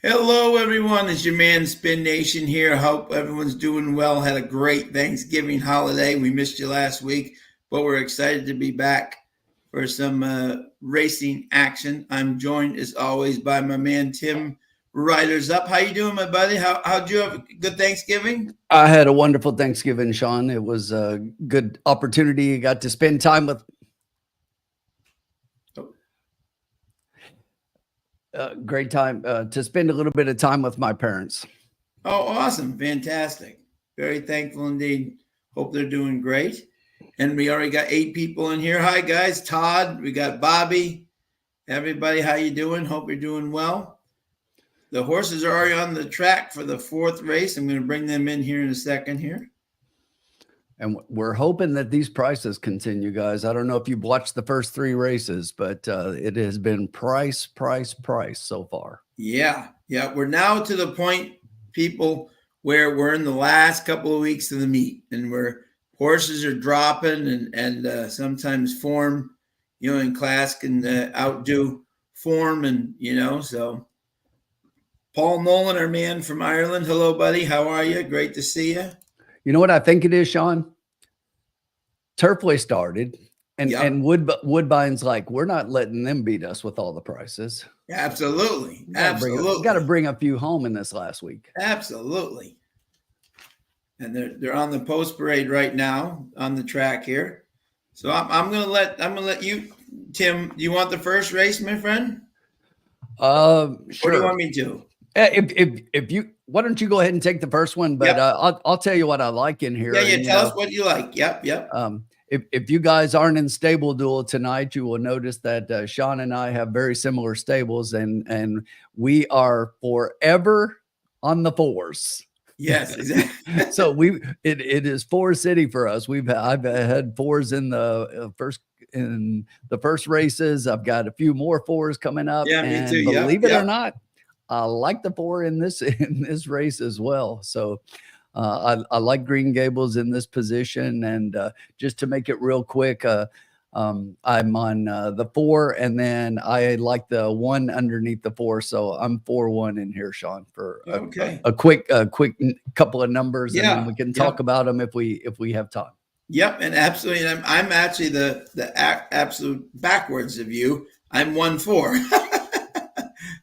Hello, everyone. It's your man Spin Nation here. Hope everyone's doing well. Had a great Thanksgiving holiday. We missed you last week, but we're excited to be back for some racing action. I'm joined, as always, by my man Tim Riders Up. How you doing, my buddy? How'd you have a good Thanksgiving? I had a wonderful Thanksgiving, Sean. It was a good opportunity. I got to spend time with great time to spend a little bit of time with my parents. Oh, awesome. Fantastic. Very thankful indeed. Hope they're doing great. And we already got 8 people in here. Hi, guys. Todd, we got Bobby. Everybody, how you doing? Hope you're doing well. The horses are already on the track for the 4th race. I'm going to bring them in here in a second here. And we're hoping that these prices continue, guys. I don't know if you've watched the first 3 races, but it has been price so far. Yeah. We're now to the point, people, where we're in the last couple of weeks of the meet, and where horses are dropping, and sometimes form, in class can outdo form, and so. Paul Nolan, our man from Ireland. Hello, buddy. How are you? Great to see you. You know what I think it is, Sean? Turfway started, and Woodbine's like, we're not letting them beat us with all the prices. Absolutely. Got to bring a few home in this last week. Absolutely. And they're on the post parade right now on the track here. So I'm gonna let you, Tim. Do you want the first race, my friend? Sure. Or do you want me to? If you, why don't you go ahead and take the first one? But I'll tell you what I like in here. Yeah. Tell us what you like. Yep. If you guys aren't in stable duel tonight, you will notice that Sean and I have very similar stables, and we are forever on the 4s. Yes, exactly. So it is 4 city for us. I've had 4s in the first races. I've got a few more 4s coming up. Yeah, me too. Believe it or not, I like the 4 in this race as well. So I like Green Gables in this position. And just to make it real quick, I'm on the 4, and then I like the 1 underneath the 4. So I'm 4-1 in here, Sean, for a quick couple of numbers, and then we can talk about them if we have time. Yep, and absolutely. And I'm actually the absolute backwards of you. I'm 1-4.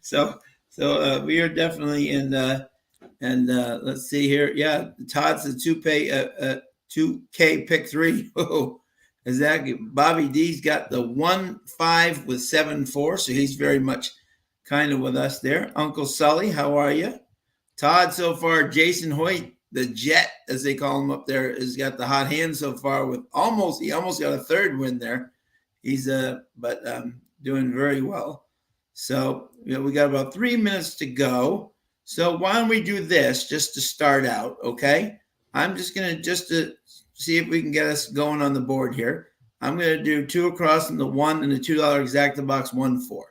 So we are definitely in. And let's see here. Yeah, Todd's the 2K pick 3. Oh, exactly. Bobby D's got the 1-5 with 7-4, so he's very much kind of with us there. Uncle Sully, how are you? Todd, so far. Jason Hoyt, the Jet, as they call him up there, has got the hot hand so far. He almost got a 3rd win there. He's doing very well. So we got about 3 minutes to go. So why don't we do this just to start out, okay? I'm just going to see if we can get us going on the board here. I'm going to do 2 across and the 1 and the $2 exacta box 1-4.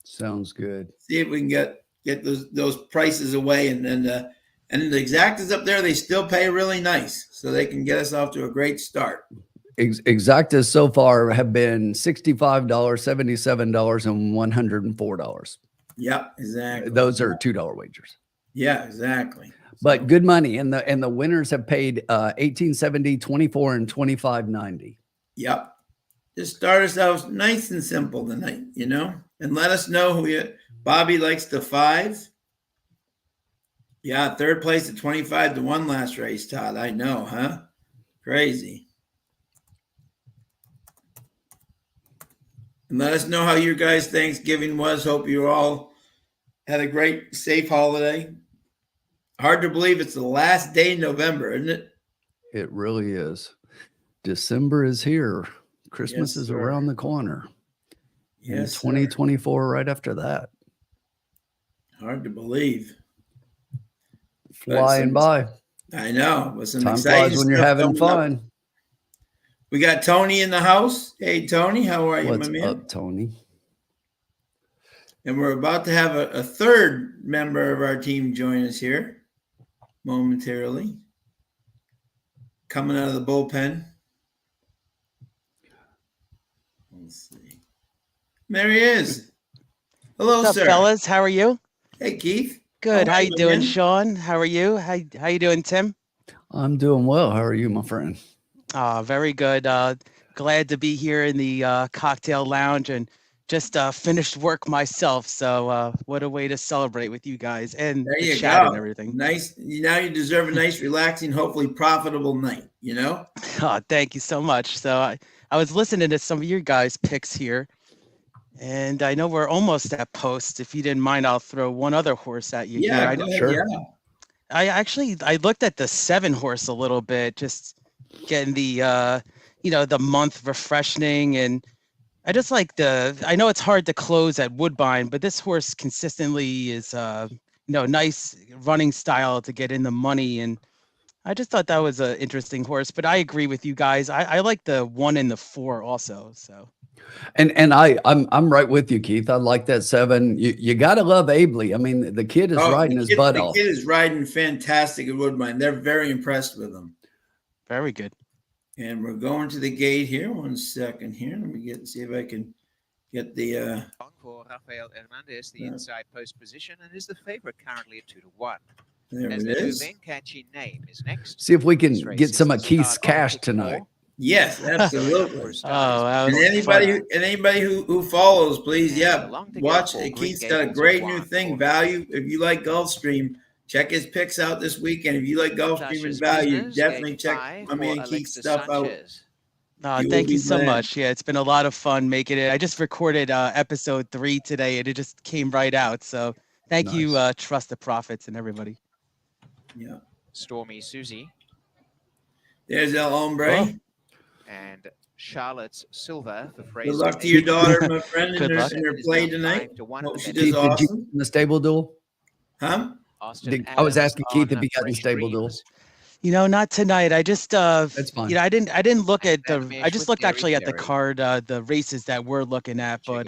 Sounds good. See if we can get those prices away, and the exactas up there, they still pay really nice, so they can get us off to a great start. Exactas so far have been $65, $77, and $104. Yep, exactly. Those are $2 wagers. Yeah, exactly. But good money, and the winners have paid $18.70, $24, and $25.90. Yep. Just start us out nice and simple tonight, and let us know who Bobby likes the 5. Yeah, 3rd place at 25-1 last race, Todd. I know, huh? Crazy. And let us know how your guys' Thanksgiving was. Hope you all had a great, safe holiday. Hard to believe it's the last day in November, isn't it? It really is. December is here. Christmas is around the corner. Yes, 2024 right after that. Hard to believe. Flying by. I know. With some time exciting flies when you're having fun. Up. We got Tony in the house. Hey, Tony, how are you, What's my man? up, Tony? And we're about to have a 3rd member of our team join us here momentarily. Coming out of the bullpen. Let's see. There he is. Hello, What's up, sir. fellas? How are you? Hey, Keith. Good. How hi, you doing, man. Sean? How are you? How you doing, Tim? I'm doing well. How are you, my friend? Very good. Glad to be here in the cocktail lounge and just finished work myself. So what a way to celebrate with you guys and There the you chat and go. everything. Nice. Now you deserve a nice, relaxing, hopefully profitable night. Oh, thank you so much. So I was listening to some of your guys' picks here, and I know we're almost at post. If you didn't mind, I'll throw one other horse at you here. Yeah, go ahead. Sure. Yeah. I looked at the 7 horse a little bit, just getting the the month refreshing, and I just like I know it's hard to close at Woodbine, but this horse consistently is nice running style to get in the money, and I just thought that was an interesting horse. But I agree with you guys. I like the 1 and the 4 also. So And I'm right with you, Keith. I like that 7. You gotta love Abley. I mean, the kid is riding his butt the off. kid is riding fantastic at Woodbine. They're very impressed with him. very good. And we're going to the gate here. 1 second here. Let me see if I can get the For Rafael Hernandez, the inside post position, and is the favorite currently at 2-1. there As it the is. Moving Catchy Name is next. See if we can This race get is some the of Keith's start of cash pick tonight. 4. Yes, absolutely. That And was anybody who follows, please, And along to go watch. for Green Keith's got a Gables great at new 1 thing, for Value. If you like Gulfstream, check his picks out this weekend. If you like Gulfstream and Tasha's Value, Business, definitely gate check 5 my man for Keith's Alexis stuff out. Sanchez. You will thank be you so glad. much. Yeah, it's been a lot of fun making it. I just recorded episode 3 today, and it just came right out. So thank you, Trust the Prophets and everybody. Yeah. Stormy Susie There's El Hombre. and Charlotte's Silver for Fraser. Good luck to your daughter, my friend, in Good luck. her play tonight. 5-1 Hope she at does Keith, did you awesome. get in the stable duel? Huh? Austin I was Adams asking Keith on if he got in Fresh stable duel. Dreams. Not tonight. I just That's fine. I didn't look And at the Adamish I just with looked Gary actually at the Ferry. card, the races that we're looking at, but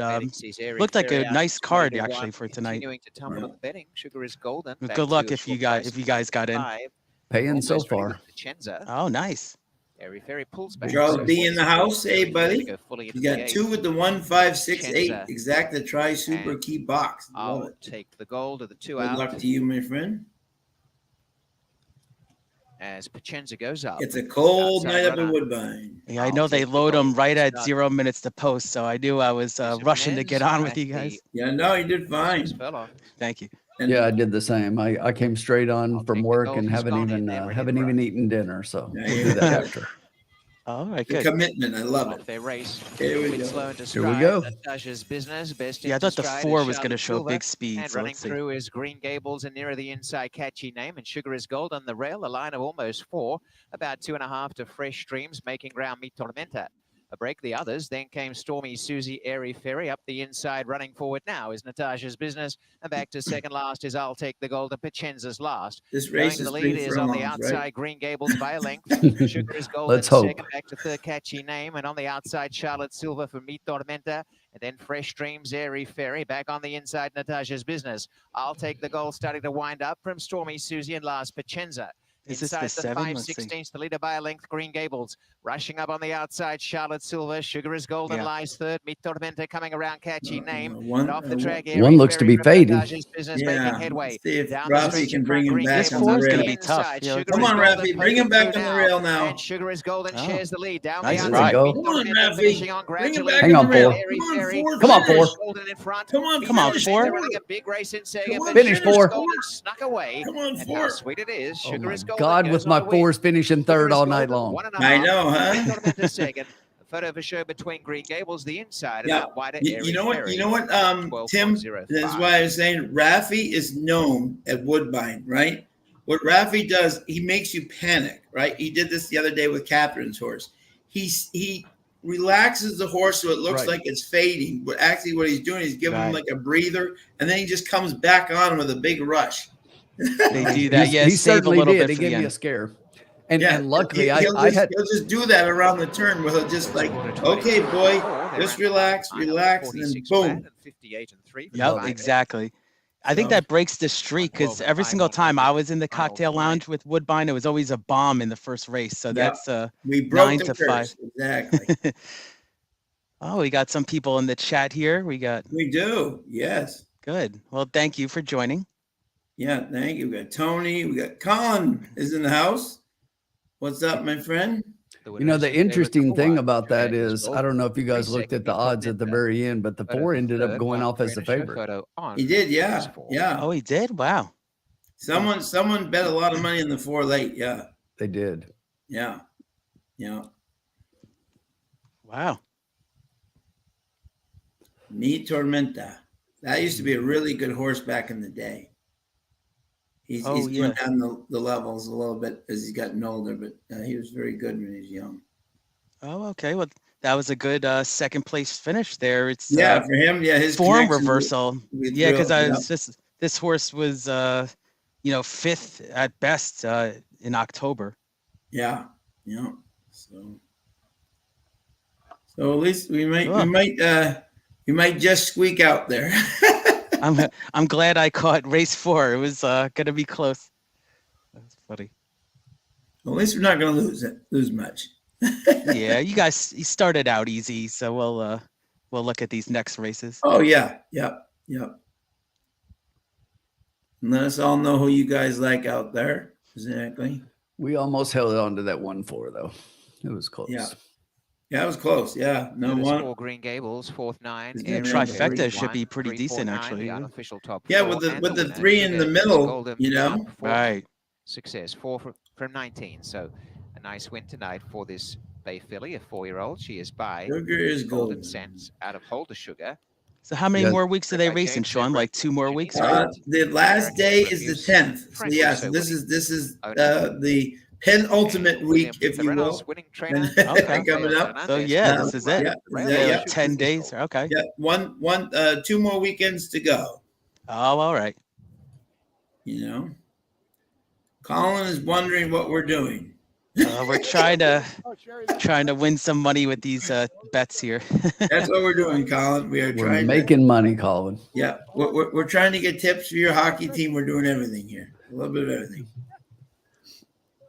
looked like a nice card card actually for tonight. Continuing to tumble in the betting. Sugar is golden. Well, back good luck to a if you short guys got in. 5. Paying so Almost ready far. with Picenza. Oh, nice. Airy Ferry pulls back. Charles So B in the 46 house. Hey, Airy Ferry buddy. to go fully into You got the 2 eighth. with the 1, 5, 6, 8 Chenza. exacta try super And key box. Love I'll it. take the gold of the 2 Good out luck to you, my friend. as Picenza goes up. It's a cold Outside night up in runner. Woodbine. Yeah, I I'll know they take the load them gold. right at Start. 0 minutes to post, so I knew I was rushing to get on with you guys. Yeah, no, you did fine. Thank you. And Yeah, I did the same. I came straight on I'll from take the work gold. and He's haven't gone in even there, ready haven't to even run. eaten dinner. So Yeah, we'll yeah. do that after. All right, the good. commitment, I love Off it. their race. Here we Bit go. slow into Here we stride. go. Natasha's Business, best Yeah, I into thought the stride 4 is was going to Charlotte show Silver. big speed, And so running let's see. through is Green Gables and nearer the inside Catchy Name, and Sugar is Gold on the rail, a line of almost 4, about 2.5 to Fresh Dreams, making ground meet Tormenta. A break the others, then came Stormy Susie, Airy Ferry up the inside, running forward now is Natasha's Business, and back to second last is I'll Take the Gold, and Picenza's last. This Going race to the is lead 3 is on the furlongs, outside right? Green Gables by a length. Sugar is Gold Let's in hope. second, back to third Catchy Name, and on the outside Charlotte Silver for Meet Tormenta, and then Fresh Dreams, Airy Ferry, back on the inside Natasha's Business. I'll Take the Gold starting to wind up from Stormy Susie and last Picenza. Is this Inside the 7? Let's see. 5/16, the leader by a length, Green Gables. Rushing up on the outside, Charlotte Silver. Sugar is Golden Yeah. lies third. Meet Tormenta coming around, Catchy Name. One- And off the track, one Airy looks to Ferry be from fading. Natasha's Business Yeah, making headway. let's see if Down the Rafi stretch can in bring front, him Green back This on Gables the 4 is going to rail. be tough. inside. Yeah, Sugar Come is on, Golden Rafi, bring him poking back through on the rail now. And Sugar is Golden Oh. shares the lead. Down Nice the ride. outside. Go. Meet Come on, Tormenta Rafi. finishing on Bring him gradually. back Hang on on, the rail. four. Airy Come on, Ferry. four. Come on, finish. four. Golden in front. Come on, Come on, finish, four. They're running a big race in second. Come on, but Finish, Sugar is four. Golden snuck away. Come on, And how four. sweet it is. Oh Sugar my is Golden. God, goes with on my to win. 4s finishing Sugar third is all night Golden, long. 1.5. I know, huh? Meet Tormenta second. A photo of a show between Green Gables, the inside, and Yeah. that wider You Airy know what? Ferry. You know what? Tim, 12.05. that's why I was saying Rafi is known at Woodbine, right? What Rafi does, he makes you panic, right? He did this the other day with Catherine's horse. He relaxes the horse so it looks Right. like it's fading, but actually what he's doing is giving him Right. like a breather, and then he just comes back on with a big rush. They do that. Yeah, he save a certainly little did. bit He for the gave me a end. scare. And Yeah, and luckily he'll I just, had he'll just do that around the turn where he'll just like, okay, boy, just relax, and then boom. 58-3. Yep, exactly. I think So- that breaks the streak because every single time I was in the cocktail lounge with Woodbine, it was always a bomb in the first race. So Yeah. that's We broke 9 the to curse. 5. Exactly. Oh, we got some people in the chat here. We got We do. Yes. good. Well, thank you for joining. Yeah, thank you. We got Tony. We got Colin is in the house. What's up, my friend? You know, the interesting thing about that is, I don't know if you guys looked at the odds at the very end, but the 4 ended up going off as the favorite. He did, yeah. Yeah. Oh, he did? Wow. Someone bet a lot of money in the 4 late. Yeah. They did. Yeah. Yeah. Wow. Mi Tormenta. That used to be a really good horse back in the day. He's Oh, going yeah. down the levels a little bit as he's gotten older, but he was very good when he was young. Oh, okay. Well, that was a good second place finish there. It's Yeah, for him, yeah, his form connection reversal. with Yeah, because Drill, I was just this horse was you know, 5th at best in October. yeah, yeah. So at least we might just squeak out there. I'm glad I caught race 4. It was gonna be close. That's funny. At least we're not going to lose much. Yeah, you started out easy, so we'll look at these next races. Oh yeah, yep. And let us all know who you guys like out there. Exactly. We almost held on to that 1-4 though. It was close. Yeah, it was close. Yeah, no one. 4 Green Gables, 4th 9. Yeah, trifecta should be pretty decent, actually. The unofficial top Yeah, 4, with the and winner, 3 in the Sugar middle, Golden you know. top 4. Right. Success 4 from 19. So a nice win tonight for this Bay filly, a 4-year-old. She is by Sugar is Golden golden. Sense out of Holder Sugar. So how many Yeah. more weeks are they racing, Sean? Like 2 more weeks, right? The last day is the 10th. So yeah, so this is the penultimate week, if you will. Winning trainer. Okay. Coming up. So yeah, this is it. Yeah. 10 days. Okay. Yeah, 2 more weekends to go. Oh, all right. You know, Colin is wondering what we're doing. We're trying to win some money with these bets here. That's what we're doing, Colin. We're making money, Colin. Yeah, we're trying to get tips for your hockey team. We're doing everything here, a little bit of everything.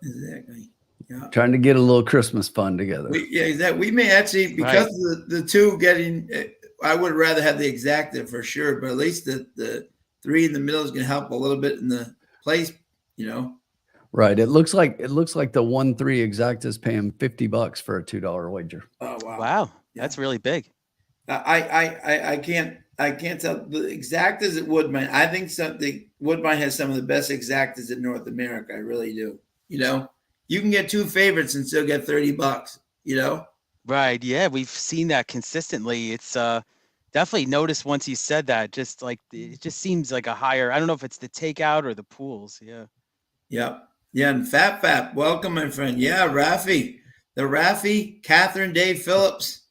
Exactly. Yeah. Trying to get a little Christmas fun together. We may actually, because of the 2 getting. I would rather have the exacta for sure, but at least the 3 in the middle is going to help a little bit in the place. You know. Right. It looks like the 1-3 exact is paying $50 for a $2 wager. Oh wow! Wow, that's really big. I can't tell the exactas at Woodbine. I think Woodbine has some of the best exactas in North America. I really do. You know, you can get 2 favorites and still get $30. You know. Right. Yeah, we've seen that consistently. It's definitely noticed once you said that. Just like it just seems like a higher. I don't know if it's the takeout or the pools. Yeah. Yeah. Yeah, and Fap, welcome, my friend. Yeah, Raffy, Catherine Dave Phillips.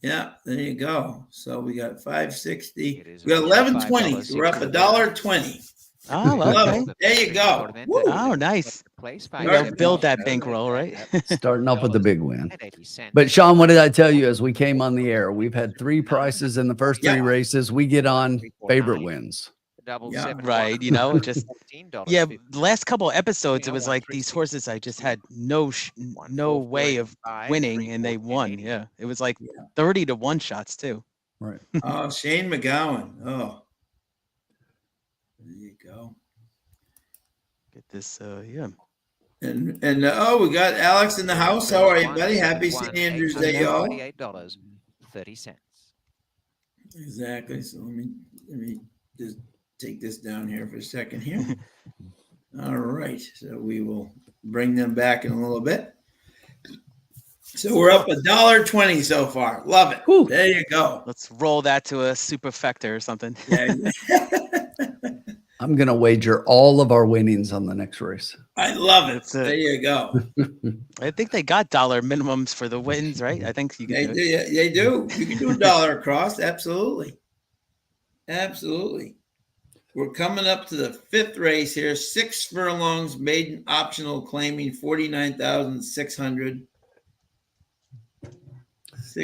Yeah, there you go. So we got 560. We got 1120. So we're up $1.20. Oh, okay. There you go. Woo. Oh, nice. Build that bankroll, right? Starting off with the big win. But Sean, what did I tell you as we came on the air? We've had 3 prices in the first 3 races. We get on favorite wins. Right, you know, just the last couple of episodes, it was like these horses I just had no way of winning, and they won. Yeah, it was like 30-1 shots too. Right. Oh, Shane McGowan. Oh, there you go. Get this, yeah. And we got Alex in the house. How are you, buddy? Happy St. Andrew's Day, y'all. $28.30. Exactly. So let me just take this down here for a second here. All right. So we will bring them back in a little bit. So we're up $1.20 so far. Love it. Whew. There you go. Let's roll that to a superfecta or something. Yeah. I'm going to wager all of our winnings on the next race. I love it. That's it. There you go. I think they got dollar minimums for the wins, right? I think you can do it. They do. You can do $1 across. Absolutely. Absolutely. We're coming up to the 5th race here. 6 furlongs, maiden optional, claiming 49,600.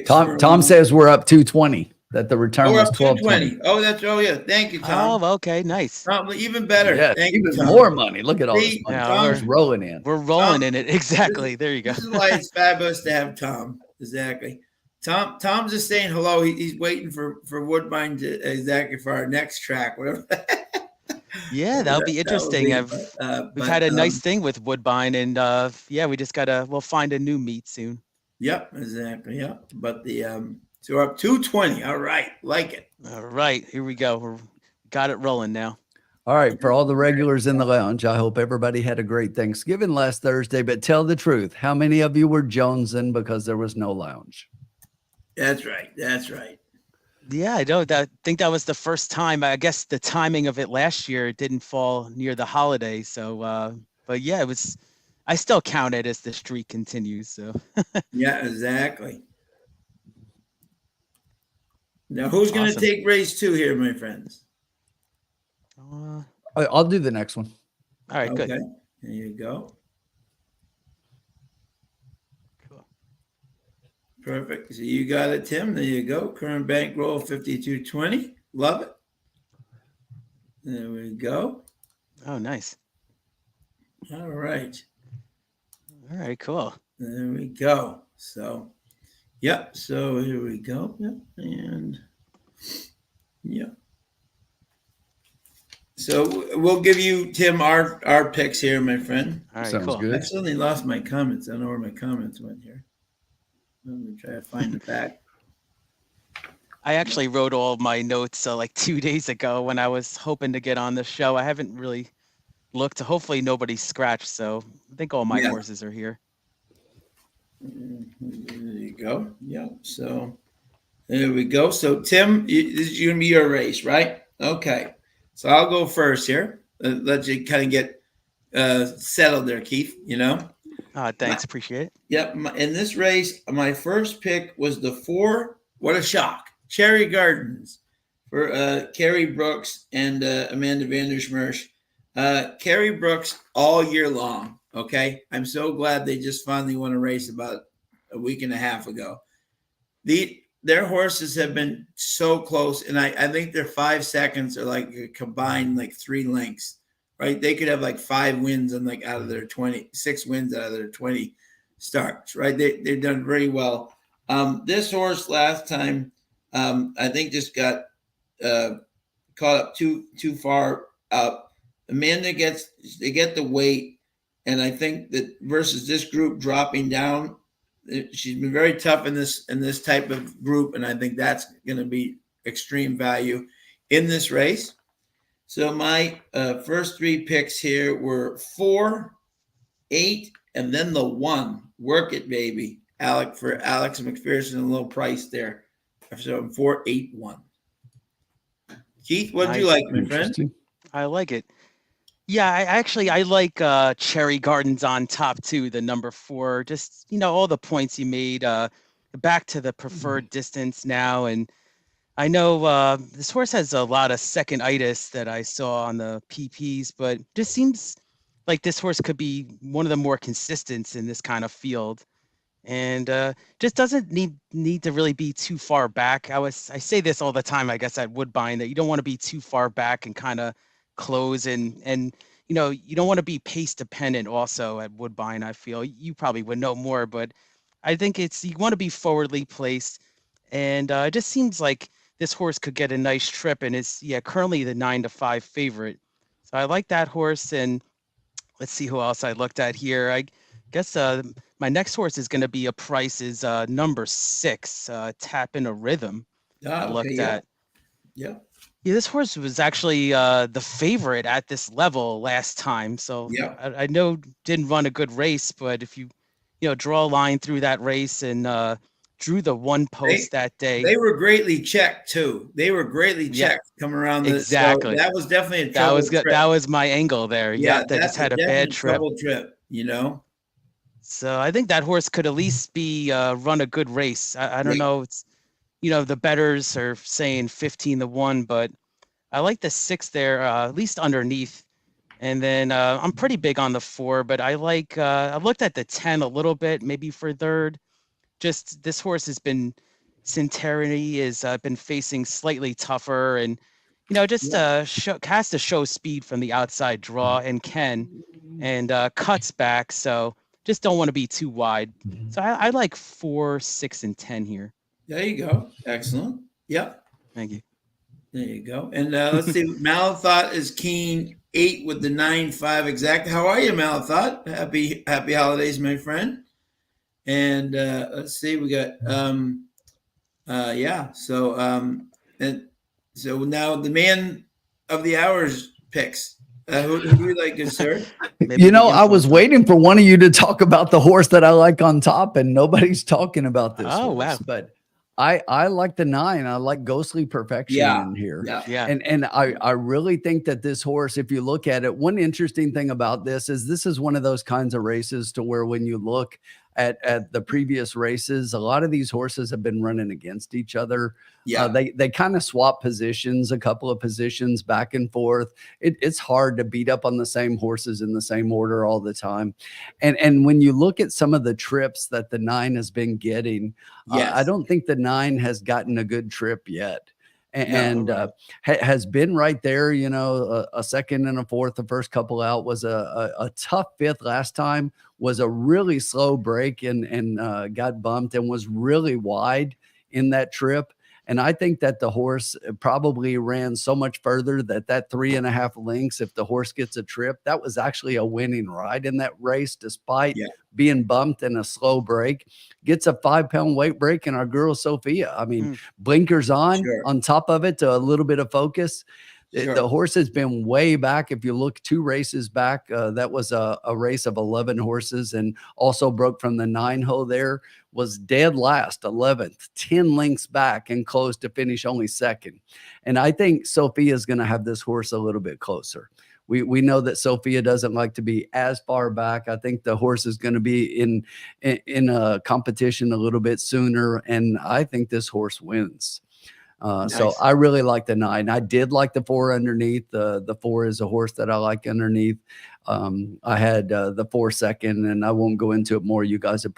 Tom says we're up 220. That the return was 1220. Oh, yeah. Thank you, Tom. Oh, okay, nice. Even better. Yeah, Thank you, Tom. more money. Look at all this money. Yeah, Tom's rolling in. We're rolling in it. Exactly. There you go. This is why it's fabulous to have Tom. Exactly. Tom's just saying hello. He's waiting for Woodbine to exactly for our next track, whatever. Yeah, that'll be That would interesting. be, We've had a nice thing with Woodbine, and yeah, we just we'll find a new meet soon. yep, exactly. Yep. But so we're up 220. All right. Like it. All right, here we go. Got it rolling now. All right, for all the regulars in the lounge, I hope everybody had a great Thanksgiving last Thursday, but tell the truth. How many of you were jonesing because there was no lounge? That's right. That's right. Yeah, I don't think that was the first time. I guess the timing of it last year didn't fall near the holiday. So, but yeah, it was, I still count it as the streak continues. So, Yeah, exactly. Now, who's going to Awesome. take race 2 here, my friends? I'll do the next one. All right, Okay. good. There you go. Cool. Perfect. So you got it, Tim. There you go. Current bankroll 52.20. Love it. There we go. Oh, nice. All right. All right, cool. There we go. So, yep. So here we go. Yep. And yep. So we'll give you, Tim, our picks here, my friend. All right, Sounds cool. good. I suddenly lost my comments. I don't know where my comments went here. Let me try to find it back. I actually wrote all my notes like 2 days ago when I was hoping to get on the show. I haven't really looked. Hopefully nobody scratched. So I think all my Yeah. horses are here. There you go. Yeah. So there we go. So Tim, this is going to be your race, right? Okay. So I'll go first here. Let you kind of get settled there, Keith. You know. Thanks, appreciate it. Yep. In this race, my first pick was the 4. What a shock! Cherry Gardens for Carrie Brooks and Amanda Vandersmersh. Carrie Brooks all year long. Okay. I'm so glad they just finally won a race about a week and a half ago. Their horses have been so close, and I think their 5 seconds are like combined like 3 lengths, right? They could have like 5 wins and like out of their 6 wins out of their 20 starts, right? They've done very well. This horse last time, I think just got caught up too far up. Amanda they get the weight, and I think that versus this group dropping down, she's been very tough in this type of group, and I think that's going to be extreme value in this race. So my first 3 picks here were 4, 8, and then the 1. Work it, baby. Alex McPherson, a little price there. So 4, 8, 1. Keith, what do you Nice. like, my friend? I like it. Yeah, I like Cherry Gardens on top too, the number 4. Just, all the points you made, back to the preferred distance now. And I know this horse has a lot of second-itis that I saw on the PPs, but just seems like this horse could be one of the more consistents in this kind of field. And just doesn't need to really be too far back. I say this all the time, I guess, at Woodbine, that you don't want to be too far back and kind of close and you don't want to be pace dependent also at Woodbine. I feel you probably would know more, but I think you want to be forwardly placed, and it just seems like this horse could get a nice trip, and it's currently the 9-5 favorite. So I like that horse, and let's see who else I looked at here. I guess my next horse is going to be number 6, Tap in a Rhythm. I looked at. Yeah. Yeah, this horse was actually the favorite at this level last time. So Yeah. I know didn't run a good race, but if you draw a line through that race and drew the 1 post that day. They were greatly checked too. They were greatly checked coming around. Exactly. So that was definitely a trouble trip. That was my angle there. Yeah, that just had a bad trip. Trouble trip, So I think that horse could at least be run a good race. I don't know. It's the bettors are saying 15-1, but I like the 6 there, at least underneath. And then I'm pretty big on the 4, but I like I looked at the 10 a little bit, maybe for third. Just this horse has been Centenary has been facing slightly tougher, and has to show speed from the outside draw and cuts back. So just don't want to be too wide. So I like 4, 6, and 10 here. There you go. Excellent. Yep. Thank you. There you go. And let's see. Malathot is keen 8 with the 9-5 exact. How are you, Malathot? Happy holidays, my friend. And let's see. We got yeah. So and so now the man of the hours picks. Who do you like, good sir? Maybe You know, the I was influencer. waiting for one of you to talk about the horse that I like on top, and nobody's talking about this Oh, horse. wow. But I like the 9. I like Ghostly Perfection Yeah. in here. Yeah. Yeah. And I really think that this horse, if you look at it, one interesting thing about this is one of those kinds of races to where when you look at the previous races, a lot of these horses have been running against each other. Yeah. They kind of swap positions, a couple of positions back and forth. It's hard to beat up on the same horses in the same order all the time. And when you look at some of the trips that the 9 has been getting, Yes. I don't think the 9 has gotten a good trip yet. And right. has been right there, you know, a second and a fourth. The first couple out was a tough 5th last time, was a really slow break and got bumped and was really wide in that trip. And I think that the horse probably ran so much further that 3.5 lengths, if the horse gets a trip, that was actually a winning ride in that race, despite being bumped in a slow break. Gets a 5-pound weight break, and our girl Sophia, I mean, blinkers on top of it to a little bit of focus. The horse has been way back. If you look 2 races back, that was a race of 11 horses, and also broke from the 9 hole there, was dead last, 11th, 10 lengths back, and closed to finish only 2nd. And I think Sophia is going to have this horse a little bit closer. We know that Sophia doesn't like to be as far back. I think the horse is going to be in a competition a little bit sooner, and I think this horse wins. So I really like the 9. I did like the 4 underneath. The 4 is a horse that I like underneath. I had the 4 second, and I won't go into it more. You guys have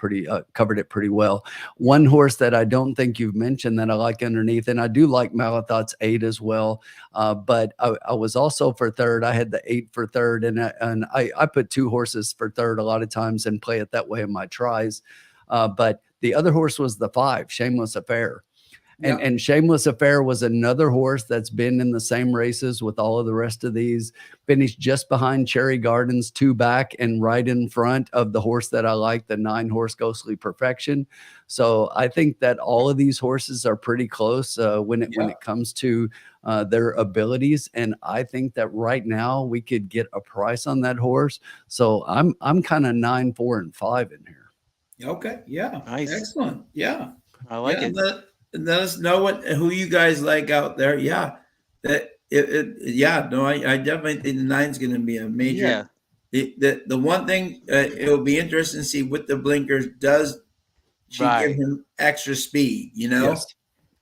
covered it pretty well. One horse that I don't think you've mentioned that I like underneath, and I do like Malathot's 8 as well. But I was also for 3rd. I had the 8 for 3rd, and I put 2 horses for 3rd a lot of times and play it that way in my tries. But the other horse was the 5, Shameless Affair. And Shameless Affair was another horse that's been in the same races with all of the rest of these, finished just behind Cherry Gardens, 2 back and right in front of the horse that I like, the 9 horse Ghostly Perfection. So I think that all of these horses are pretty close when it comes to their abilities. And I think that right now we could get a price on that horse. So I'm kind of 9, 4, and 5 in here. Okay. Yeah. Nice. Excellent. Yeah. I like it. Let us know who you guys like out there. Yeah, I definitely think the 9's going to be a major. The one thing it'll be interesting to see with the blinkers, does she give him extra speed? You know, yes,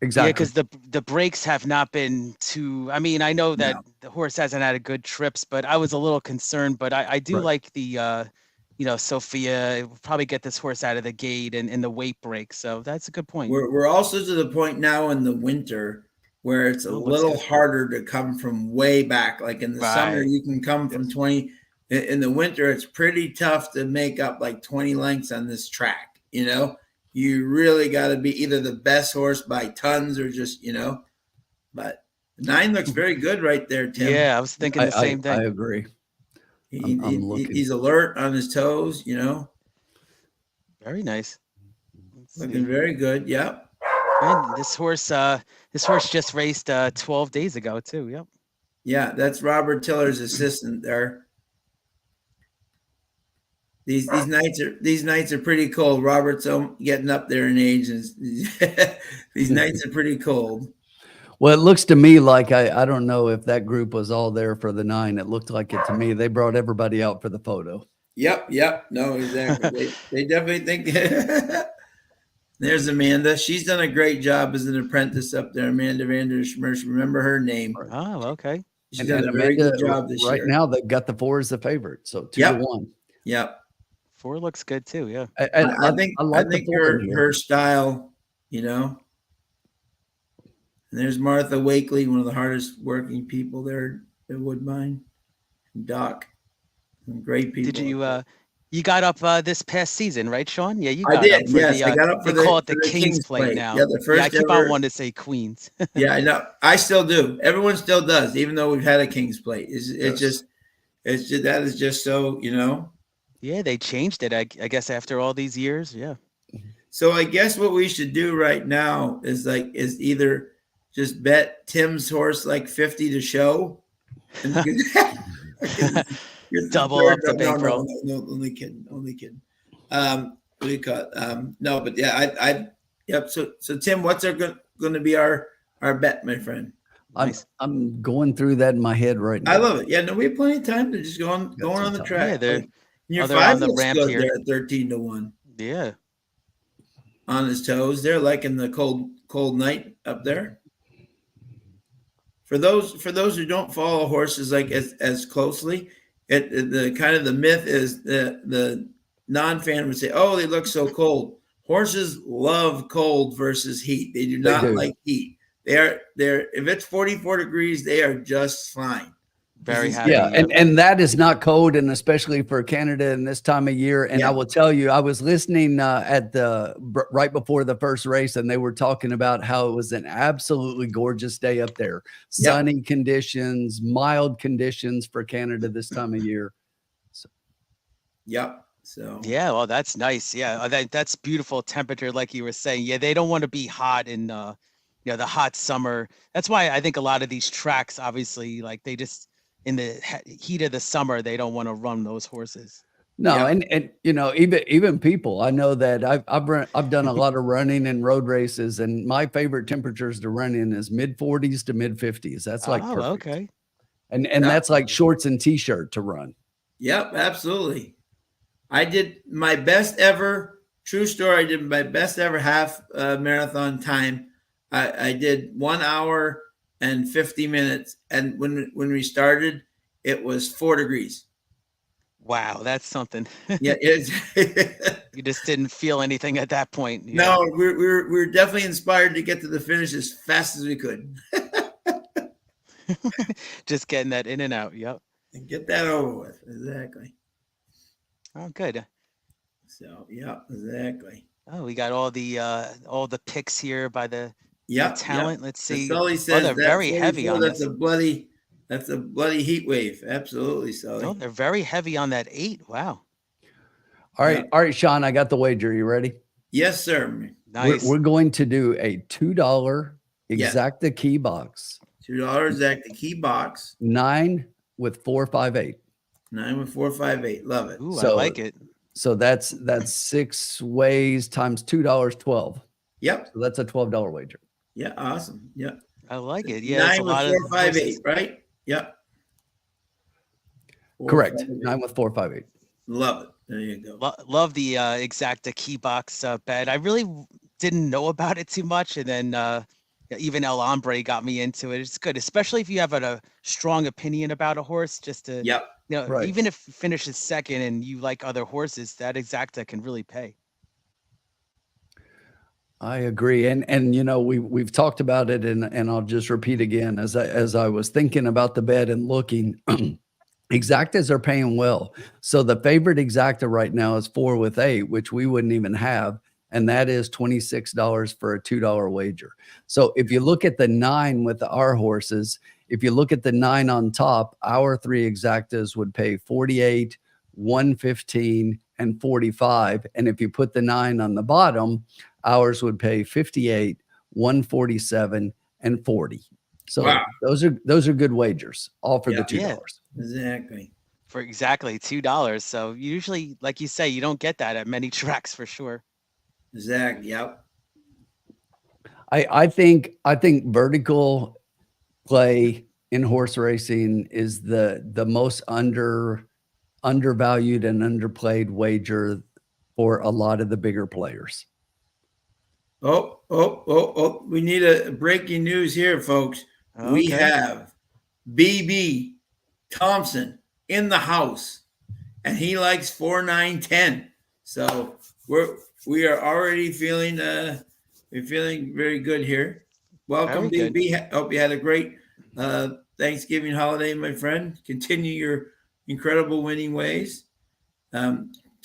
exactly. Yeah, because the breaks have not been too. I mean, I know that the horse hasn't had a good trips, but I was a little concerned. But I do like the. Sophia will probably get this horse out of the gate and the weight break. So that's a good point. We're also to the point now in the winter where it's a little harder to come from way back. Like in the summer, you can come from 20. In the winter, it's pretty tough to make up like 20 lengths on this track. You know, you really got to be either the best horse by tons or just, but 9 looks very good right there, Tim. Yeah, I was thinking the same thing. I agree. He's alert on his toes, Very nice. Looking very good. Yep. And this horse just raced 12 days ago too. Yep. Yeah, that's Robert Tiller's assistant there. These nights are pretty cold. Robert's getting up there in age, and these nights are pretty cold. Well, it looks to me like I don't know if that group was all there for the 9. It looked like it to me. They brought everybody out for the photo. Yep. No, exactly. they definitely think. There's Amanda. She's done a great job as an apprentice up there. Amanda Vanderschmersh. Remember her name. Oh, okay. She's done a very good job this year. Right now, they've got the 4 as the favorite, so 2-1. Yep. 4 looks good too. Yeah. I think her style, And there's Martha Wakely, one of the hardest working people there at Woodbine. And Doc, some great people. Did you You got up this past season, right, Sean? Yeah, you I got up did. for Yes, the I got up for they call it for the King's Plate Plate. now. Yeah, the Yeah, I first keep ever. on wanting to say Queens. Yeah, I know. I still do. Everyone still does, even though we've had a King's Plate. It's Yes. just that is just so, you know. Yeah, they changed it, I guess, after all these years. Yeah. So I guess what we should do right now is either just bet Tim's horse like 50 to show, and get the Double third. up the bankroll. No, only kidding, only kidding. What do you call it? No, but yeah, yep. So Tim, what's going to be our bet, my friend? Nice. I'm going through that in my head right now. I love it. Yeah, no, we have plenty of time to just go on some the time. track. Yeah, they're Your they're five on the looks ramp good here. there at 13 to 1 Yeah. on his toes. They're liking the cold night up there. For those who don't follow horses like as closely, the kind of the myth is the non-fan would say, "Oh, they look so cold." Horses love cold versus heat. They do not like heat. They're if it's 44 degrees, they are just fine. Very happy. Yeah, and that is not cold, and especially for Canada in this time of year. And I will tell you, I was listening at right before the first race, and they were talking about how it was an absolutely gorgeous day up there. Sunny conditions, mild conditions for Canada this time of year. So. Yep. So yeah, well, that's nice. Yeah, that's beautiful temperature, like you were saying. Yeah, they don't want to be hot in the hot summer. That's why I think a lot of these tracks, obviously, like they just in the heat of the summer, they don't want to run those horses. No, and even people. I know that I've done a lot of running and road races, and my favorite temperatures to run in is mid 40s to mid 50s. That's like perfect. Okay. And that's like shorts and t-shirt to run. Yep, absolutely. I did my best ever, true story. I did my best ever half marathon time. I did 1 hour and 50 minutes. And when we started, it was 4 degrees. Wow, that's something. Yeah, you just didn't feel anything at that point. No, we were definitely inspired to get to the finish as fast as we could. Just getting that in and out. Yep. And get that over with. Exactly. Oh, good. So yeah, exactly. Oh, we got all the picks here by the talent. Let's see. Sully says they're very heavy on that's this. That's a bloody heat wave. Absolutely, Sully. Oh, they're very heavy on that 8. Wow. All right, Sean, I got the wager. You ready? Yes, sir. Nice. We're going to do a $2 exacta key box. $2 exacta key box. 9 with 458. 9 with 458. Love it. Ooh, I like it. So that's 6 ways times $2, 12. Yep. So that's a $12 wager. Yeah, awesome. Yep. I like it. Yeah, 9 with 458, right? Yep. Correct. 9 with 458. Love it. There you go. Love the exacta key box bet. I really didn't know about it too much, and then even El Hombre got me into it. It's good, especially if you have a strong opinion about a horse. Just to even if it finishes second and you like other horses, that exacta can really pay. I agree, and we've talked about it, and I'll just repeat again as I was thinking about the bet and looking. Exactas are paying well. So the favorite exacta right now is 4 with 8, which we wouldn't even have. And that is $26 for a $2 wager. So if you look at the 9 with our horses, if you look at the 9 on top, our 3 exactas would pay 48, 115, and 45. And if you put the 9 on the bottom, ours would pay 58, 147, and 40. So those are good wagers, all for the $2. Yeah. Exactly. For exactly $2. So usually, like you say, you don't get that at many tracks for sure. Exactly. Yep. I think vertical play in horse racing is the most undervalued and underplayed wager for a lot of the bigger players. Oh, we need a breaking news here, folks. Okay. We have BB Thompson in the house, and he likes 4, 9, 10. So we are already feeling we're feeling very good here. Welcome, BB. Hope you had a great Thanksgiving holiday, my friend. Continue your incredible winning ways.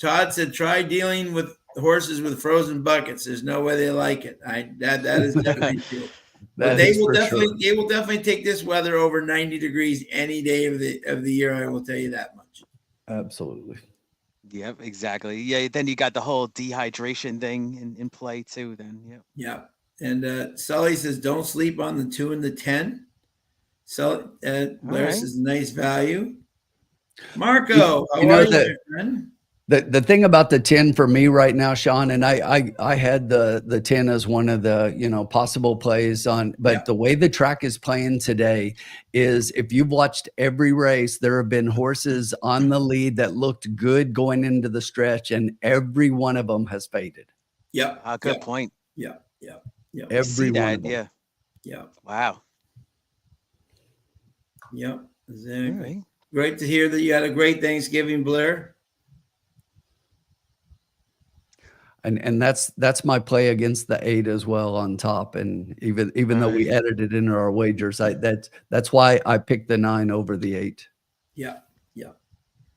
Todd said, try dealing with horses with frozen buckets. There's no way they like it. That is definitely true. But they will definitely take this weather over 90 degrees any day of the year. I will tell you that much. Absolutely. Yep, exactly. Yeah, then you got the whole dehydration thing in play too. Then, yeah. Yeah. And Sully says, don't sleep on the 2 and the 10. So Blair says, nice value. Marco, how are you, my friend? The thing about the 10 for me right now, Sean, and I had the 10 as one of the possible plays on, but the way the track is playing today is, if you've watched every race, there have been horses on the lead that looked good going into the stretch, and every one of them has faded. Yeah. Good point. Yeah. Every one of them. Yeah. Yeah. Wow. Yeah. Exactly. Right. Great to hear that you had a great Thanksgiving, Blair. And that's my play against the 8 as well on top. And even though we added it into our wagers, that's why I picked the 9 over the 8. Yeah.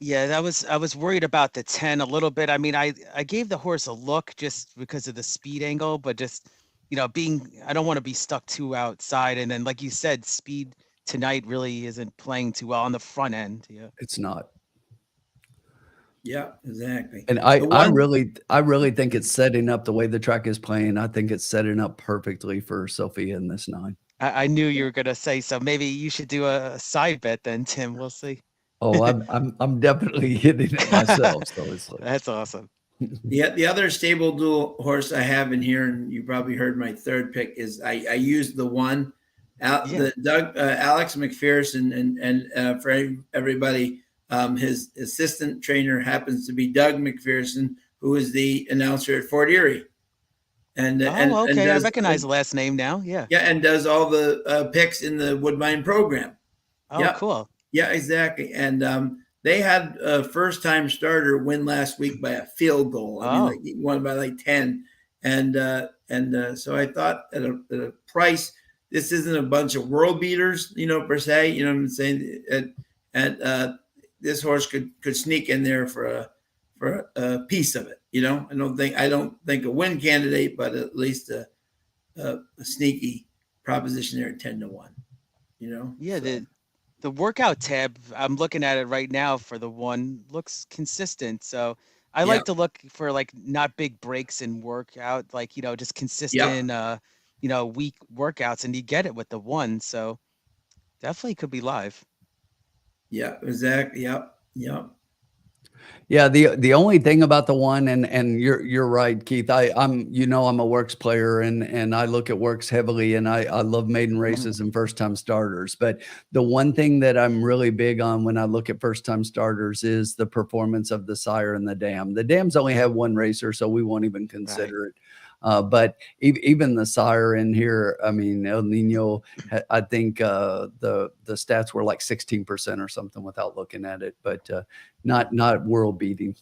I was worried about the 10 a little bit. I mean, I gave the horse a look just because of the speed angle, but just, I don't want to be stuck too outside. And then, like you said, speed tonight really isn't playing too well on the front end. Yeah. It's not. Yeah, exactly. And I really think it's setting up the way the track is playing. I think it's setting up perfectly for Sophia in this 9. I knew you were going to say so. Maybe you should do a side bet then, Tim. We'll see. Oh, I'm definitely hitting it myself. So it's like, that's awesome. The other stable duel horse I have in here, and you probably heard my third pick, is I used the 1, Alex McPherson, and for everybody. His assistant trainer happens to be Doug McPherson, who is the announcer at Fort Erie. And okay, I recognize the last name now. Yeah, and does all the picks in the Woodbine program. Oh, cool. Yeah, exactly. And they had a first-time starter win last week by a field goal. I mean, he won by like 10. And so I thought at a price, this isn't a bunch of world beaters, per se. You know what I'm saying? And this horse could sneak in there for a piece of it. I don't think a win candidate, but at least a sneaky proposition there at 10-1. Yeah, so. The workout tab, I'm looking at it right now for the 1, looks consistent. So I like to look for like not big breaks in workout, like just consistent week workouts, and you get it with the 1. So definitely could be live. Yeah, exactly. Yep. Yeah, the only thing about the 1, and you're right, Keith. I'm a works player, and I look at works heavily, and I love maiden races and first time starters. But the one thing that I'm really big on when I look at first time starters is the performance of the sire and the dam. The dams only have 1 racer, so we won't even consider it. But even the sire in here, I mean, El Nino, I think the stats were like 16% or something without looking at it, but not world beating.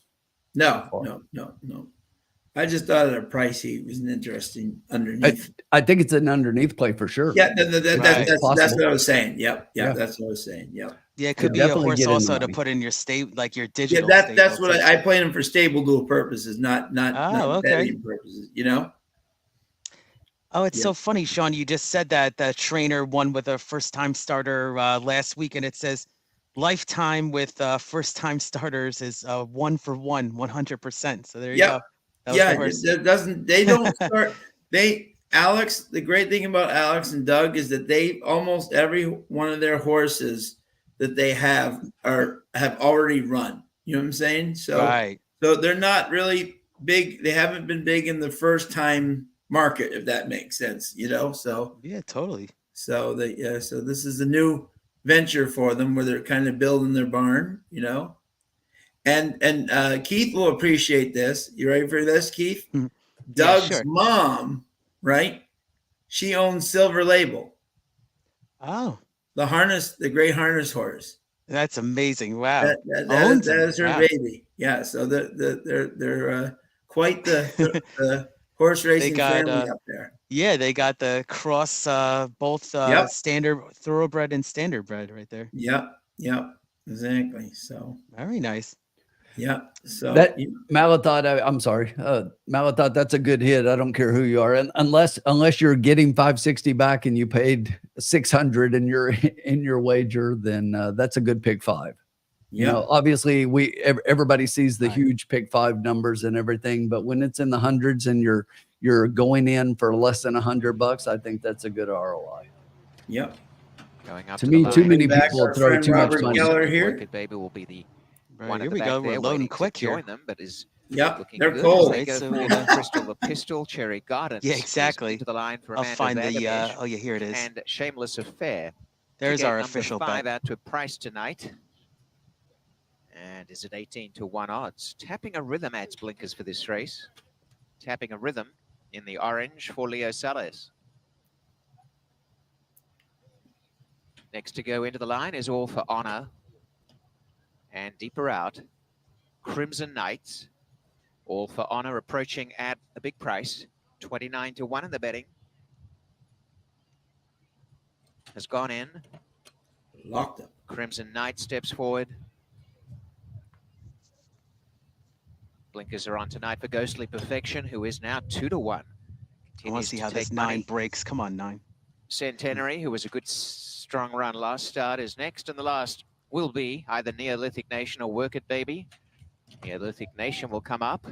No. I just thought at a price he was an interesting underneath. I think it's an underneath play for sure. Yeah, that's what I was saying. Yep. That's what I was saying. Yep. Yeah, it could be a horse also to put in your like your digital. Yeah, that's what I played him for stable duel purposes, not betting purposes. Oh, it's so funny, Sean. You just said that the trainer won with a first-time starter last week, and it says lifetime with first-time starters is 1 for 1, 100%. So there you go. They don't start. Alex, the great thing about Alex and Doug is that they almost every one of their horses that they have already run. You know what I'm saying? So they're not really big. They haven't been big in the first-time market, if that makes sense, so yeah, totally. So so this is a new venture for them where they're kind of building their barn, and Keith will appreciate this. You ready for this, Keith? Doug's mom, right? She owns Silver Label. Oh, the great harness horse. That's amazing. Wow. That is her baby. Yeah. So they're quite the horse racing family up there. Yeah, they got the cross, both standard thoroughbred and standard bred right there. Yep, exactly. So very nice. Yeah. So That Malathot, I'm sorry, Malathot, that's a good hit. I don't care who you are, and unless you're getting 560 back and you paid 600 in your wager, then that's a good pick five. You know, obviously everybody sees the huge pick five numbers and everything, but when it's in the hundreds and you're going in for less than $100, I think that's a good ROI. Yep. Going up To me, too many Back people our throw friend too much Robert money. Keller here. Wicked Baby will be the Right, one here at the we back go. We're there loading waiting quick to here. join them, but is Yep. looking They're good. cold. They go So for we're the gonna- Crystal the Pistol, Cherry Gardens. Yeah, is exactly. into the line for I'll Amanda find the. Vagabich, Oh yeah, here it is. and Shameless Affair. There's Ticket our number official 5 bet. out to a price tonight. And is it 18-1 odds? Tapping a Rhythm adds blinkers for this race. Tapping a Rhythm in the orange for Leo Salas. Next to go into the line is All for Honor. And deeper out, Crimson Knights. All for Honor approaching at a big price, 29-1 in the betting. Has gone in. Locked up. Crimson Knight steps forward. Blinkers are on tonight for Ghostly Perfection, who is now 2-1. I want to see how this 9 breaks. Come on, 9. Centenary, who was a good strong run last start, is next, and the last will be either Neolithic Nation or Work It Baby. Neolithic Nation will come up.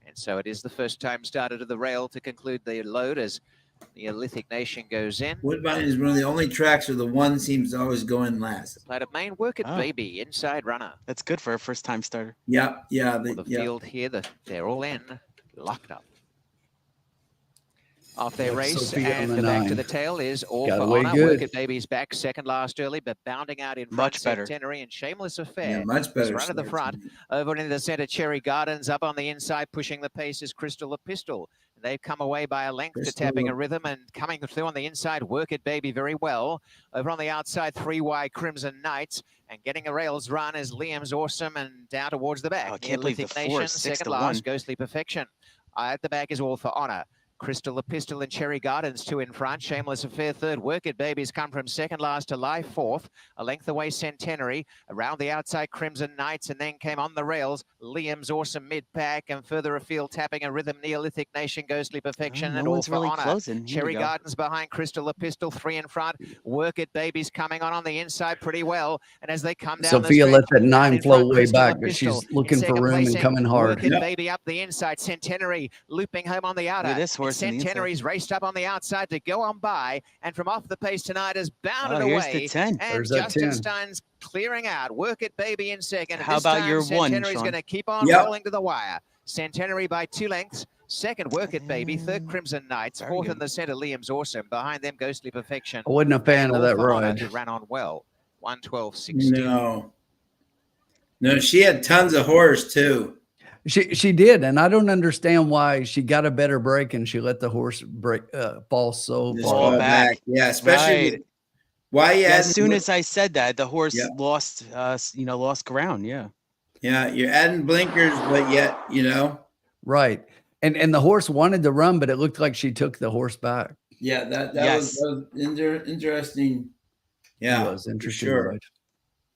And so it is the first time started to the rail to conclude the load as Neolithic Nation goes in. Woodbine is one of the only tracks where the one seems to always go in last. Played at main, Work It Oh. Baby, inside runner. That's good for a first-time starter. Yeah. The field here, they're all in, locked up. Off their Like race, Sophia and on the the back to 9. the tail is All Got for away Honor. good. Work It Baby's back second last early, but bounding out in front. Much better. Centenary and Shameless Affair. Yeah, much better. Run to the start. front. Over into the center, Cherry Gardens. Up on the inside, pushing the pace is Crystal the Pistol. They've come away by a length Crystal to Tapping a Rhythm, and coming through on the inside, Work It Baby very well. Over on the outside, 3Y Crimson Knights. And getting a rails run is Liam's Awesome, and down towards the back. Oh, I can't believe the Neolithic 4 Nation, is 6 second to 1. last, Ghostly Perfection. At the back is All for Honor. Crystal the Pistol and Cherry Gardens, 2 in front. Shameless Affair third. Work It Babies come from second last to live fourth. A length away Centenary. Around the outside Crimson Knights, and then came on the rails Liam's Awesome mid-pack, and further afield Tapping a Rhythm, Neolithic Nation, Ghostly Perfection, No and All one's for really Honor. closing. Here we Cherry go. Gardens behind Crystal the Pistol, 3 in front. Work It Babies coming on the inside pretty well. And as they come down Sophia the let stretch, that out 9 in flow front, way Crystal back, the but Pistol she's in looking for second room and placing. coming hard. Work It Yep. Baby up the inside. Centenary looping home on the outer. Look at this horse on the inside. Centenary's raced up on the outside to go on by, and from off the pace tonight has bounded Oh, here's away. the 10. And There's that Justin 10. Stein's clearing out. Work It Baby in second. How This about time, your 1, Centenary's Sean? going to keep on Yep. rolling to the wire. Centenary by 2 lengths. Second, Work It Baby. Third, Crimson Knights. Very Fourth good. in the center, Liam's Awesome. Behind them, Ghostly Perfection. I wasn't a fan And of All that for Honor, ride. who ran on well. 112.16. No, she had tons of horse too. She did, and I don't understand why she got a better break and she let the horse break fall so Just Fall fall far. back. Yeah, especially Right. why you Yeah, adding, as soon as I said that, the horse Yeah. lost, lost ground. Yeah. you're adding blinkers, but yet Right. And the horse wanted to run, but it looked like she took the horse back. that Yes. was interesting. Yeah, It was for interesting. sure. Ride.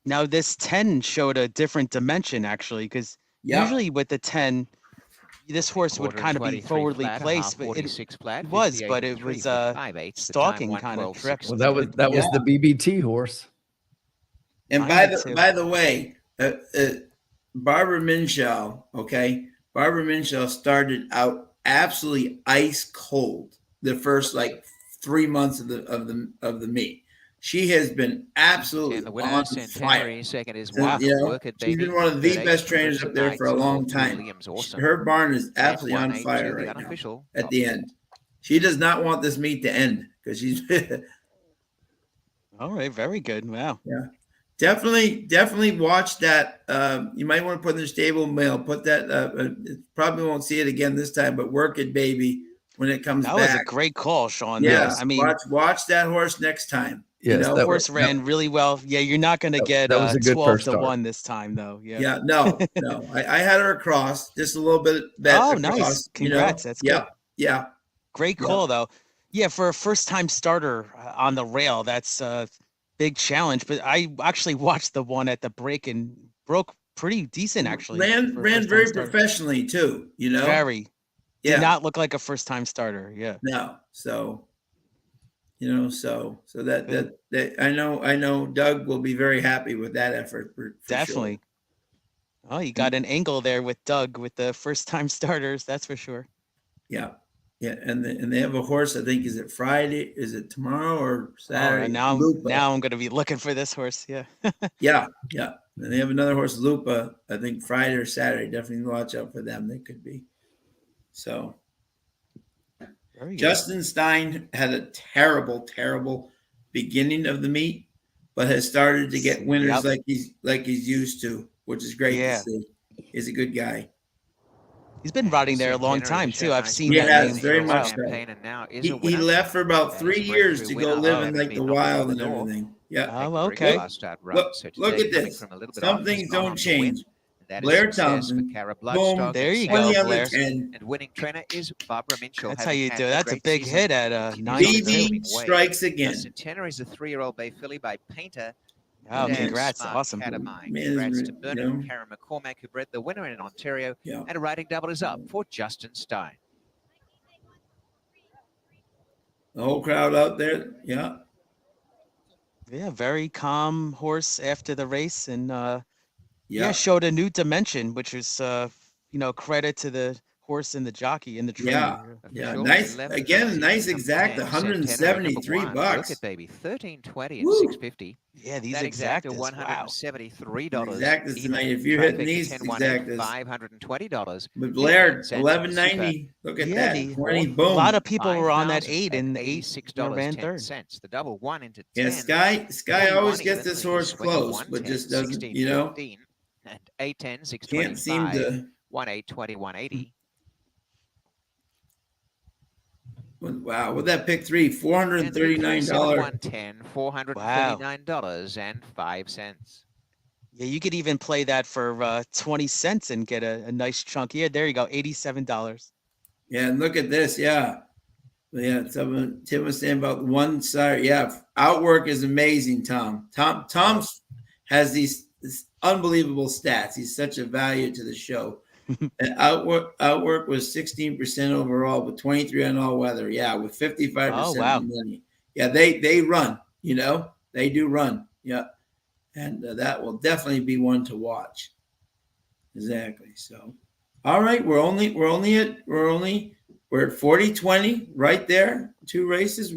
Now this 10 showed a different dimension actually, because Yeah, usually with the 10, this horse would Quarter kind of be 23 forwardly flat, placed, half but it 46 flat, was, 58 but and it 3 was for 5/8, the time stalking kind of 112.16. trip. Well, that was the BBT horse. and I did too. by the way, Barbara Minshew, okay, Barbara Minshew started out absolutely ice cold the first like 3 months of the meet. She has been absolutely And the winner, on fire. Centenary. Second is Yeah, Work It she's Baby. been one of the Third, best trainers up there for a Crimson long Knights, time. Liam's Awesome. Her barn is And absolutely on 182, fire the right now. unofficial. At the end, she does not want this meet to end because she's All right, very good. Wow. definitely watch that. You might want to put in the stable mail. Put that. Probably won't see it again this time, but Work It Baby when it comes That was a back. great call, Sean. Yes, I mean, watch that horse next time. Yes, the that horse was- ran really well. Yeah, you're not going to get that was a good 12 first to start. 1 this time, though. Yeah. Yeah, no. I had her across just a little bit. Oh, across, nice. Congrats. That's good. Yeah. Great Yeah. call, though. Yeah, for a first-time starter on the rail, that's a big challenge. But I actually watched the one at the break and broke pretty decent actually. Ran for a ran first-time very starter. professionally too. You know, Very. yeah, Did not look like a first-time starter. Yeah. no. So you know, so that Good. I know Doug will be very happy with that effort for Definitely. Sure. Oh, you got an angle there with Doug with the first-time starters. That's for sure. Yeah, yeah, and they have a horse. I think is it Friday? Is it tomorrow or Oh, Saturday? and now Lupa. I'm going to be looking for this horse. Yeah. Yeah, yeah. And they have another horse, Lupa. I think Friday or Saturday. Definitely watch out for them. They could be. So Very good. Justin Stein had a terrible beginning of the meet, but has started to get winners Yep. like he's used to, which is great Yeah. to see. He's a good guy. He's been riding there a long time too. I've seen Yeah, that name very for a much while. so. Campaign and now is a He winner. left for about That is 3 a years breakthrough to go winner. live Oh. in like the Been knocking wild on and the door. everything. Yeah. Oh, Very okay. fast-start run. Look, So look today at coming this. from a little bit Some off, things he's gone don't on to win. change. That is Blair success for Thompson, Cara boom, Bloodstock. There you 20 go, on the Blair. 10. And winning trainer is Barbara Minchell. That's how having you had do it. That's a great big season hit at and continues 9 in to the 2. BB winning way. strikes again. Centenary is a 3-year-old bay filly by Painter. Oh, Man, congrats. Smart Awesome. Catamine. Man, Congrats to you Bernard know, and Karen McCormack, who bred the winner in Ontario. yeah. And a riding double is up for Justin Stein. The whole crowd out there, yeah. Yeah, very calm horse after the race, and Yeah, showed a new dimension, which is credit to the horse and the jockey and the trainer. yeah. Official Nice 11 again, from nice season exact, 10, Centenary number 173 one. Look bucks. at baby, 1320 and Woo. 650. Yeah, these That exacta exactas. Wow. $173. Exactas even. tonight. If you're hitting Trifecta these 1018, exactas, $520. but Blair, Sands 1190. Look at Yeah, that, 20 a boom. lot of people were on that 8 and 8 ran third. $86.10. The double 1 into 10. Yeah, Sky The always one gets even this leaves horse swing of close, 1, but 10, just doesn't, 16, you know, 15, and 810, can't seem 625, to. 18, 20, 180. Wow, with that pick 3, $439. 110, $439.05. Yeah, you could even play that for 20 cents and get a nice chunk. Yeah, there you go, $87. Yeah, and look at this. Yeah. Yeah, Tim was saying about one side. Yeah, outwork is amazing, Tom. Tom has these unbelievable stats. He's such a value to the show. And outwork was 16% overall, but 23 on all weather. Yeah, with 55% Oh, wow. of the money. Yeah, they run. You know, they do run. Yeah, and that will definitely be one to watch. Exactly. So, all right, we're at 40-20 right there. 2 races.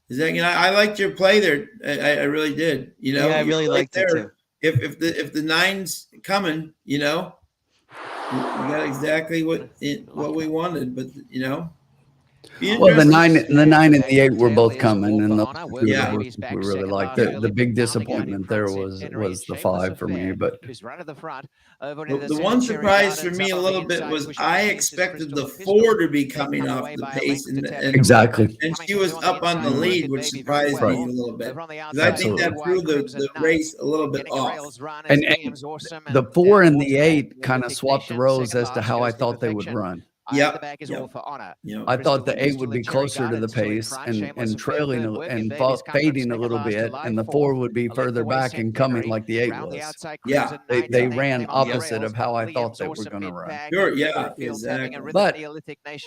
Is that, you know, I liked your play there. I really did. You know, Yeah, I really liked it too. If the 9's coming, you know, we got exactly what we wanted, but you know. Well, the 9 and the 8 were both coming, and Yeah. we really liked it. The big disappointment there was the 5 for me, but The one surprise for me a little bit was I expected the 4 to be coming off the pace, and exactly. and she was up on the lead, which surprised me a little bit. 'Cause I think that threw the race a little bit off. And the 4 and the 8 kind of swapped the rows as to how I thought they would run. Yeah, The bag is all for honor. Yeah. I thought the 8 would be closer to the pace and trailing and fading a little bit, and the 4 would be further back and coming like the 8 was. Yeah, they ran opposite of how I thought they were going to run. Sure, yeah, exactly. But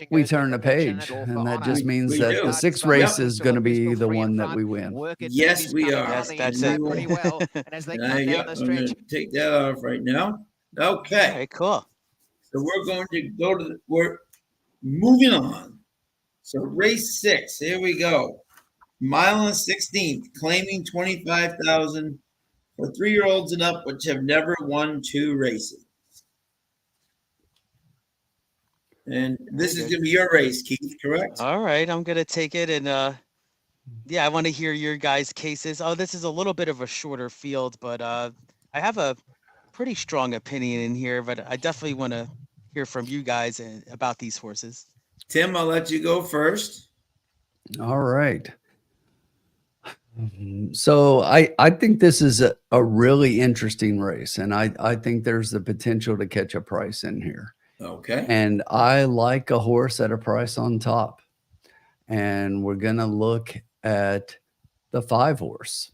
we turn the page, and that just means that the 6th race is going to be the one that we win. Yes, we are. Yes, that's it. Pretty well. And as they come down the I'm stretch, gonna take that off right now. Okay. Very cool. So we're going to go to we're moving on. So race 6, here we go. Mile and 16th, claiming 25,000 for 3-year-olds and up, which have never won 2 races. And this is going to be your race, Keith, correct? All right, I'm gonna take it, and yeah, I want to hear your guys' cases. Oh, this is a little bit of a shorter field, but I have a pretty strong opinion in here, but I definitely want to hear from you guys about these horses. Tim, I'll let you go first. All right. So I think this is a really interesting race, and I think there's the potential to catch a price in here. Okay. And I like a horse at a price on top. And we're going to look at the 5 horse.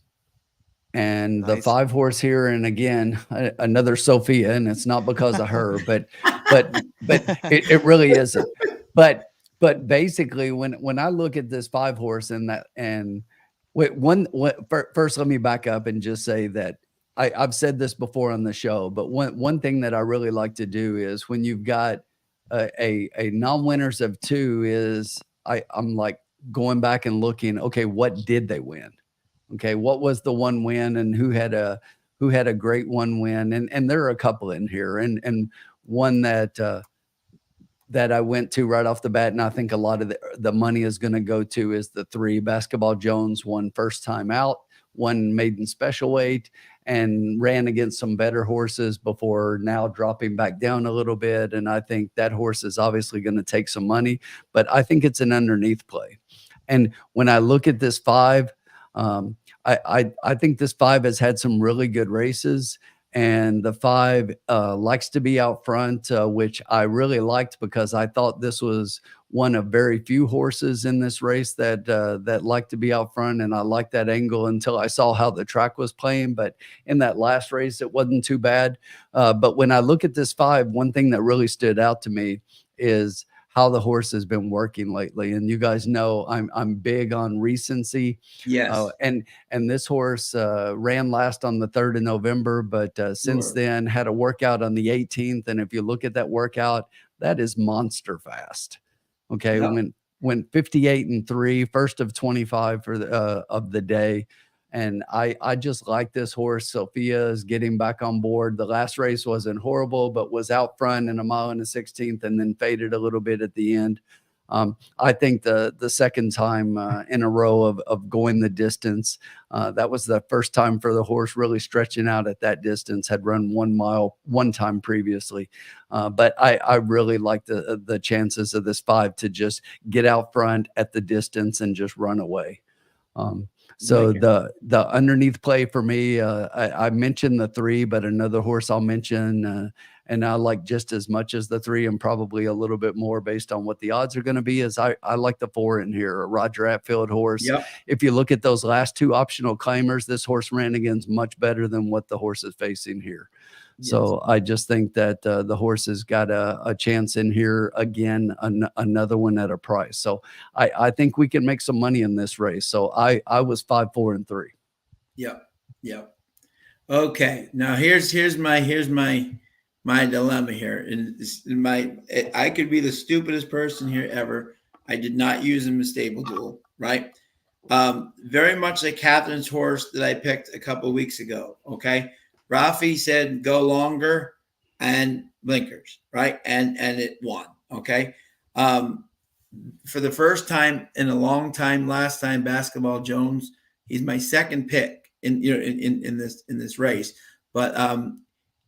And the Nice. 5 horse here, and again, another Sophia, and it's not because of her, but it really isn't. But basically, when I look at this 5 horse and that, and wait, first, let me back up and just say that I've said this before on the show, but one thing that I really like to do is when you've got a non-winners of 2 is I'm like going back and looking, okay, what did they win? Okay, what was the one win, and who had a great one win? And there are a couple in here, and one that that I went to right off the bat, and I think a lot of the money is going to go to is the 3 Basketball Jones, won first time out, one maiden special weight, and ran against some better horses before now dropping back down a little bit. And I think that horse is obviously going to take some money, but I think it's an underneath play. And when I look at this 5, I think this 5 has had some really good races, and the 5 likes to be out front, which I really liked because I thought this was one of very few horses in this race that like to be out front, and I liked that angle until I saw how the track was playing. But in that last race, it wasn't too bad. But when I look at this 5, one thing that really stood out to me is how the horse has been working lately. And you guys know I'm big on recency. Yes. And this horse ran last on the 3rd of November, but since Sure. then had a workout on the 18th. And if you look at that workout, that is monster fast. Okay, Yep. went 58-3, first of 25 for of the day. And I just like this horse. Sophia is getting back on board. The last race wasn't horrible, but was out front in a mile and a 16th, and then faded a little bit at the end. I think the second time in a row of going the distance, that was the first time for the horse really stretching out at that distance. Had run 1 mile one time previously, but I really like the chances of this 5 to just get out front at the distance and just run away. So Like it. the underneath play for me, I mentioned the 3, but another horse I'll mention, and I like just as much as the 3 and probably a little bit more based on what the odds are going to be, is I like the 4 in here, a Roger Atfield horse. Yep. If you look at those last 2 optional claimers, this horse ran against much better than what the horse is facing here. Yes. So I just think that the horse has got a chance in here again, another one at a price. So I think we can make some money in this race. So I was 5, 4, and 3. Yep. Yep. Okay. Now here's my dilemma here. And I could be the stupidest person here ever. I did not use him as stable duel, right? Very much like Catherine's horse that I picked a couple of weeks ago. Okay. Rafi said go longer and blinkers, right? And it won. Okay. For the first time in a long time, last time, Basketball Jones, he's my second pick in this race. But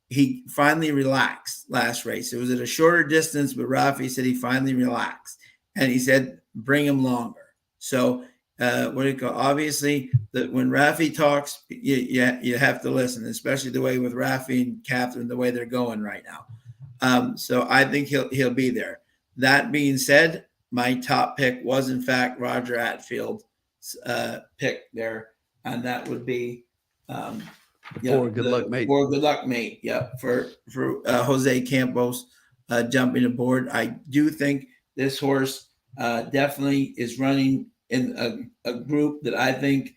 he finally relaxed last race. It was at a shorter distance, but Rafi said he finally relaxed, and he said bring him longer. So what do you call? Obviously, when Rafi talks, you have to listen, especially the way with Rafi and Catherine, the way they're going right now. So I think he'll be there. That being said, my top pick was in fact Roger Atfield's pick there, and that would be For good luck, mate. For good luck, mate. Yep. For Jose Campos jumping aboard. I do think this horse definitely is running in a group that I think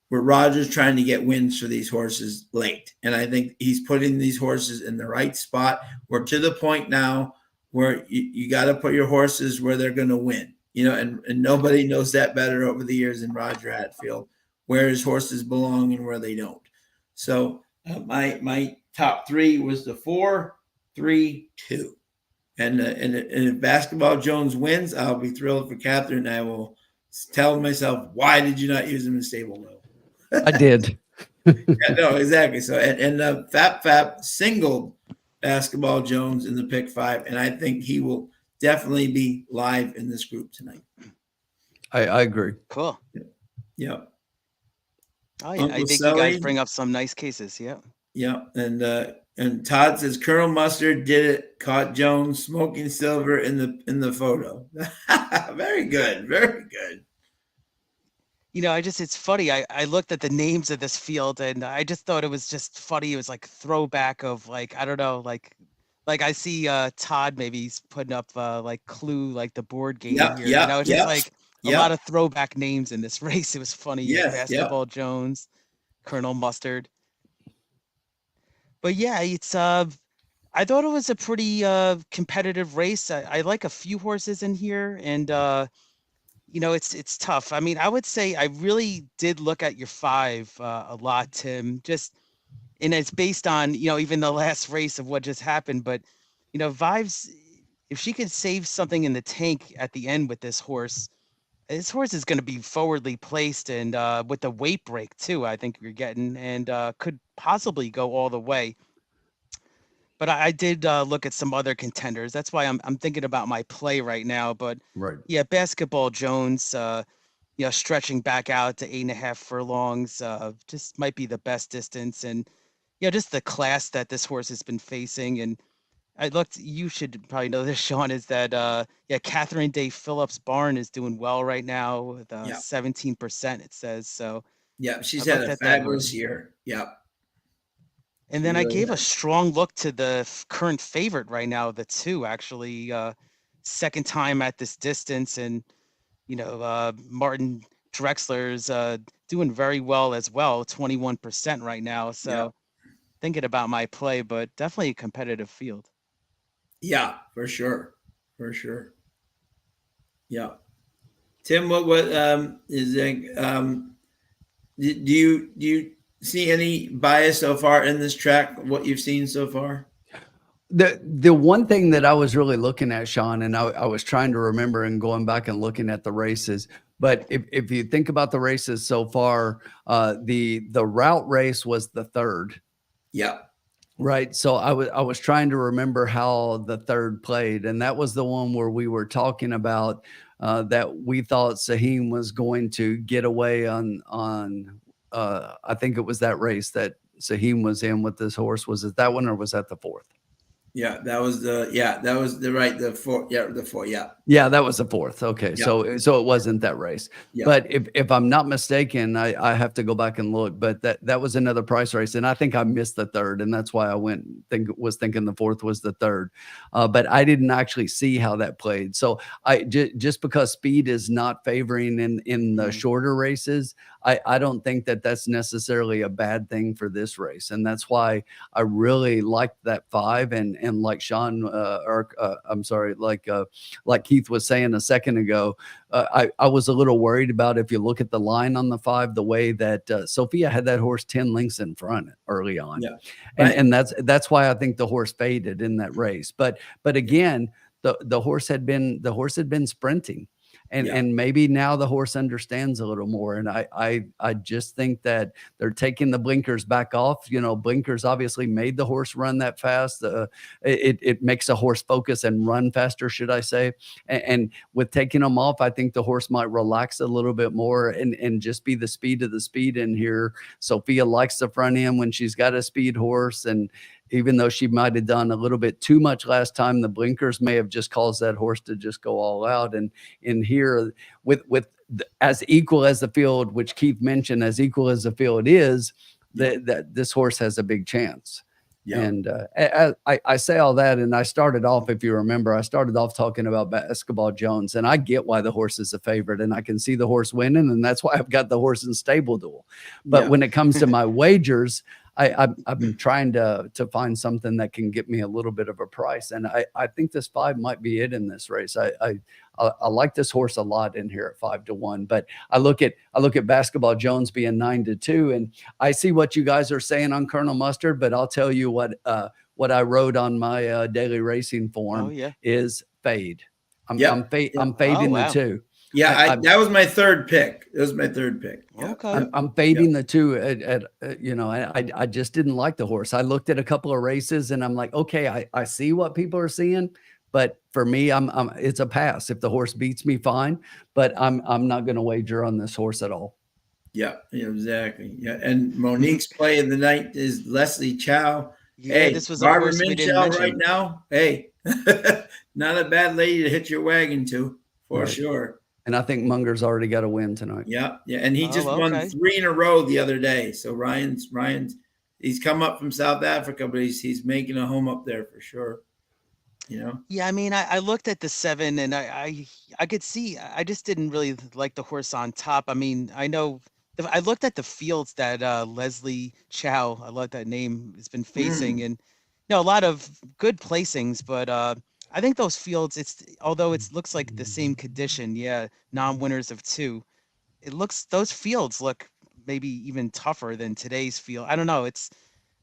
where Roger's trying to get wins for these horses late. And I think he's putting these horses in the right spot. We're to the point now where you got to put your horses where they're going to win, and nobody knows that better over the years than Roger Hatfield, where his horses belong and where they don't. So my top 3 was the 4, 3, 2. And if Basketball Jones wins, I'll be thrilled for Catherine. I will tell myself, why did you not use him in stable mode? I did. Yeah, no, exactly. So and Fap singled Basketball Jones in the pick 5, and I think he will definitely be live in this group tonight. I agree. Cool. Yeah. Oh, yeah. I think you guys bring up some nice cases. Yeah. Yeah. And Todd says Colonel Mustard did it, caught Jones smoking silver in the photo. Very good. Very good. it's funny. I looked at the names of this field and I just thought it was just funny. It was like throwback of like, I don't know, like I see Todd maybe he's putting up like Clue, like the board game Yep, here. yep, It's just yep, like a yep. lot of throwback names in this race. It was funny. Yes, yep. Basketball Jones, Colonel Mustard. But yeah, I thought it was a pretty competitive race. I like a few horses in here, and it's tough. I mean, I would say I really did look at your 5 a lot, Tim. And it's based on even the last race of what just happened. But Vives, if she could save something in the tank at the end with this horse is going to be forwardly placed and with the weight break too. I think you're getting and could possibly go all the way. But I did look at some other contenders. That's why I'm thinking about my play right now. But Right. yeah, Basketball Jones, stretching back out to 8.5 furlongs, just might be the best distance. And just the class that this horse has been facing. And I looked. You should probably know this, Sean. Is that Catherine Day Phillips Barn is doing well right now with 17%. It says so. Yeah, she's I had looked a at that fabulous horse. year. Yep. And She then I really gave a has. strong look to the current favorite right now, the 2 actually, second time at this distance, and Martin Drexler's doing very well as well, 21% right now. So Yep. thinking about my play, but definitely a competitive field. Yeah, for sure. For sure. Yeah. Tim, what is it? Do you see any bias so far in this track? What you've seen so far? The one thing that I was really looking at, Sean, and I was trying to remember and going back and looking at the races. But if you think about the races so far, the route race was the 3rd. Yeah. Right. So I was trying to remember how the 3rd played, and that was the one where we were talking about that we thought Saheem was going to get away on I think it was that race that Saheem was in with this horse. Was it that one or was that the 4th? Yeah, that was the 4th. Yeah, the 4th. Yeah. Yeah, that was the 4th. Okay. Yeah. So it wasn't that race. Yeah. But if I'm not mistaken, I have to go back and look, but that was another price race. And I think I missed the 3rd. And that's why I was thinking the 4th was the 3rd. But I didn't actually see how that played. So just because speed is not favoring in the shorter races, I don't think that that's necessarily a bad thing for this race. And that's why I really liked that 5 and like Sean like Keith was saying a second ago, I was a little worried about if you look at the line on the 5, the way that Sophia had that horse 10 lengths in front early on. Yeah. And that's why I think the horse faded in that race. But again, the horse had been sprinting. And maybe now the horse understands a little more. And I just think that they're taking the blinkers back off. Blinkers obviously made the horse run that fast. It makes a horse focus and run faster, should I say. And with taking them off, I think the horse might relax a little bit more and just be the speed of the speed in here. Sophia likes the front end when she's got a speed horse. And even though she might have done a little bit too much last time, the blinkers may have just caused that horse to just go all out. And in here, with as equal as the field, which Keith mentioned, as equal as the field is, that this horse has a big chance. Yeah. And I say all that, and I started off, if you remember, talking about Basketball Jones, and I get why the horse is a favorite, and I can see the horse winning, and that's why I've got the horse in Stable Duel. But when it comes to my wagers, I've been trying to find something that can get me a little bit of a price, and I think this 5 might be it in this race. I like this horse a lot in here at 5-1, but I look at Basketball Jones being 9-2, and I see what you guys are saying on Colonel Mustard, but I'll tell you what I wrote on my daily racing form is fade. I'm fading the 2. Yeah, that was my 3rd pick. That was my 3rd pick. Yeah. Okay. I'm fading the 2 at I just didn't like the horse. I looked at a couple of races and I'm like, okay, I see what people are seeing, but for me, it's a pass. If the horse beats me, fine, but I'm not going to wager on this horse at all. Yeah, exactly. Yeah, and Monique's play of the night is Leslie Chow. Yeah, hey, this was a Barbara horse we didn't Minchow mention right now. Hey, not a bad lady to hit your wagon to, for sure. And I think Munger's already got a win tonight. Yeah, yeah, and he just Oh, won okay. 3 in a row the other day. So Ryan's he's come up from South Africa, but he's making a home up there for sure. You know. Yeah, I mean, I looked at the 7 and I could see, I just didn't really like the horse on top. I mean, I know I looked at the fields that Leslie Chow, I love that name, has been facing, and a lot of good placings, but I think those fields, although it looks like the same condition, yeah, non-winners of 2, those fields look maybe even tougher than today's field. I don't know.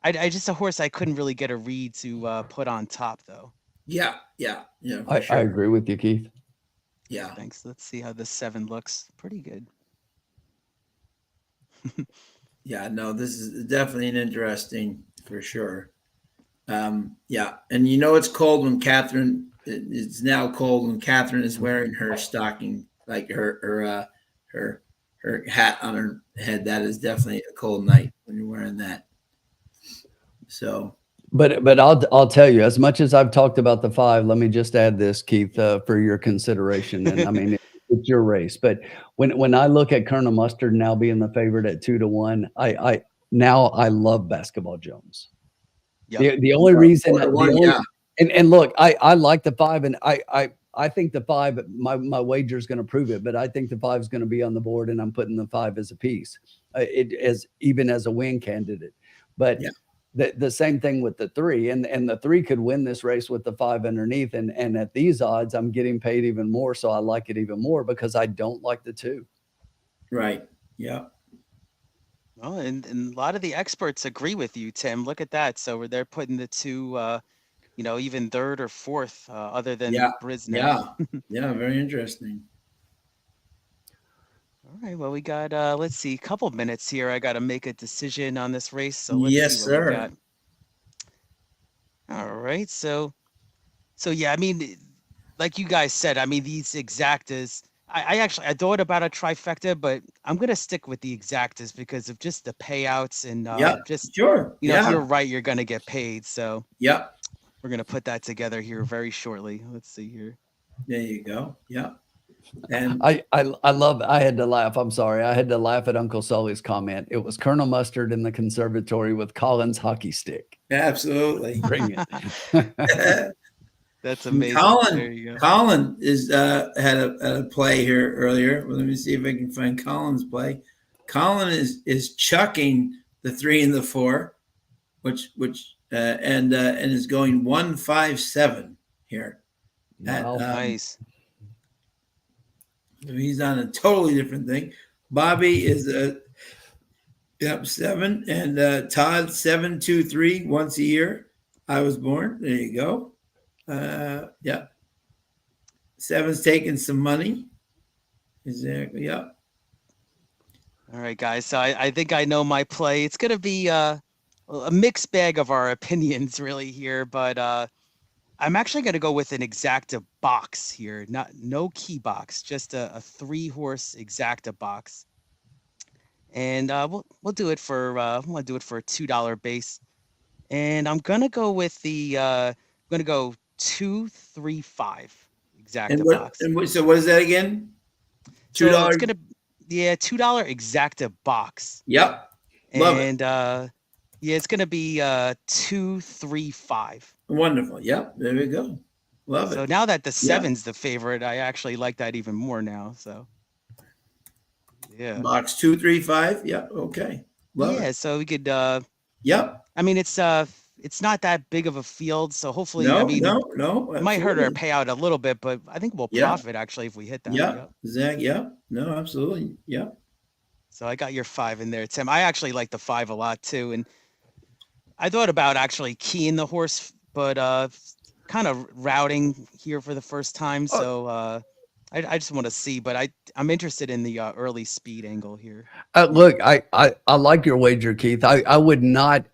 I just a horse I couldn't really get a read to put on top though. Yeah, for I sure. agree with you, Keith. Yeah, Thanks. Let's see how this 7 looks. Pretty good. yeah. No, this is definitely an interesting for sure. Yeah, and you know it's cold when Catherine. It's now cold when Catherine is wearing her stocking, like her hat on her head. That is definitely a cold night when you're wearing that. So, But I'll tell you, as much as I've talked about the 5, let me just add this, Keith, for your consideration. And I mean, it's your race. But when I look at Colonel Mustard now being the favorite at 2-1, I love Basketball Jones. Yep. The only reason, 4-1, yeah. And look, I like the 5, and I think the 5, my wager is going to prove it, but I think the 5 is going to be on the board, and I'm putting the 5 as a piece, even as a win candidate. But yeah. The same thing with the 3, and the 3 could win this race with the 5 underneath, and at these odds, I'm getting paid even more, so I like it even more because I don't like the 2. Right. Yeah. Well, and a lot of the experts agree with you, Tim. Look at that. So they're putting the 2, even 3rd or 4th, other than Brisnet. Yeah. Very interesting. All right. Well, we got let's see, a couple minutes here. I got to make a decision on this race. So let's Yes, see what we sir. got. All right. So yeah, I mean, like you guys said, I mean, these exactas, I thought about a trifecta, but I'm gonna stick with the exactas because of just the payouts and just sure. if you're right, you're gonna get paid. So yeah, we're gonna put that together here very shortly. Let's see here. There you go. Yeah. And I love. I had to laugh. I'm sorry. I had to laugh at Uncle Sully's comment. It was Colonel Mustard in the conservatory with Collins' hockey stick. absolutely. Bring it. That's amazing. There you go. Colin is had a play here earlier. Well, let me see if I can find Colin's play. Colin is chucking the 3 and the 4, which and is going 157 here. Wow. Nice. He's on a totally different thing. Bobby is 7, and Todd 723 once a year. I was born. There you go. Yeah. 7's taking some money. Exactly. Yeah. All right, guys. So I think I know my play. It's gonna be a mixed bag of our opinions, really here, but I'm actually gonna go with an exacta box here. No key box, just a 3-horse exacta box, and we'll do it for I'm gonna do it for a $2 base, and I'm gonna go with the I'm gonna go 235 exacta box. So what is that again? $2. So it's gonna $2 exacta box. Yep. Love it. And it's gonna be 235. Wonderful. Yep. There we go. Love it. So now that the 7's the favorite, I actually like that even more now. So yeah. Box 235. Yep. Okay. Love it. So we could Yep. I mean it's not that big of a field, so hopefully No. it might hurt our payout a little bit, but I think we'll profit actually if we hit that. Yeah. Exactly. Yeah. No, absolutely. Yeah. So I got your 5 in there, Tim. I actually like the 5 a lot too, and I thought about actually keying the horse, but kind of routing here for the first time. So I just want to see, but I'm interested in the early speed angle here. Look, I like your wager, Keith. I would not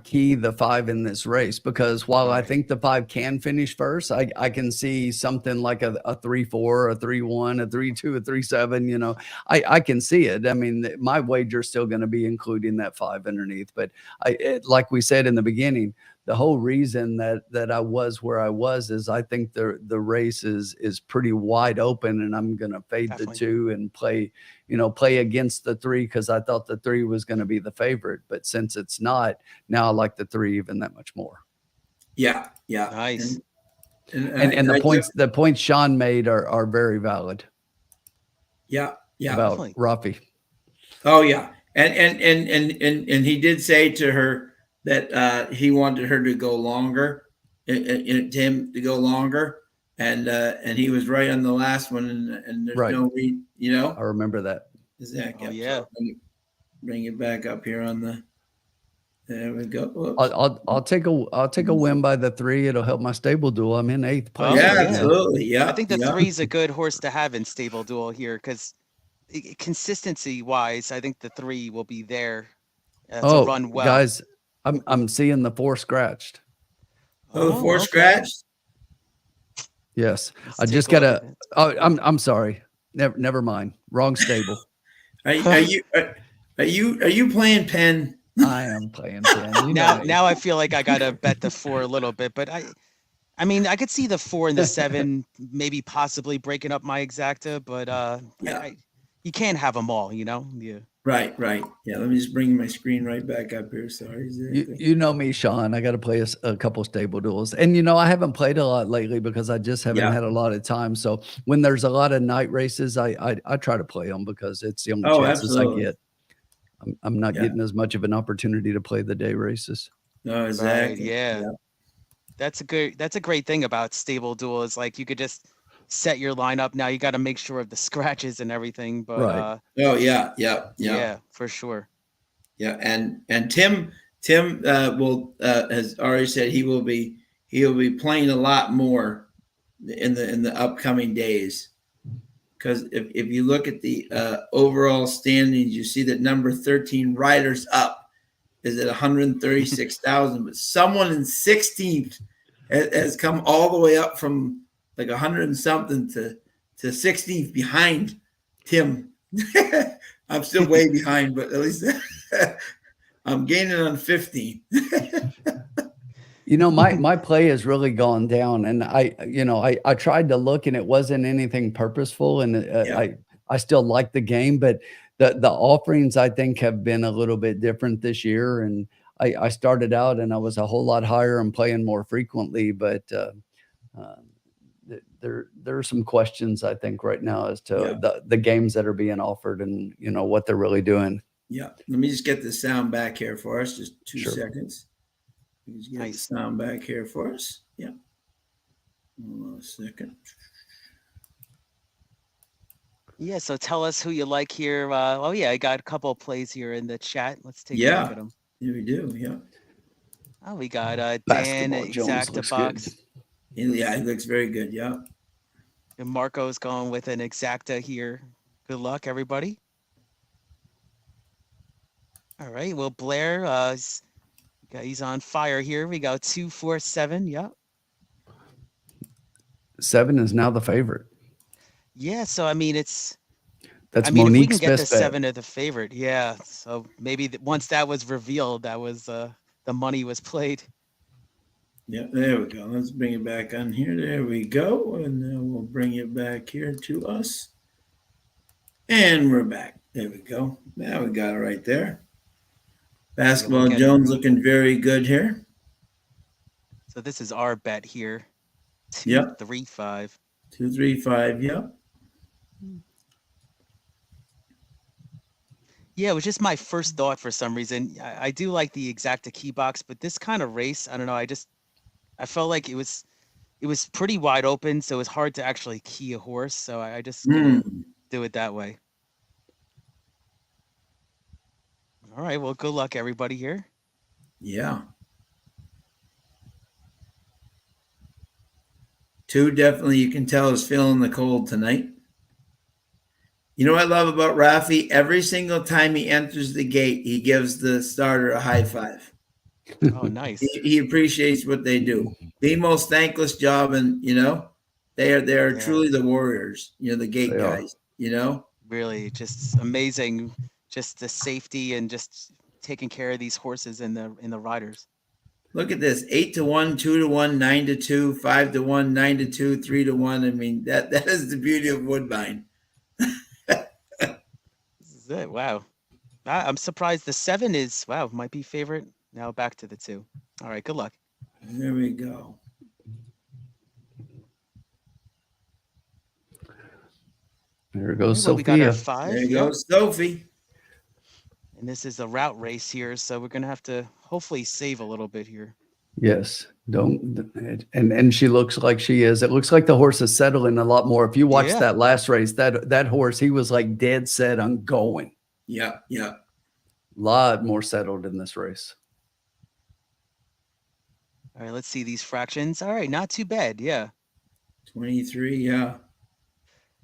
key the 5 in this race because while I think the 5 can finish first, I can see something like a 3-4, a 3-1, a 3-2, a 3-7. I can see it. I mean, my wager is still going to be including that 5 underneath. But like we said in the beginning, the whole reason that I was where I was is I think the race is pretty wide open, and I'm going to fade Definitely. the 2 and play against the 3 because I thought the 3 was going to be the favorite. But since it's not, now I like the 3 even that much more. Yeah, yeah. Nice. And the points Sean made are very valid. Yeah, yeah. About Definitely. Rafi. Oh yeah, and he did say to her that he wanted her to go longer, and Tim to go longer, and he was right on the last one, and there's Right. no reason, I remember that. Exactly. Oh, yeah. Bring it back up here on the. There we go. Whoops. I'll take a win by the 3. It'll help my stable duel. I'm in 8th place. Oh, yeah, yeah. absolutely. Yeah, I think the yeah. 3 is a good horse to have in stable duel here because consistency wise, I think the 3 will be there to run well. Guys, I'm seeing the 4 scratched. Oh, the 4 okay. scratched. Yes, Let's I take just a look gotta. at it. Oh, I'm sorry. Never mind. Wrong stable. Are you playing Penn? I am playing 10. You know me. Now I feel like I gotta bet the 4 a little bit, but I mean I could see the 4 and the 7 maybe possibly breaking up my exacta, but Yeah. you can't have them all, you know. Yeah. Right. Yeah, let me just bring my screen right back up here. Sorry. You know me, Sean. I got to play a couple stable duels, and I haven't played a lot lately because I just haven't had a lot of time. So when there's a lot of night races, I try to play them because it's the only chances absolutely. I get. I'm not getting as much of an opportunity to play the day races. No, exactly. Right, yeah. That's a great thing about stable duel is like you could just set your lineup. Now you got to make sure of the scratches and everything, but Right. Oh yeah, for sure. yeah. And Tim has already said he will be playing a lot more in the upcoming days. Because if you look at the overall standings, you see that number 13 Riders Up is at 136,000, but someone in 16th has come all the way up from like 100 and something to 16th behind Tim. I'm still way behind, but at least I'm gaining on 15. My play has really gone down, and I tried to look, and it wasn't anything purposeful, and I still like the game, but the offerings I think have been a little bit different this year, and I started out and I was a whole lot higher and playing more frequently, but there are some questions I think right now as to the games that are being offered and what they're really doing. Yeah, let me just get the sound back here for us. Just 2 seconds. Let's get the sound back here for us. Yeah. Hold on a second. Yeah, so tell us who you like here. I got a couple of plays here in the chat. Let's take a look at them. Yeah, we do. Yeah. Oh, we got Dan Basketball Jones Exacta looks box. good. Yeah, he looks very good. Yeah. And Marco's going with an Exacta here. Good luck, everybody. All right. Well, Blair, he's on fire here. We got 247. Yep. 7 is now the favorite. Yeah. So I mean, That's if Monique's we can get the best bet. 7 of the favorite, yeah. So maybe once that was revealed, that was the money was played. Yeah, there we go. Let's bring it back on here. There we go. And then we'll bring it back here to us. And we're back. There we go. Now we got it right there. Basketball Jones looking very good here. So this is our bet here. 235. 235, yeah. Yeah, it was just my first thought for some reason. I do like the Exacta key box, but this kind of race, I don't know. I felt like it was pretty wide open, so it was hard to actually key a horse. So I just couldn't do it that way. All right. Well, good luck, everybody here. Yeah. 2 definitely, you can tell, is feeling the cold tonight. You know what I love about Rafi? Every single time he enters the gate, he gives the starter a high five. Oh, nice. He appreciates what they do. The most thankless job, and they are truly the warriors. The gate guys. Really, just amazing. Just the safety and just taking care of these horses and the riders. Look at this: 8-1, 2-1, 9-2, 5-1, 9-2, 3-1. I mean, that is the beauty of Woodbine. This is it. Wow. I'm surprised the 7 is, wow, might be favorite. Now back to the 2. All right, good luck. There we go. There goes Well, we got our Sophia. 5. There Yep. goes Sophie. And this is a route race here, so we're gonna have to hopefully save a little bit here. Yes. Don't and she looks like she is. It looks like the horse is settling a lot more. If you watch Yeah. that last race, that horse, he was like dead set on going. Yeah, yeah. A lot more settled in this race. All right, let's see these fractions. All right, not too bad. Yeah. 23, yeah.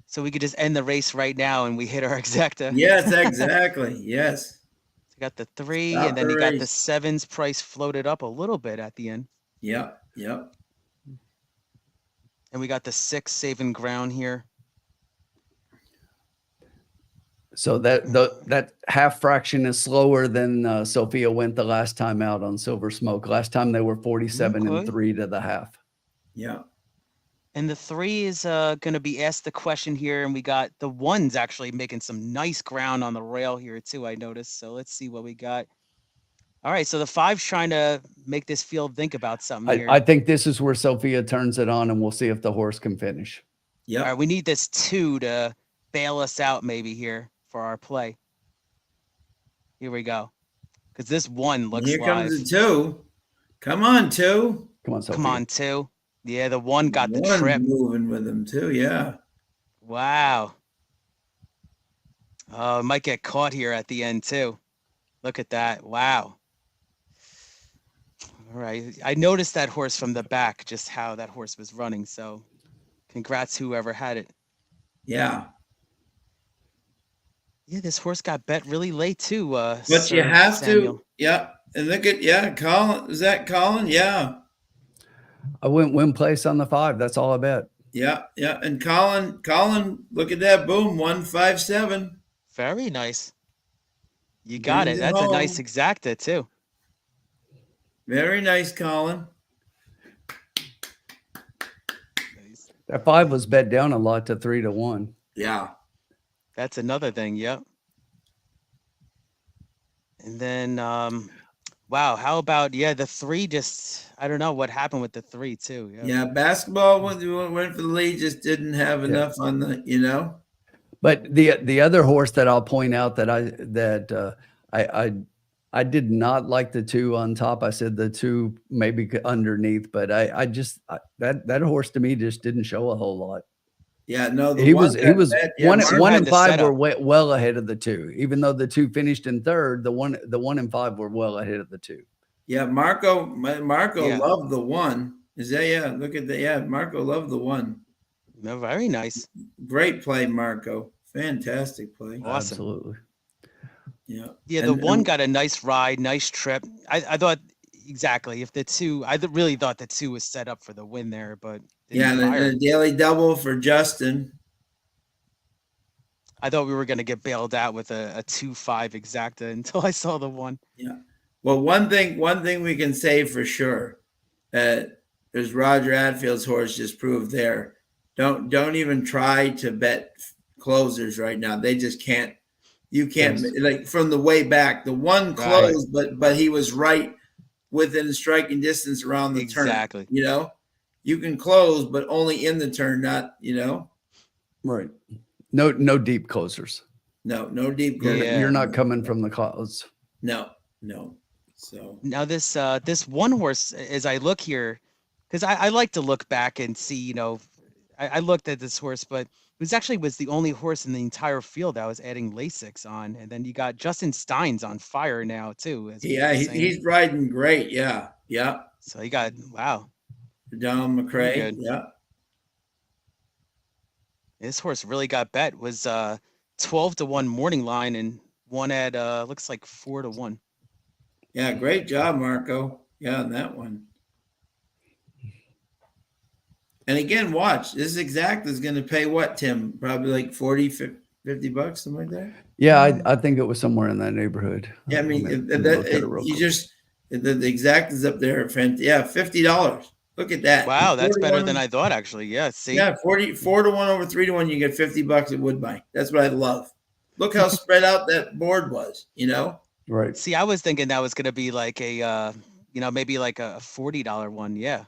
So we could just end the race right now and we hit our exacta. Yes, exactly. Yes. So you got the 3, Stop and then the you got the race. 7's price floated up a little bit at the end. Yeah, yeah. And we got the 6 saving ground here. So that half fraction is slower than Sophia went the last time out on Silver Smoke. Last time they were 47 Okay. and 3 to the half. Yeah. And the 3 is going to be asked the question here, and we got the 1's actually making some nice ground on the rail here too, I noticed. So let's see what we got. All right, so the 5's trying to make this field think about something here. I think this is where Sophia turns it on, and we'll see if the horse can finish. Yeah. All right, we need this 2 to bail us out maybe here for our play. Here we go. Because this 1 looks Here live. comes the 2. Come on, 2. Come on, Sophia. Come on, 2. Yeah, the 1 got the One trip. moving with him too. Yeah. Wow. Oh, might get caught here at the end too. Look at that. Wow. All right. I noticed that horse from the back, just how that horse was running. So congrats whoever had it. Yeah. Yeah, this horse got bet really late too. But Sir you have Samuel. to. Yeah. And look at, yeah, Colin. Is that Colin? Yeah. I went win place on the 5. That's all I bet. Yeah. Yeah. And Colin, look at that. Boom. 157. Very nice. You got Brings it. it That's home. a nice exacta too. Very nice, Colin. Nice. That 5 was bet down a lot to 3-1. Yeah. That's another thing. Yep. And then, wow, how about, yeah, the 3 just, I don't know what happened with the 3 too. Yeah. Basketball went for the lead, just didn't have enough on the, you know. But the other horse that I'll point out that I did not like the 2 on top. I said the 2 maybe underneath, but that horse to me just didn't show a whole lot. Yeah, no, He was one Mark had and the 5 setup. were well ahead of the 2. Even though the 2 finished in third, the 1 and 5 were well ahead of the 2. Yeah, Marco Yeah. loved the 1. Is that, yeah, look at that. Yeah, Marco loved the 1. No, very nice. Great play, Marco. Fantastic play. Awesome. Absolutely. Yeah. Yeah, the 1 got a nice ride, nice trip. I thought exactly if the 2, really thought the 2 was set up for the win there, but Yeah, didn't fire. and a daily double for Justin. I thought we were going to get bailed out with a 2-5 exacta until I saw the 1. Yeah. Well, one thing we can say for sure, as Roger Adfield's horse just proved there, don't even try to bet closers right now. They just can't. You can't, Yes. like from the way back. The 1 closed, but he was right within striking distance around the turn. Exactly. You know, you can close, but only in the turn, not, you know. Right. No deep closers. No deep. Yeah. You're not coming from the close. No. So Now this 1 horse, as I look here, because I like to look back and see, you know, I looked at this horse, but it was the only horse in the entire field that was adding Lasix on. And then you got Justin Steins on fire now too. As we yeah, were saying. he's riding great. Yeah. So you got, wow, Don McRae. Good. Yeah. this horse really got bet. Was 12-1 morning line and one at looks like 4-1. Yeah. Great job, Marco. Yeah, on that one. And again, watch, this exact is going to pay what, Tim? Probably like 40, 50 bucks, something like that. Yeah, I think it was somewhere in that neighborhood. Yeah, I mean, Let me look at it real you quick. just, The exact is up there, friend. Yeah, $50. Look at that. Wow, that's 4 to better 1. than I thought, actually. Yeah, see? Yeah, 4 to 1 over 3 to 1. You get $50 at Woodbine. That's what I love. Look how spread out that board was. Right. See, I was thinking that was going to be like a, maybe like a $40 one. Yeah.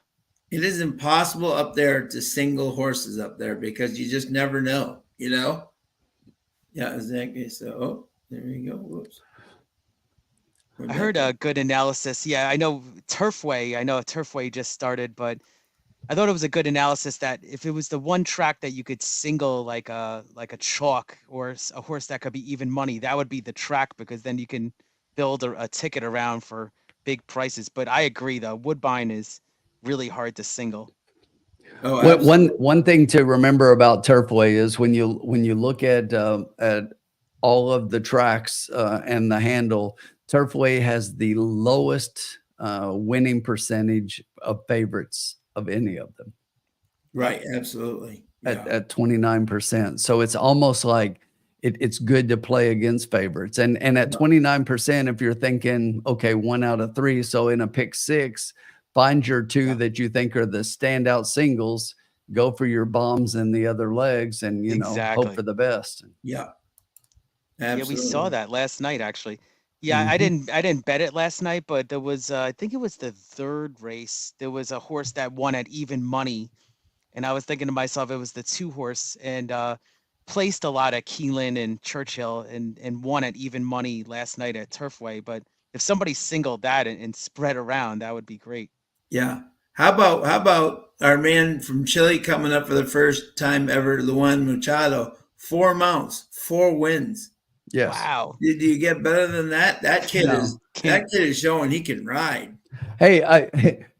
It is impossible up there to single horses up there because you just never know. Yeah, exactly. So, there you go. Whoops. I heard a good analysis. Yeah, I know Turfway just started, but I thought it was a good analysis that if it was the one track that you could single like a chalk or a horse that could be even money, that would be the track, because then you can build a ticket around for big prices. But I agree, though, Woodbine is really hard to single. Oh, Well, absolutely. one thing to remember about Turfway is when you look at all of the tracks and the handle, Turfway has the lowest winning percentage of favorites of any of them. Right, absolutely. Yeah. At 29%. So it's almost like it's good to play against favorites. And at 29%, if you're thinking, okay, 1 out of 3, so in a pick 6, find your 2 that you think are the standout singles, go for your bombs in the other legs, and Exactly. hope for the best. Yeah. Yeah, we Absolutely. saw that last night, actually. Yeah, I didn't bet it last night, but there was I think it was the 3rd race. There was a horse that won at even money, and I was thinking to myself, it was the 2 horse, and placed a lot at Keelan and Churchill, and won at even money last night at Turfway. But if somebody singled that and spread around, that would be great. Yeah. How about our man from Chile coming up for the first time ever, Luan Machado? 4 mounts, 4 wins. Yes. Wow. Do you get better than that? That kid No. is showing he can ride. Hey,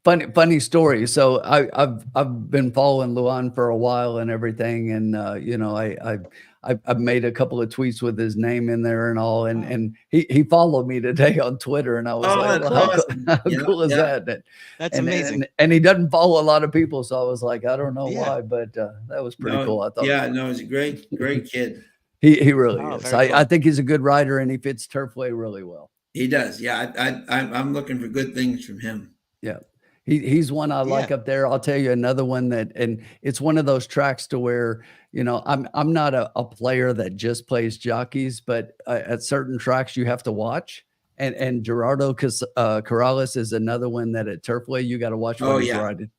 funny story. So I've been following Luan for a while and everything, and I've made a couple of tweets with his name in there and all, and he followed me today on Twitter, and I was like, that's well, awesome. how cool is that? That's amazing. And he doesn't follow a lot of people, so I was like, I don't know Yeah. why, but that was pretty cool. I thought. Yeah, no, he's a great kid. He really Oh, is. very cool. I think he's a good rider, and he fits Turfway really well. He does. Yeah, I'm looking for good things from him. Yeah. He's one I like up there. I'll tell you another one that, and it's one of those tracks to where, I'm not a player that just plays jockeys, but at certain tracks you have to watch. And Gerardo Corrales is another one that at Turfway you got to watch when he's riding.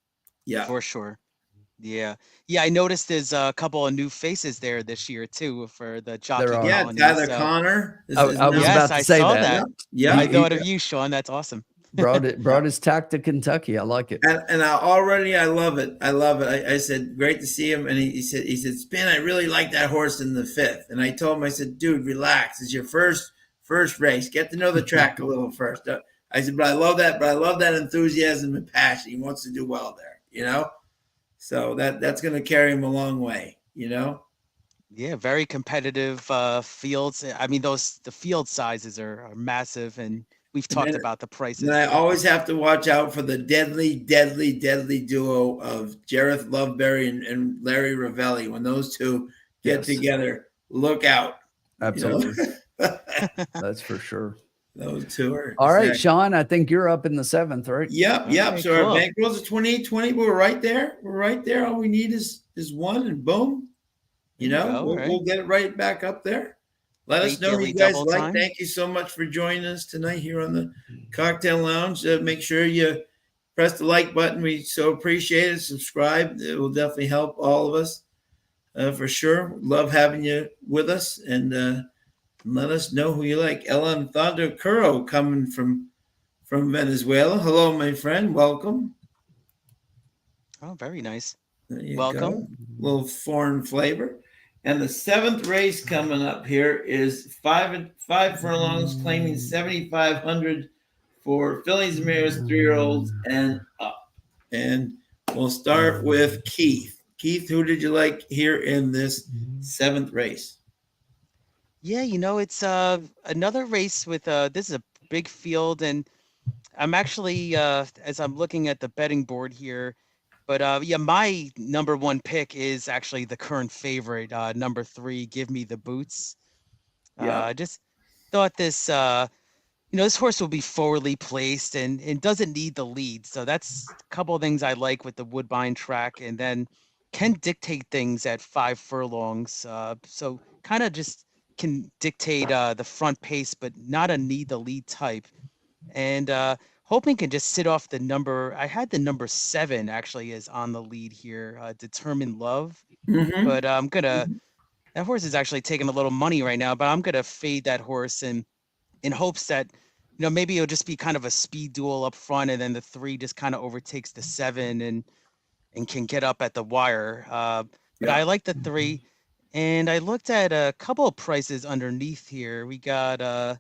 Yeah, for sure. Yeah. I noticed there's a couple of new faces there this year too for the jockey There are. yeah. colony, Tyler so- Connor. I was about to I say saw that. Yeah, I thought of you, Sean. That's awesome. brought his tack to Kentucky. I like it. and I love it. I said, great to see him. And he said, Spin, I really like that horse in the 5th. And I told him, I said, dude, relax. It's your first race. Get to know the track a little first. I said, but I love that enthusiasm and passion. He wants to do well there, So that's going to carry him a long way, Yeah, very competitive fields. I mean, the field sizes are massive, and we've talked about the prices. And I always have to watch out for the deadly duo of Jareth Loveberry and Larry Ravelli. When those two get together, look out. Absolutely. That's for sure. Those two are. All right, Sean, I think you're up in the 7th, right? Yep. Okay, So our cool. bankrolls are 2820. We're right there. All we need is 1, and boom. We'll get it right back up there. Let us Great know who daily you guys double like. time. Thank you so much for joining us tonight here on the Cocktail Lounge. Make sure you press the like button. We so appreciate it. Subscribe. It will definitely help all of us for sure. Love having you with us, and let us know who you like. El Anthando Curro coming from Venezuela. Hello, my friend. Welcome. Oh, very nice. There you Welcome. go. Little foreign flavor. And the 7th race coming up here is 5 furlongs, claiming 7,500 for fillies and mares, 3-year-olds and up. And we'll start with Keith. Keith, who did you like here in this 7th race? Yeah, it's another race with this is a big field, and I'm actually as I'm looking at the betting board here, but my number 1 pick is actually the current favorite, number 3, Give Me the Boots. I just thought this this horse will be forwardly placed and doesn't need the lead. So that's a couple of things I like with the Woodbine track, and then can dictate things at 5 furlongs. So kind of just can dictate the front pace, but not a need the lead type. And hoping can just sit off the number. I had the number 7 actually is on the lead here, Determined Love. Mm-hmm. But I'm gonna. That horse is actually taking a little money right now, but I'm gonna fade that horse and in hopes that maybe it'll just be kind of a speed duel up front, and then the 3 just kind of overtakes the 7 and can get up at the wire. But I like the 3, and I looked at a couple of prices underneath here. We got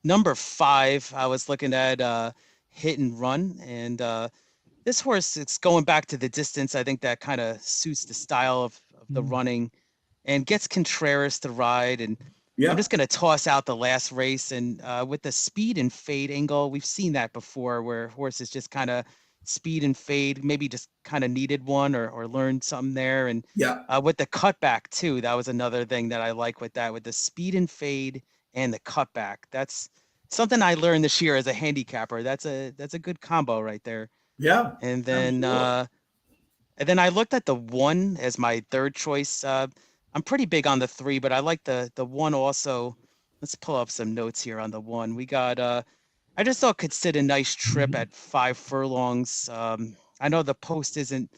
number 5. I was looking at Hit and Run, and this horse, it's going back to the distance. I think that kind of suits the style of the running, and gets Contreras to ride. And I'm just going to toss out the last race. And with the speed and fade angle, we've seen that before where horses just kind of speed and fade, maybe just kind of needed one or learned something there. And with the cutback too, that was another thing that I like with that, with the speed and fade and the cutback. That's something I learned this year as a handicapper. That's a good combo right there. Yeah. And then I looked at the 1 as my third choice. I'm pretty big on the 3, but I like the 1 also. Let's pull up some notes here on the 1. We got I just thought could sit a nice trip at 5 furlongs. I know the post isn't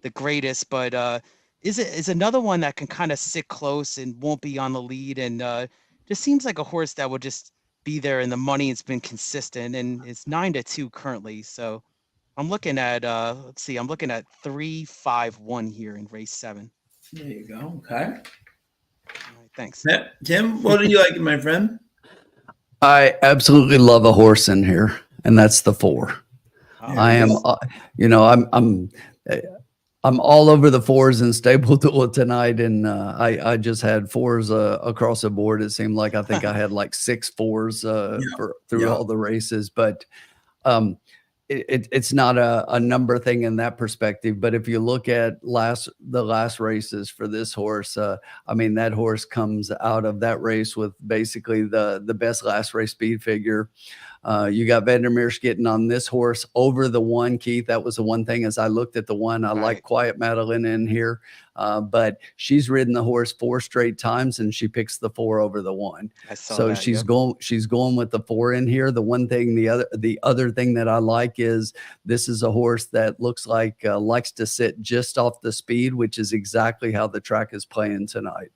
the greatest, but is another one that can kind of sit close and won't be on the lead, and just seems like a horse that would just be there in the money. It's been consistent, and it's 9-2 currently. So I'm looking at let's see, I'm looking at 3-5-1 here in race 7. There you go. Okay. All right, thanks. Tim, what do you like, my friend? I absolutely love a horse in here, and that's the 4. I am, I'm all over the 4s in Stable Duel tonight, and I just had 4s across the board. It seemed like I think I had like 6 4s through all the races, but it's not a number thing in that perspective. But if you look at the last races for this horse, I mean, that horse comes out of that race with basically the best last race speed figure. You got Vandermeer's getting on this horse over the 1, Keith. That was the one thing as I looked at the 1. I like Quiet Madeline in here, but she's ridden the horse 4 straight times, and she picks the 4 over the 1. So she's going with the 4 in here. The one thing, the other thing that I like is this is a horse that looks like likes to sit just off the speed, which is exactly how the track is playing tonight.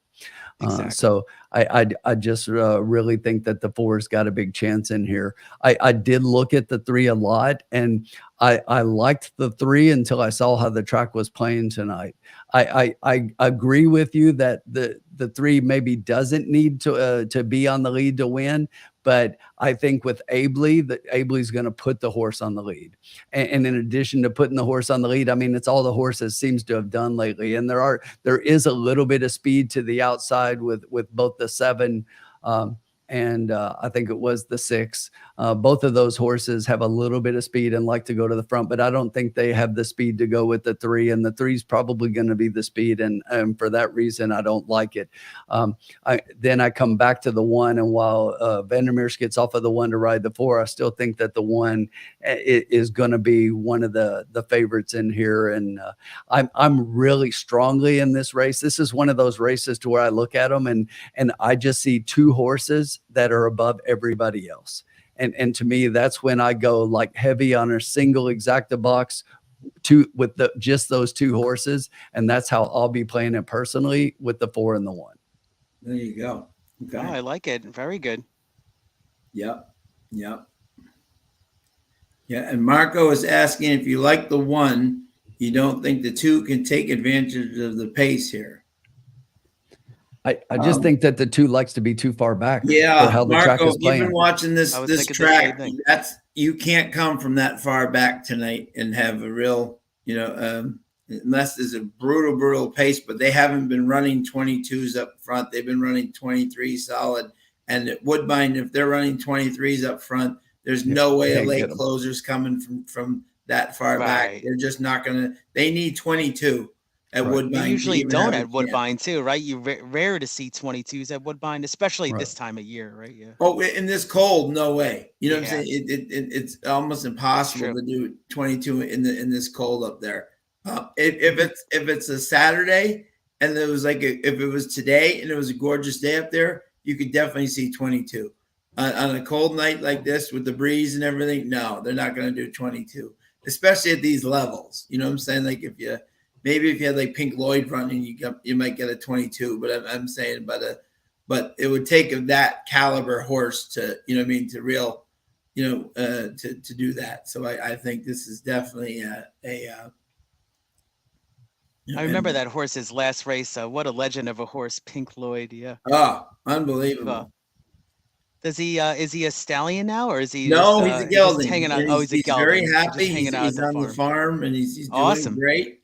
So I just really think that the 4's got a big chance in here. I did look at the 3 a lot, and I liked the 3 until I saw how the track was playing tonight. I agree with you that the 3 maybe doesn't need to be on the lead to win, but I think with Abley, that Abley's going to put the horse on the lead. And in addition to putting the horse on the lead, I mean, it's all the horses seems to have done lately. And there is a little bit of speed to the outside with both the 7 and I think it was the 6. Both of those horses have a little bit of speed and like to go to the front, but I don't think they have the speed to go with the 3, and the 3 is probably going to be the speed. And for that reason, I don't like it. Then I come back to the 1, and while Vandermeer's gets off of the 1 to ride the 4, I still think that the 1 is going to be one of the favorites in here. And I'm really strongly in this race. This is one of those races to where I look at them and I just see 2 horses that are above everybody else. And to me, that's when I go like heavy on a single exacta box with just those 2 horses. And that's how I'll be playing it personally with the 4 and the 1. There you go. Okay. Oh, I like it. Very good. Yep. Yeah. And Marco is asking if you like the 1, you don't think the 2 can take advantage of the pace here. I just think that the 2 likes to be too far back. Yeah, for how the track is playing. You've been watching this track. You can't come from that far back tonight and have a real, unless there's a brutal pace. But they haven't been running 22s up front. They've been running 23 solid. And at Woodbine, if they're running 23s up front, there's no way a late closer's coming from that far back. They're just not going to. They need 22. at Right. Woodbine. They to usually even don't have a at chance. Woodbine too, right? You rare to see 22s at Woodbine, especially Right. this time of year, right? Yeah. Oh, in this cold, no way. You know what I'm Yeah. saying? It's almost impossible True. to do 22 in this cold up there. If it's a Saturday and it was like if it was today and it was a gorgeous day up there, you could definitely see 22. On a cold night like this with the breeze and everything, no, they're not going to do 22, especially at these levels. You know what I'm saying? Like if you had like Pink Lloyd running, you might get a 22. But I'm saying but it would take that caliber horse to, you know what I mean, to real, to do that. So I think this is definitely I remember that horse's last race. What a legend of a horse, Pink Lloyd. Yeah. Oh, unbelievable. Does he is he a stallion now, or is he No, just, he's a gelding. just hanging out? And Oh, he's a he's very gelding. So happy. just hanging out He's at on the farm and he's doing Awesome. great.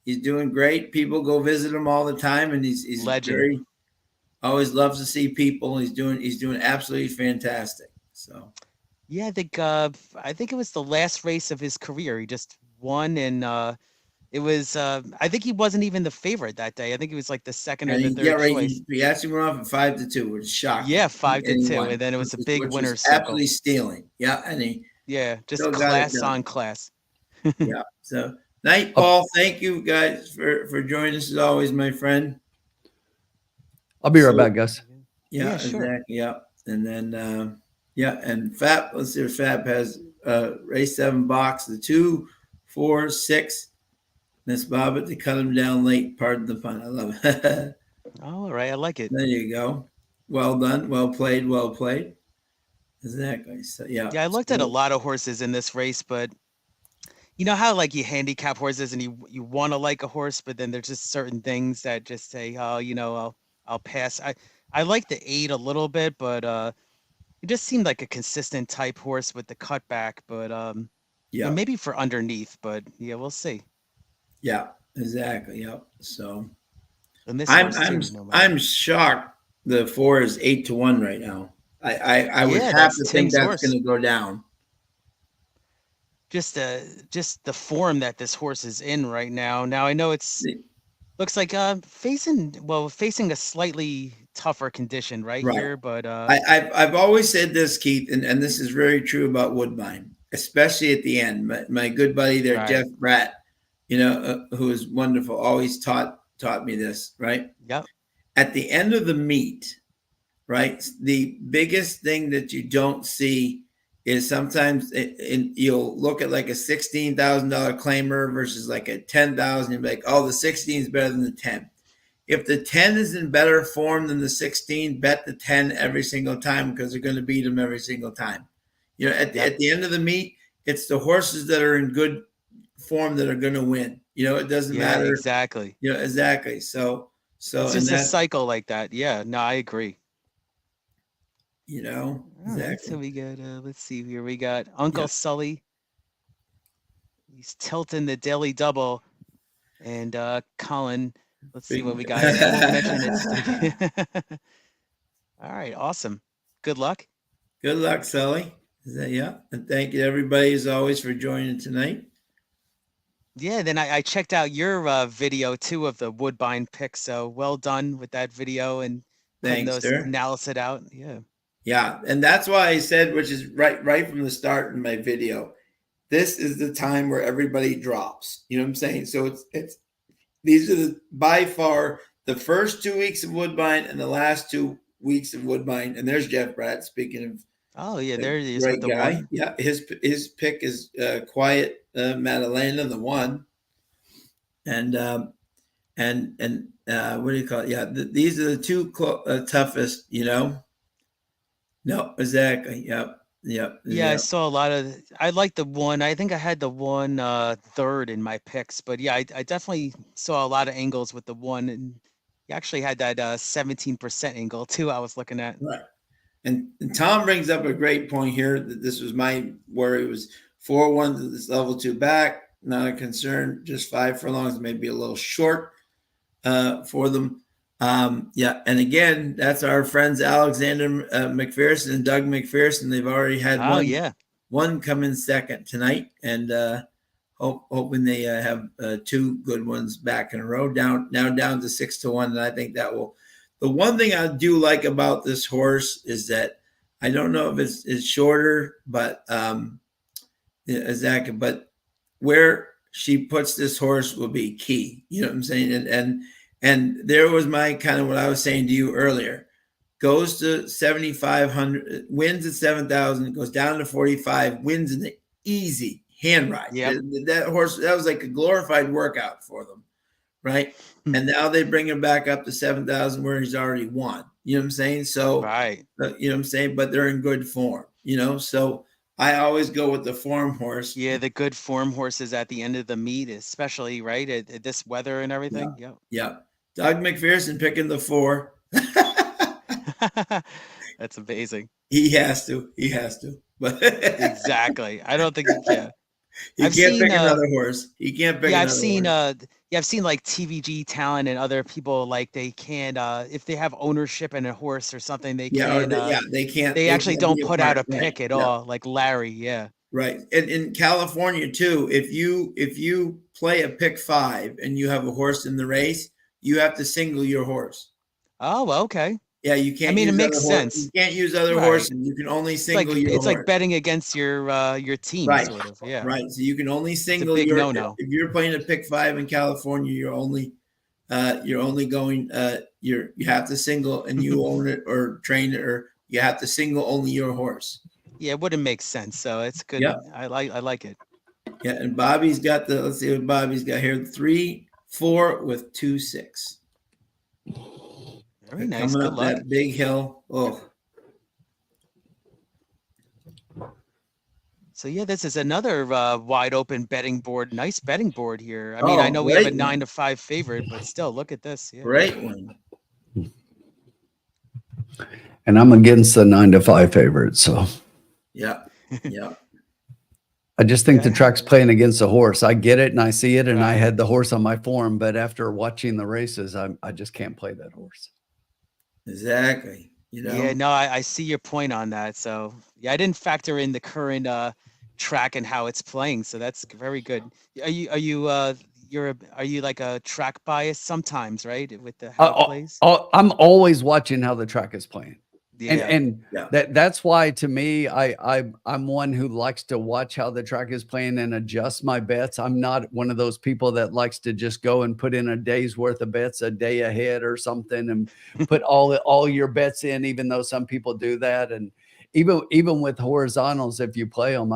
He's doing great. People go visit him all the time, and he's Legend. very always loves to see people. He's doing absolutely fantastic. So yeah, I think it was the last race of his career. He just won, and it was I think he wasn't even the favorite that day. I think he was like the second or the third choice. He actually went off at 5-2, which is shocking. Yeah, 5-2, won, and then it was a big which winner's was circle. absolutely stealing. Yeah, and he just still got it class done. on class. Yeah. So night, Paul. Thank you guys for joining us as always, my friend. I'll be right back, Gus. Yeah, sure. exactly. Yeah, and then and Fab. Let's see if Fab has race 7 box, the 2, 4, 6. Miss Bobbitt to cut him down late. Pardon the pun. I love it. All right, I like it. There you go. Well done. Well played. Well played. Exactly. So yeah. Yeah, I looked at a lot of horses in this race, but you know how like you handicap horses and you want to like a horse, but then there's just certain things that just say, oh, I'll pass. I like the 8 a little bit, but it just seemed like a consistent type horse with the cutback, but yeah, maybe for underneath, but yeah, we'll see. Yeah, exactly. Yep. So And this I'm shocked. The 4 is 8-1 right now. I would have to think that's going to go down. Just the form that this horse is in right now. Now I know looks like facing a slightly tougher condition right here, but I've always said this, Keith, and this is very true about Woodbine, especially at the end. My good buddy there, Right. Jeff Bratt, who is wonderful, always taught me this, right? Yep. At the end of the meet, right, the biggest thing that you don't see is sometimes you'll look at like a $16,000 claimer versus like a $10,000. You're like, oh, the 16 is better than the 10. If the 10 is in better form than the 16, bet the 10 every single time because they're going to beat them every single time. At the end of the meet, it's the horses that are in good form that are going to win. It doesn't matter. Exactly. Exactly. So it's just a cycle like that. Yeah. No, I agree. Exactly. So we got let's see here. We got Uncle Sully. He's tilting the daily double, and Colin. Let's see what we got. I won't mention it. All right, awesome. Good luck. Good luck, Sully. And thank you everybody as always for joining tonight. Yeah, then I checked out your video too of the Woodbine pick. So well done with that video and putting those analysis out. Yeah. Yeah, and that's why I said, which is right from the start in my video, this is the time where everybody drops. You know what I'm saying? So it's these are by far the first 2 weeks of Woodbine and the last 2 weeks of Woodbine. And there's Jeff Bratt. Speaking of, oh yeah, there he is with the guy. 1. Yeah, his pick is Quiet Madalena, the 1, and what do you call it? Yeah, these are the 2 toughest. No, exactly. Yep. Yeah, I saw a lot of. I like the 1. I think I had the 1 third in my picks, but yeah, I definitely saw a lot of angles with the 1, and you actually had that 17% angle too. I was looking at. Right, and Tom brings up a great point here. That this was my worry. It was 4-1 to this level 2 back. Not a concern. Just 5 furlongs, maybe a little short for them. Yeah, and again, that's our friends Alexander McPherson and Doug McPherson. They've already had one come in second tonight, and hoping they have two good ones back in a row. Down to 6-1, and I think that will. The one thing I do like about this horse is that I don't know if it's shorter, but Zach, but where she puts this horse will be key. You know what I'm saying? And there was my kind of what I was saying to you earlier. Goes to 7,500, wins at 7,000, goes down to 45, wins in the easy hand ride. Yep. That horse, that was like a glorified workout for them, right? And now they bring him back up to 7,000 where he's already won. You know what I'm saying? So, right. You know what I'm saying? But they're in good form, you know? So I always go with the form horse. Yeah, the good form horses at the end of the meet, especially, right, at this weather and everything. Yeah. Yeah. Doug McPherson picking the 4. That's amazing. He has to. But exactly. I don't think he can. He can't pick another horse. He can't pick. Yeah, I've seen. I've seen like TVG Talent and other people, like they can't if they have ownership in a horse or something, they can't. They can't. They actually don't put out a right. pick at all, like Larry. Yeah. Right, and in California too, if you play a pick 5 and you have a horse in the race, you have to single your horse. Oh, okay. Yeah, you can't. I mean, it makes sense. You can't use other horses. You can only single your horse. It's like betting against your team, right. sort of. Yeah. Right. So you can only single your. No-no. If you're playing a pick 5 in California, you're only going. You have to single, and you own it or train it, or you have to single only your horse. Yeah, it wouldn't make sense. So it's good. Yeah. I like it. Yeah, and Bobby's got let's see what Bobby's got here. 3-4 with 2-6. Very nice. Coming Good up luck. that big hill. Oh. So yeah, this is another wide open betting board. Nice betting board here. I mean, I know we have a 9-5 favorite, but still, look at this. Yeah. Great one. And I'm against the 9-5 favorite, so. Yeah. I just think the track's playing against a horse. I get it and I see it, and I had the horse on my form, but after watching the races, I just can't play that horse. Exactly. You know. Yeah, no, I see your point on that. So yeah, I didn't factor in the current track and how it's playing. So that's very good. Are you like a track bias sometimes, right? With the how it plays? I'm always watching how the track is playing. Yeah. And that's why, to me, I'm one who likes to watch how the track is playing and adjust my bets. I'm not one of those people that likes to just go and put in a day's worth of bets a day ahead or something and put all your bets in, even though some people do that. And even with horizontals, if you play them,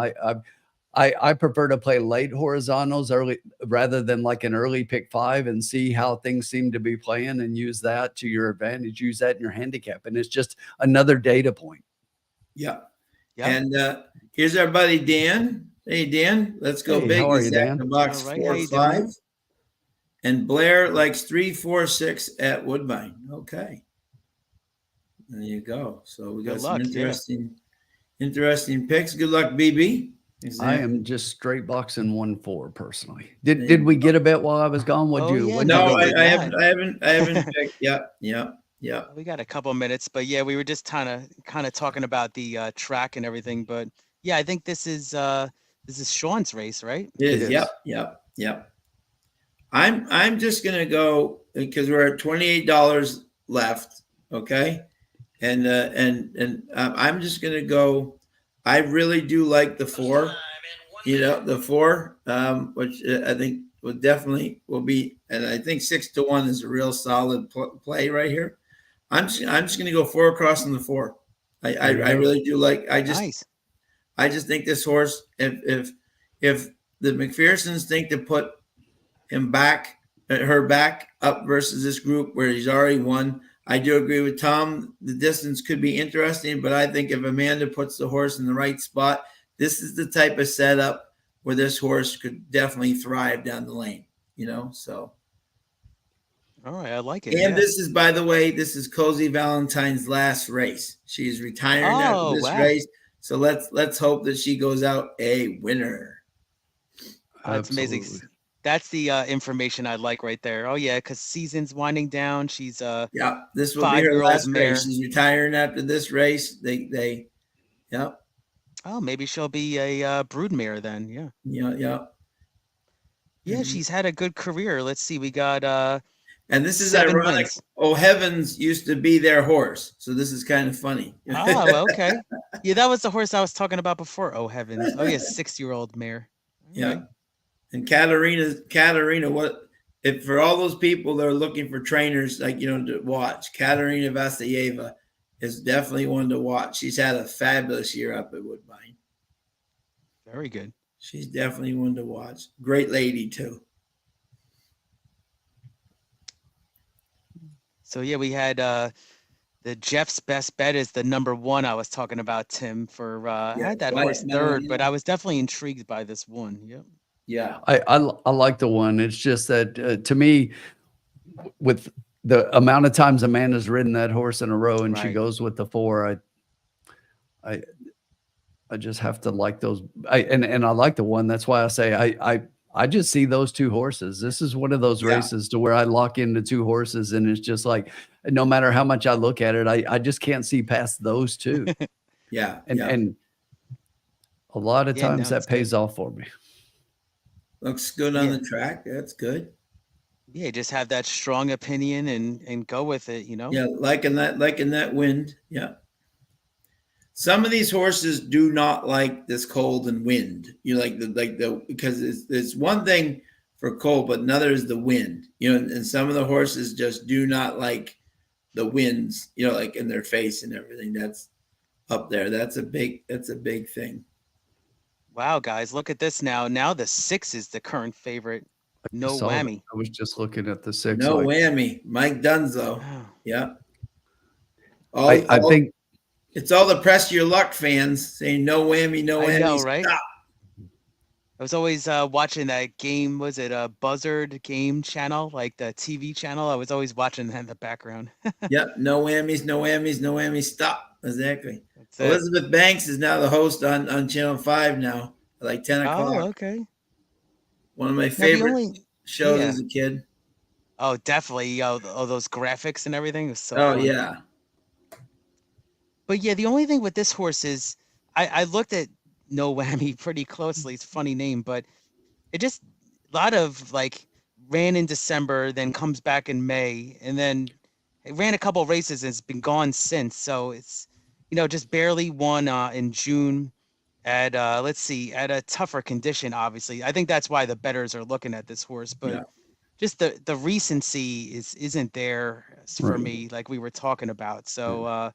I prefer to play late horizontals early rather than like an early pick 5 and see how things seem to be playing and use that to your advantage. Use that in your handicap. And it's just another data point. Yeah. And here's our buddy Dan. Hey, Dan, let's go big. How are you, Dan? Box 4-5. And Blair likes 3-4-6 at Woodbine. Okay. There you go. So we got some interesting picks. Good luck, BB. Exactly. I am just straight boxing 1-4 personally. Did we get a bet while I was gone? I haven't picked. Yeah. We got a couple minutes, but yeah, we were just kind of talking about the track and everything. But yeah, I think this is Sean's race, right? It is. Yep. I'm just gonna go because we're at $28 left. Okay, and I'm just gonna go. I really do like the 4, the 4, which I think will be, and I think 6-1 is a real solid play right here. I'm just going to go 4 across on the 4. I really do like. I just think this horse. If the McPhersons think to put her back up versus this group where he's already won. I do agree with Tom. The distance could be interesting, but I think if Amanda puts the horse in the right spot, this is the type of setup where this horse could definitely thrive down the lane, so. All right, I like it. And this is, by the way, Cozy Valentine's last race. She's retiring after this race. So let's hope that she goes out a winner. That's amazing. That's the information I like right there. Oh yeah, because season's winding down. She's this will be her last race. She's retiring after this race. Oh, maybe she'll be a broodmare then. Yeah. Yeah. Yeah, she's had a good career. Let's see, we got And this is 7 ironic. wins. Oh Heavens used to be their horse, so this is kind of funny. Oh, well, okay. Yeah, that was the horse I was talking about before. Oh heavens! Oh yeah, 6-year-old mare. All Yeah. right. And Katarina, what if for all those people that are looking for trainers like to watch, Katarina Vasilieva is definitely one to watch. She's had a fabulous year up at Woodbine. Very good. She's definitely one to watch. Great lady too. So yeah, we had the Jeff's Best Bet is the number 1 I was talking about, Tim. For I had that horse third, but I was definitely intrigued by this one. Yep. Yeah. I like the one. It's just that to me, with the amount of times Amanda's ridden that horse in a row and she Right. goes with the 4, I just have to like those. And I like the one. That's why I say I just see those 2 horses. This is one of those Yeah. races to where I lock into 2 horses, and it's just like no matter how much I look at it, I just can't see past those 2. Yeah. And a lot of Yeah, no, times that it's pays good. off for me. Looks good on Yeah. the track. That's good. Yeah, just have that strong opinion and go with it. Yeah, liking that wind. Yeah. Some of these horses do not like this cold and wind. Because it's one thing for cold, but another is the wind. And some of the horses just do not like the winds. Like in their face and everything. That's up there. That's a big thing. Wow, guys, look at this now. Now the 6 is the current favorite. No Saw that. whammy. I was just looking at the 6. No like, whammy. Mike Dunzo. Wow. Yeah. I think It's all the press your luck fans saying no whammy, no whammy. I know, right? Stop. I was always watching that game. Was it a Buzzard game channel, like the TV channel? I was always watching that in the background. Yep, no whammies, no whammies, no whammies. Stop. Exactly. That's it. Elizabeth Banks is now the host on Channel 5 now, at like 10 o'clock. Oh, okay. One of my Now, the favorite only shows yeah. as a kid. Oh, definitely. Oh, those graphics and everything was so Oh, fun. yeah. But yeah, the only thing with this horse is I looked at No Whammy pretty closely. It's a funny name, but it just a lot of like ran in December, then comes back in May, and then it ran a couple races and it's been gone since. So it's just barely won in June at let's see, at a tougher condition, obviously. I think that's why the bettors are looking at this horse, but Yeah. just the recency isn't there for Right. me, like we were talking about. So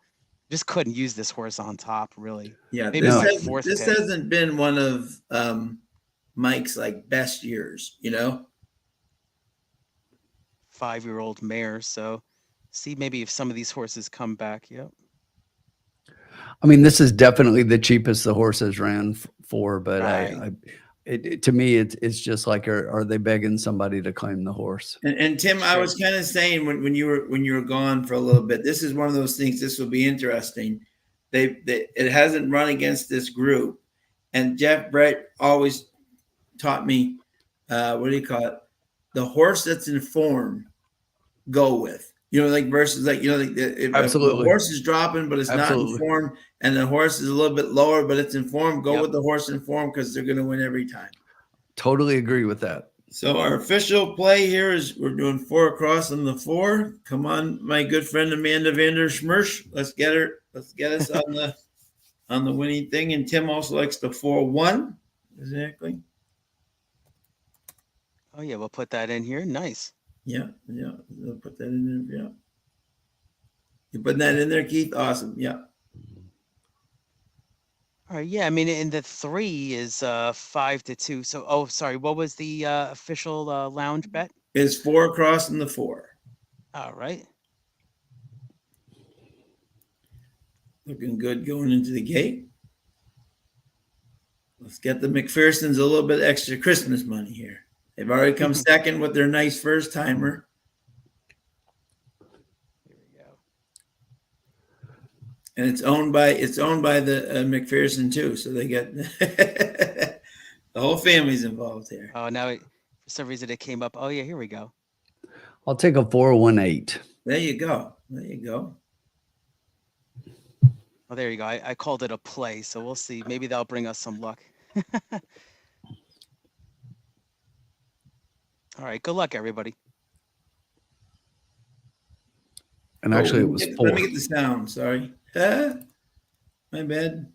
just couldn't use this horse on top, really. Yeah. Maybe No. my This, fourth this pick. hasn't been one of Mike's like best years, 5-year-old mare. So see maybe if some of these horses come back. Yep. I mean, this is definitely the cheapest the horses ran for, but Right. to me, it's just like, are they begging somebody to claim the horse? And Tim, I was kind of saying when you were gone for a little bit, this is one of those things. This will be interesting. It hasn't run against this group, and Jeff Brett always taught me what do you call it? The horse that's in form, go with. Versus if Absolutely. the horse is dropping, but it's not in Absolutely. form, and the horse is a little bit lower, but it's in form. Go Yep. with the horse in form because they're going to win every time. Totally agree with that. So our official play here is we're doing 4 across on the 4. Come on, my good friend Amanda Vander Schmersh. Let's get her. Let's get us on the winning thing. And Tim also likes the 4-1. Exactly. Oh yeah, we'll put that in here. Nice. Yeah. We'll put that in there. Yeah. You put that in there, Keith? Awesome. Yeah. All right. Yeah. I mean, in the 3 is 5-2. So, sorry. What was the official lounge bet? It's 4 across on the 4. All right. Looking good going into the gate. Let's get the McPhersons a little bit extra Christmas money here. They've already come second with their nice first timer. Here we go. And it's owned by the McPherson too, so they get the whole family's involved here. Oh, now for some reason it came up. Oh yeah, here we go. I'll take a 4-1-8. There you go. There you go. Oh, there you go. I called it a play, so we'll see. Maybe that'll bring us some luck. All right. Good luck, everybody. And actually, it was Let 4. me get the sound. Sorry. My bad.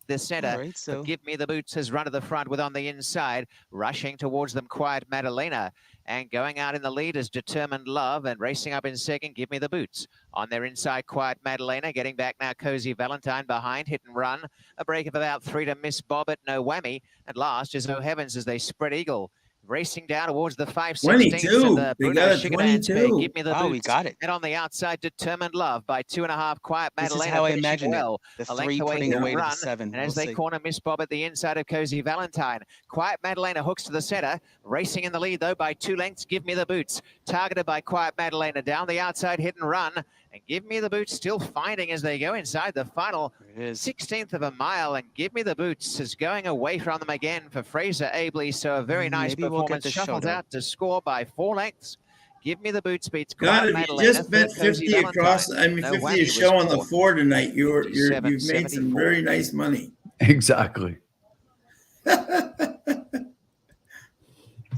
The center, All right, so Give Me the Boots has run to the front with on the inside, rushing towards them, Quiet Madalena. And going out in the lead is Determined Love, and racing up in second, Give Me the Boots. On their inside, Quiet Madalena. Getting back now, Cozy Valentine behind, Hit and Run. A break of about 3 to Miss Bobbit, No Whammy. And last is Oh Heavens as they spread eagle. Racing down towards the 5/16 22. and They Bruno got a Sugarman's 22. Give Me the wow, Boots. we got it. And on the outside, Determined Love by 2.5, Quiet This Madalena. is how I finishing imagined well. it. The A length 3 away, putting Hit away and to the Run. 7. And as they corner Miss Bob at the inside of Cozy Valentine, Quiet Madalena hooks to the center. Racing in the lead, though, by 2 lengths. Give Me the Boots. Targeted by Quiet Madalena. Down the outside, Hit and Run. And Give Me the Boots still finding as they go inside the final There it is. 16th of a mile. And Give Me the Boots is going away from them again for Fraser Abley. So a very nice Maybe we'll get performance. the Shuffles showdown. out to score by 4 lengths. Give Me the Boots beats God, Quiet if you Madalena. just bet Third, Cozy 50 across, Valentine. I mean, No 50 Whammy a was show on the fourth. 4 tonight. You've made 57.74. some very nice money. Exactly.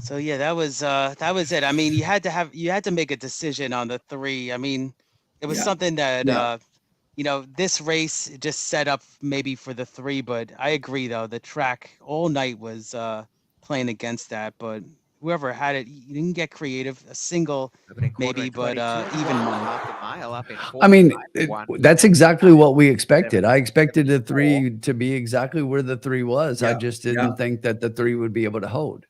So yeah, that was it. I mean, you had to make a decision on the 3. I mean, it was Yeah. something that Yeah. this race just set up maybe for the 3, but I agree though, the track all night was playing against that, but whoever had it, you didn't get creative, a single maybe, but even money. I mean, that's exactly what we expected. I expected the 3 to be exactly where the 3 was. I Yeah, just didn't think that the 3 would be able to hold.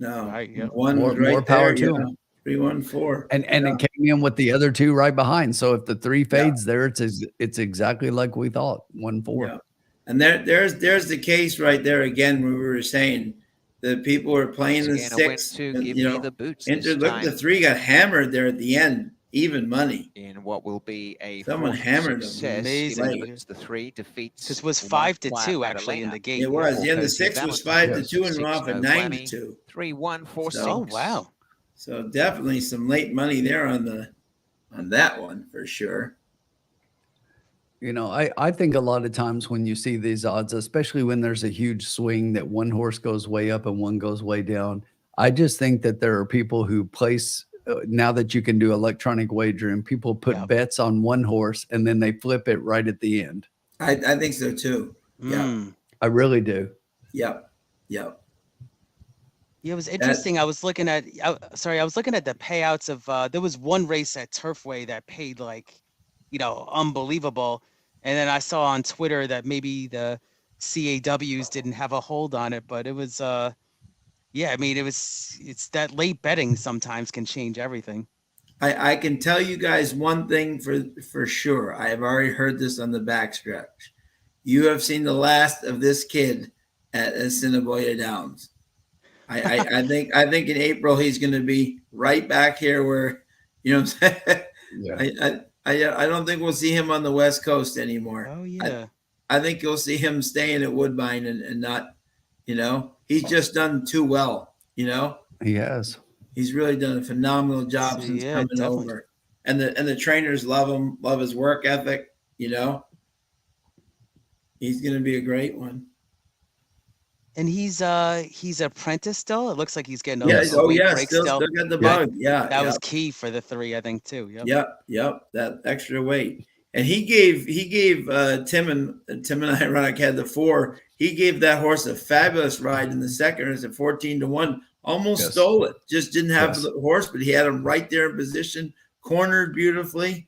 No, Right, yep. one More- was right more power there. to Yeah. 'em. 314. And Yeah. it came in with the other 2 right behind. So if the 3 fades there, it's exactly like we thought. 1-4. Yeah. And there's the case right there again where we were saying that people were playing the Again, a win 6. to and, Give you Me know, the Boots and this look, the time. 3 got hammered there at the end, even money. In what will be a Someone fourth hammered them. success. Amazing. Give Me the Boots, the 3 defeats. This was one 5-2 Quiet actually in Madalena. the gate. It was. Yeah, the Cozy 6 was Valentine. 5-2 and we're off at 6, 9-2. 3-1, 4 Oh 6. wow. So definitely some late money there on that one for sure. You know, I think a lot of times when you see these odds, especially when there's a huge swing that one horse goes way up and one goes way down, I just think that there are people who place now that you can do electronic wagering, people put Yep. bets on one horse and then they flip it right at the end. I think so too. Yeah. Mm. I really do. Yep. Yep. Yeah, it was interesting. I was looking at the payouts of there was one race at Turfway that paid like, unbelievable. And then I saw on Twitter that maybe the CAWs didn't have a hold on it, but it was yeah, I mean it's that late betting sometimes can change everything. I can tell you guys one thing for sure. I have already heard this on the backstretch. You have seen the last of this kid at Assiniboia Downs. I think in April he's going to be right back here where, what I'm saying? Yeah. I don't think we'll see him on the West Coast anymore. Oh yeah. I think you'll see him staying at Woodbine and not, he's just done too well. He has. He's really done a phenomenal job since Yeah, coming definitely. over, and the trainers love him, love his work ethic. He's going to be a great one. And he's apprentice still. It looks like he's getting Yeah. a weight break Still got the bug. Yeah. That was key for the 3, I think, too. Yep. Yep. That extra weight. And he gave Tim and Ironic had the 4. He gave that horse a fabulous ride in the second. It was at 14-1. Almost stole it. Just didn't have the horse, but he had him right there in position, cornered beautifully.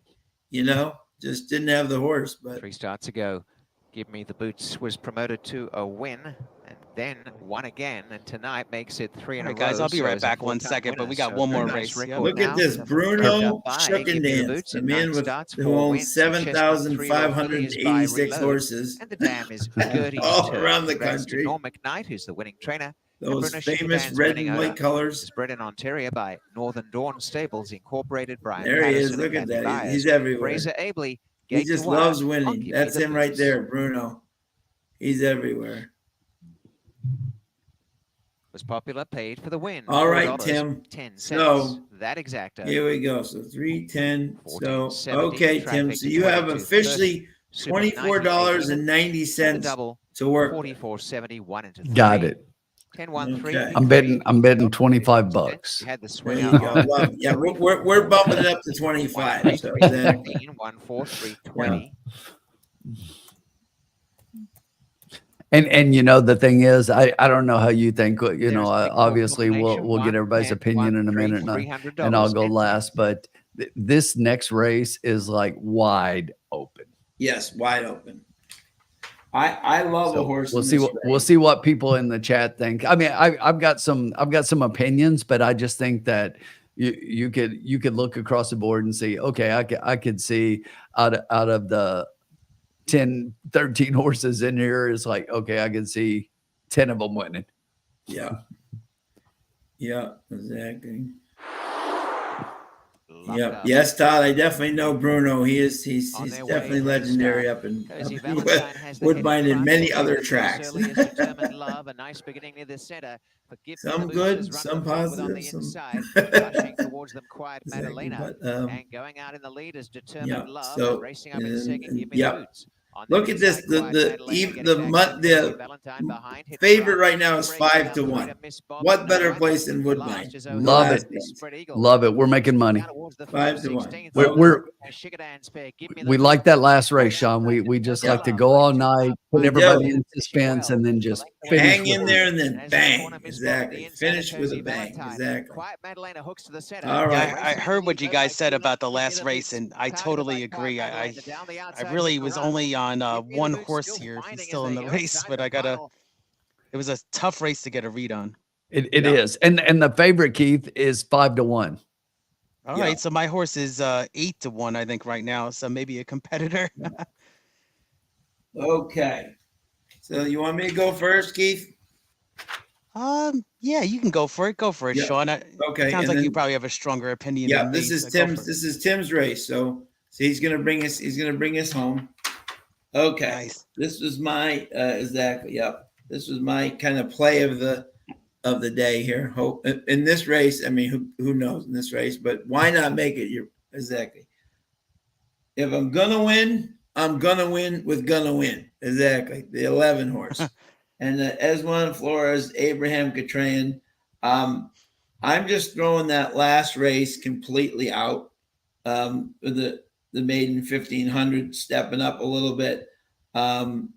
Just didn't have the horse. But 3 starts ago, Give Me the Boots was promoted to a win and then won again. And tonight makes it 3 in All a right, row. guys, I'll be so right as a back one 4-time second, but winner. we got So one more nice race. Yep. record look at now. this, Bruno By Shook Give and Me the Dance, Boots the in man 9 starts, who 4 owns wins. Chestnut 7,586 3 horses And the dam is Gertie's all turn. around the Congrats to country. Norm McKnight, who's the winning trainer. Those Bruno famous Sugarman's red winning and owner. white colors. Is bred in Ontario by Northern Dawn Stables Incorporated. Brian There he is. Patterson Look and at Kathy that. Byers. He's everywhere. Fraser Abley. He Gate just to wire loves on winning. Give Me That's the him right Boots. there, Bruno. He's everywhere. Was popular, paid for the win. All right, $4, Tim. 10 cents. So, that exacto. Here we go. So 310. So 14.70 okay, Tim. traffic So to you have 22.30. officially Super 90 even. And the $24.90 double to work. 44.71 into 3. Got it. 10-1-3. Okay. I'm betting $25. You had the There swing you out go. on Well, yeah, we're bumping it up to 25. So then, 1-4-3-20. And the thing is, I don't know how you think. There's the Obviously combination, we'll get everybody's 1-10, opinion in a 1-3, minute, $300. and I'll go last. But this next race is like wide open. yes, wide open. I love a So horse. we'll see what people in the chat think. I mean, I've got some opinions, but I just think that you could look across the board and see, okay, I could see out of the 10, 13 horses in here is like, okay, I can see 10 of them winning. Yeah. Yeah, exactly. Yeah. Yes, Todd. I definitely know Bruno. He's definitely legendary up in Woodbine and many other tracks. A nice beginning near the center. Some good, some positive, some rushing towards them, Quiet exactly, Madalena, but, and going out in the lead is Determined yeah, Love. so, And racing up in second, Give Me yeah. the Boots. On Look the at this. inside, The favorite right now is 5-1. What better place than Woodbine? Love it. Love it. We're making money. 5-1. We like that last race, Sean. We just like to go all night, put everybody in suspense, and then just hang in there and then bang. Exactly. Finish with a bang. Exactly. All right. Yeah, I heard what you guys said about the last race, and I totally agree. I really was only on one horse here. If he's still in the race, but it was a tough race to get a read on. It is. And the favorite, Keith, is 5-1. All right. So my horse is 8-1, I think, right now. So maybe a competitor. Okay. So you want me to go first, Keith? Yeah, you can go for it. Go for it, Yeah. Sean. Okay. Sounds like you probably have a stronger opinion. Yeah, than this me, is so go Tim's. for it. This is Tim's race. So he's gonna bring us home. Okay. Nice. This was my exactly. Yep. This was my kind of play of the day here. Hope in this race. I mean, who knows in this race? But why not make it? Exactly. If I'm gonna win, I'm gonna win with gonna win. Exactly. The 11 horse. And Eswan Flores, Abraham Catrayan. I'm just throwing that last race completely out. With the maiden 1500 stepping up a little bit. And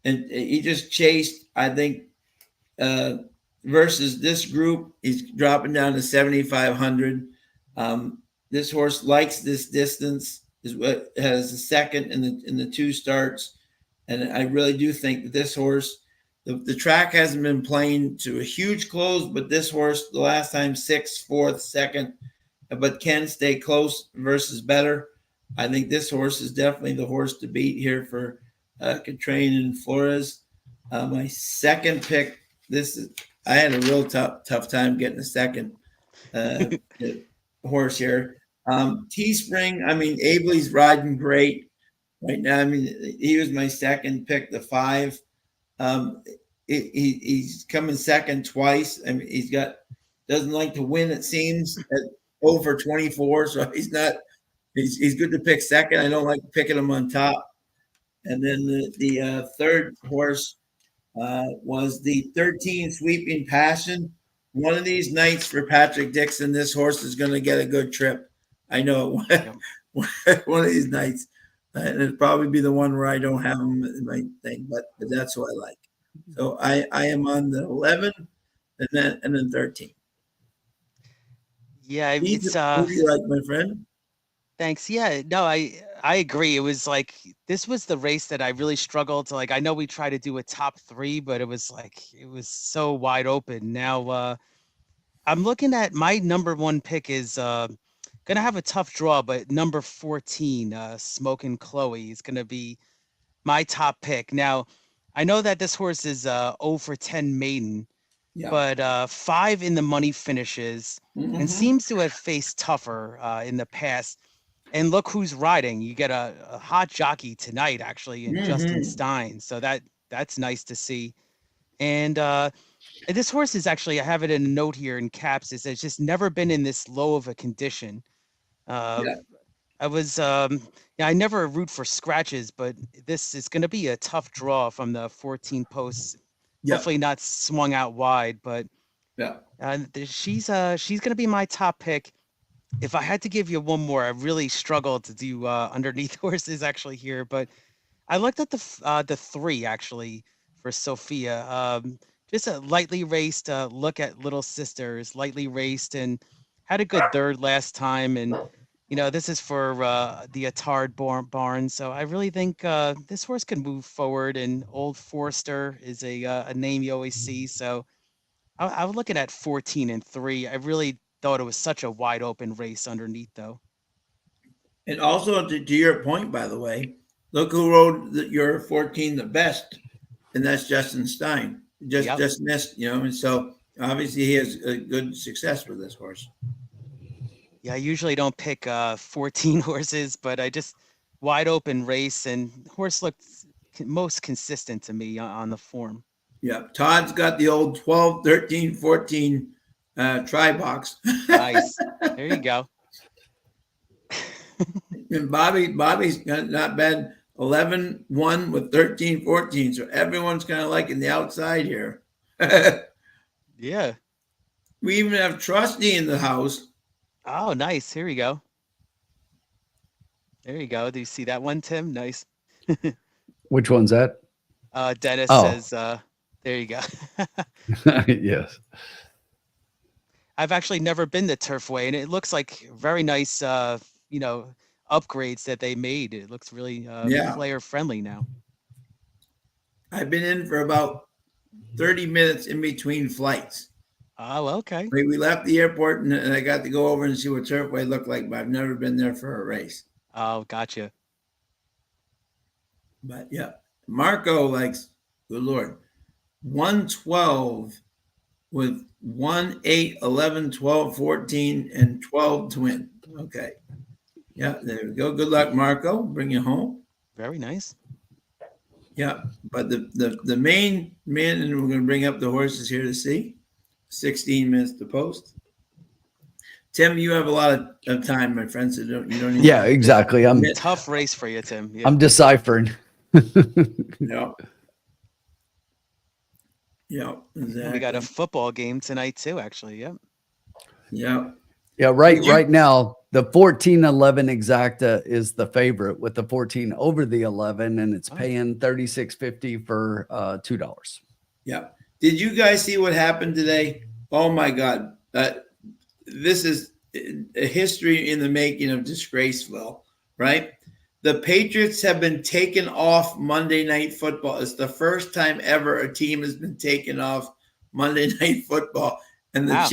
he just chased, I think, versus this group, he's dropping down to 7,500. This horse likes this distance, is what has a second in the two starts. And I really do think that this horse, the track hasn't been playing to a huge close, but this horse, the last time, 6th, 4th, 2nd, but can stay close versus better. I think this horse is definitely the horse to beat here for Catrayan and Flores. My second pick, I had a real tough time getting a second horse here. Teespring, I mean, Abley's riding great right now. I mean, he was my second pick, the 5. He's coming second twice. I mean, doesn't like to win, it seems, at over 24. So he's good to pick second. I don't like picking him on top. And then the third horse was the 13 Sweeping Passion. One of these nights for Patrick Dixon, this horse is going to get a good trip. I know it. One of these nights. And it'll probably be the one where I don't have him in my thing, but that's what I like. So I am on the 11 and then 13. Yeah, Who do you like, my friend? Thanks. Yeah, no, I agree. It was like, this was the race that I really struggled to, like, I know we tried to do a top 3, but it was so wide open. Now I'm looking at my number 1 pick is gonna have a tough draw, but number 14, Smokin' Chloe, is gonna be my top pick. Now, I know that this horse is 0 for 10 maiden, but 5 in the money finishes, and seems to have faced tougher in the past. And look who's riding. You get a hot jockey tonight, actually, in Justin Stein. So that's nice to see. And this horse is actually, I have it in a note here in caps, it says it's just never been in this low of a condition. I was, I never root for scratches, but this is going to be a tough draw from the 14 posts. Yeah. hopefully not swung out wide, but Yeah. she's going to be my top pick. If I had to give you one more, I really struggled to do underneath horses actually here, but I looked at the 3 actually for Sophia. Just a lightly raced look at Little Sisters, lightly raced, and had a good third last time. And this is for the Attard barn, so I really think this horse can move forward. And Old Forster is a name you always see, so I was looking at 14 and 3. I really thought it was such a wide open race underneath, though. And also to your point, by the way, look who rode your 14 the best, and that's Justin Stein. Just missed, and so obviously he has a good success with this horse. Yeah, I usually don't pick 14 horses, but I just wide open race, and horse looked most consistent to me on the form. Yeah, Todd's got the old 12, 13, 14 try box. Nice. There you go. And Bobby's not bad. 11-1 with 13-14. So everyone's kind of like in the outside here. Yeah. We even have Trusty in the house. Oh, nice. Here we go. There you go. Do you see that one, Tim? Nice. Which one's that? Dennis says, there you go. Yes. I've actually never been to Turfway, and it looks like very nice, upgrades that they made. It looks really player friendly now. I've been in for about 30 minutes in between flights. Oh, okay. We left the airport and I got to go over and see what Turfway looked like, but I've never been there for a race. Oh, gotcha. But yeah, Marco likes, good Lord, 112 with 1, 8, 11, 12, 14, and 12 to win. Okay. Yeah, there we go. Good luck, Marco. Bring you home. Very nice. Yeah, but the main man, and we're going to bring up the horses here to see. 16 minutes to post. Tim, you have a lot of time, my friend. So you don't. Yeah, exactly. Tough race for you, Tim. Yeah. I'm deciphering. Yeah. Yeah, exactly. We got a football game tonight too, actually. Yep. Yeah. Yeah, right now, the 14-11 exacta is the favorite with the 14 over the 11, and it's paying $36.50 for $2. Yeah. Did you guys see what happened today? Oh my God. This is a history in the making of Disgraceville, right? The Patriots have been taken off Monday Night Football. It's the first time ever a team has been taken off Monday Night Football. And the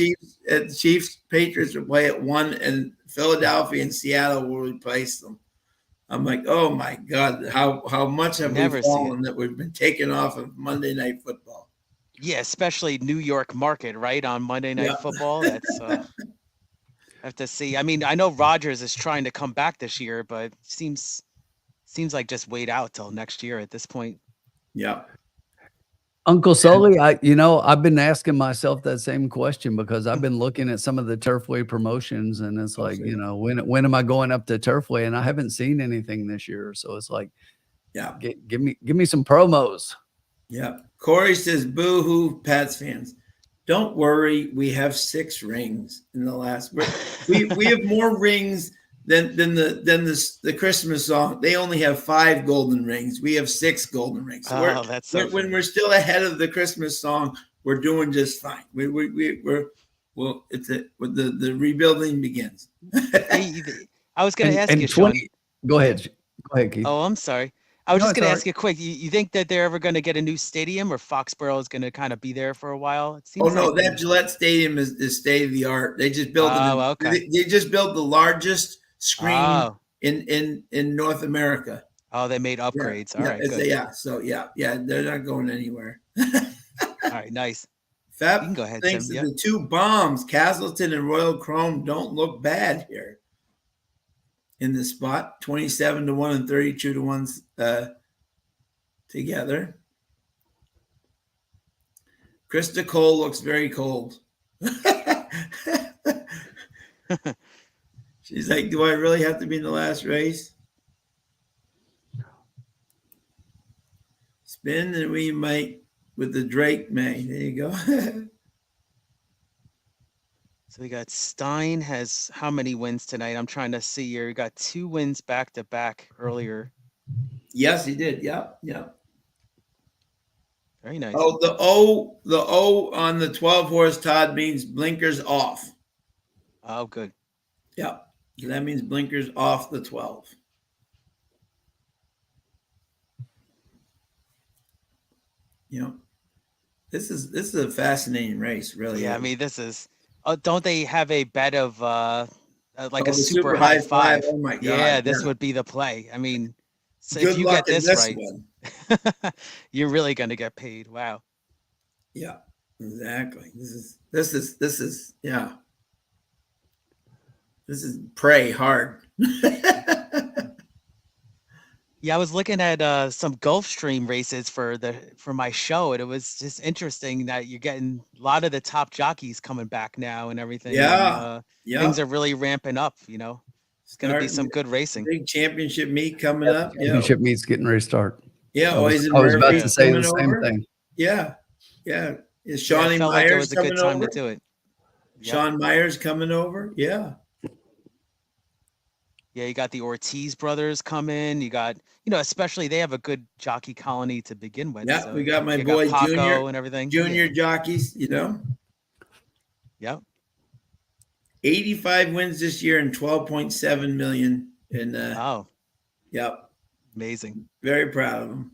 Chiefs, Patriots will play at 1, and Philadelphia and Seattle will replace them. I'm like, oh my God, how much have we fallen that we've been taken off of Monday Night Football? Yeah, especially New York market, right? On Monday Night Football. That's I have to see. I mean, I know Rodgers is trying to come back this year, but seems like just wait out till next year at this point. Yeah. Uncle Sully, I've been asking myself that same question because I've been looking at some of the Turfway promotions, and it's like, when am I going up to Turfway? And I haven't seen anything this year, so it's like, yeah, give me some promos. Yeah. Corey says, boo hoo, Pats fans. Don't worry, we have 6 rings in the last. We have more rings than the Christmas song. They only have 5 golden rings. We have 6 golden rings. So that's so when we're still ahead of the Christmas song, we're doing just fine. We're it's with the rebuilding begins. I was going to ask you, Sean. Go ahead, Keith. Oh, I'm sorry. I was just going to ask you quick. You think that they're ever going to get a new stadium, or Foxborough is going to kind of be there for a while? It seems that Gillette Stadium is state of the art. They just built they just built the largest screen in North America. Oh, they made upgrades. All right, good. So they're not going anywhere. All right, nice. Fab you can go ahead, thinks Tim. that the 2 bombs, Castleton and Royal Chrome, don't look bad here in the spot. 27-1 and 32-1 together. Krista Cole looks very cold. She's like, do I really have to be in the last race? Spin, and we might with the Drake May. There you go. So we got Stein has how many wins tonight? I'm trying to see here. We got 2 wins back to back earlier. Yes, he did. Yep. Yep. Very nice. Oh, the O on the 12 horse, Todd, means blinkers off. Oh, good. Yep. So that means blinkers off the 12. You know, this is a fascinating race, really. Yeah, is. I mean, this is. Don't they have a bet of like Oh, a the super high five? Oh my God. Yeah, this would be the play. I mean, so Good if you luck get in this right, one. you're really going to get paid. Wow. Yeah, exactly. This is yeah. This is pray hard. Yeah, I was looking at some Gulfstream races for my show, and it was just interesting that you're getting a lot of the top jockeys coming back now and everything. Yeah, And, things are really ramping up. You know, it's going to be some good racing. Big championship meet coming up. Yeah, Championship meet's getting ready to start. yeah. I was Murphy about to say the coming same over. thing. Yeah, yeah. Is Yeah, Shawnee it felt like it Myers was a good coming time over? to do it. Yep. Sean Myers coming over. Yeah. Yeah, you got the Ortiz brothers coming. You got, especially they have a good jockey colony to begin with. Yeah, so we got my you boy Paco Junior and everything. Junior jockeys. You know. Yep. 85 wins this year and 12.7 million. And Oh, yep, amazing. very proud of him.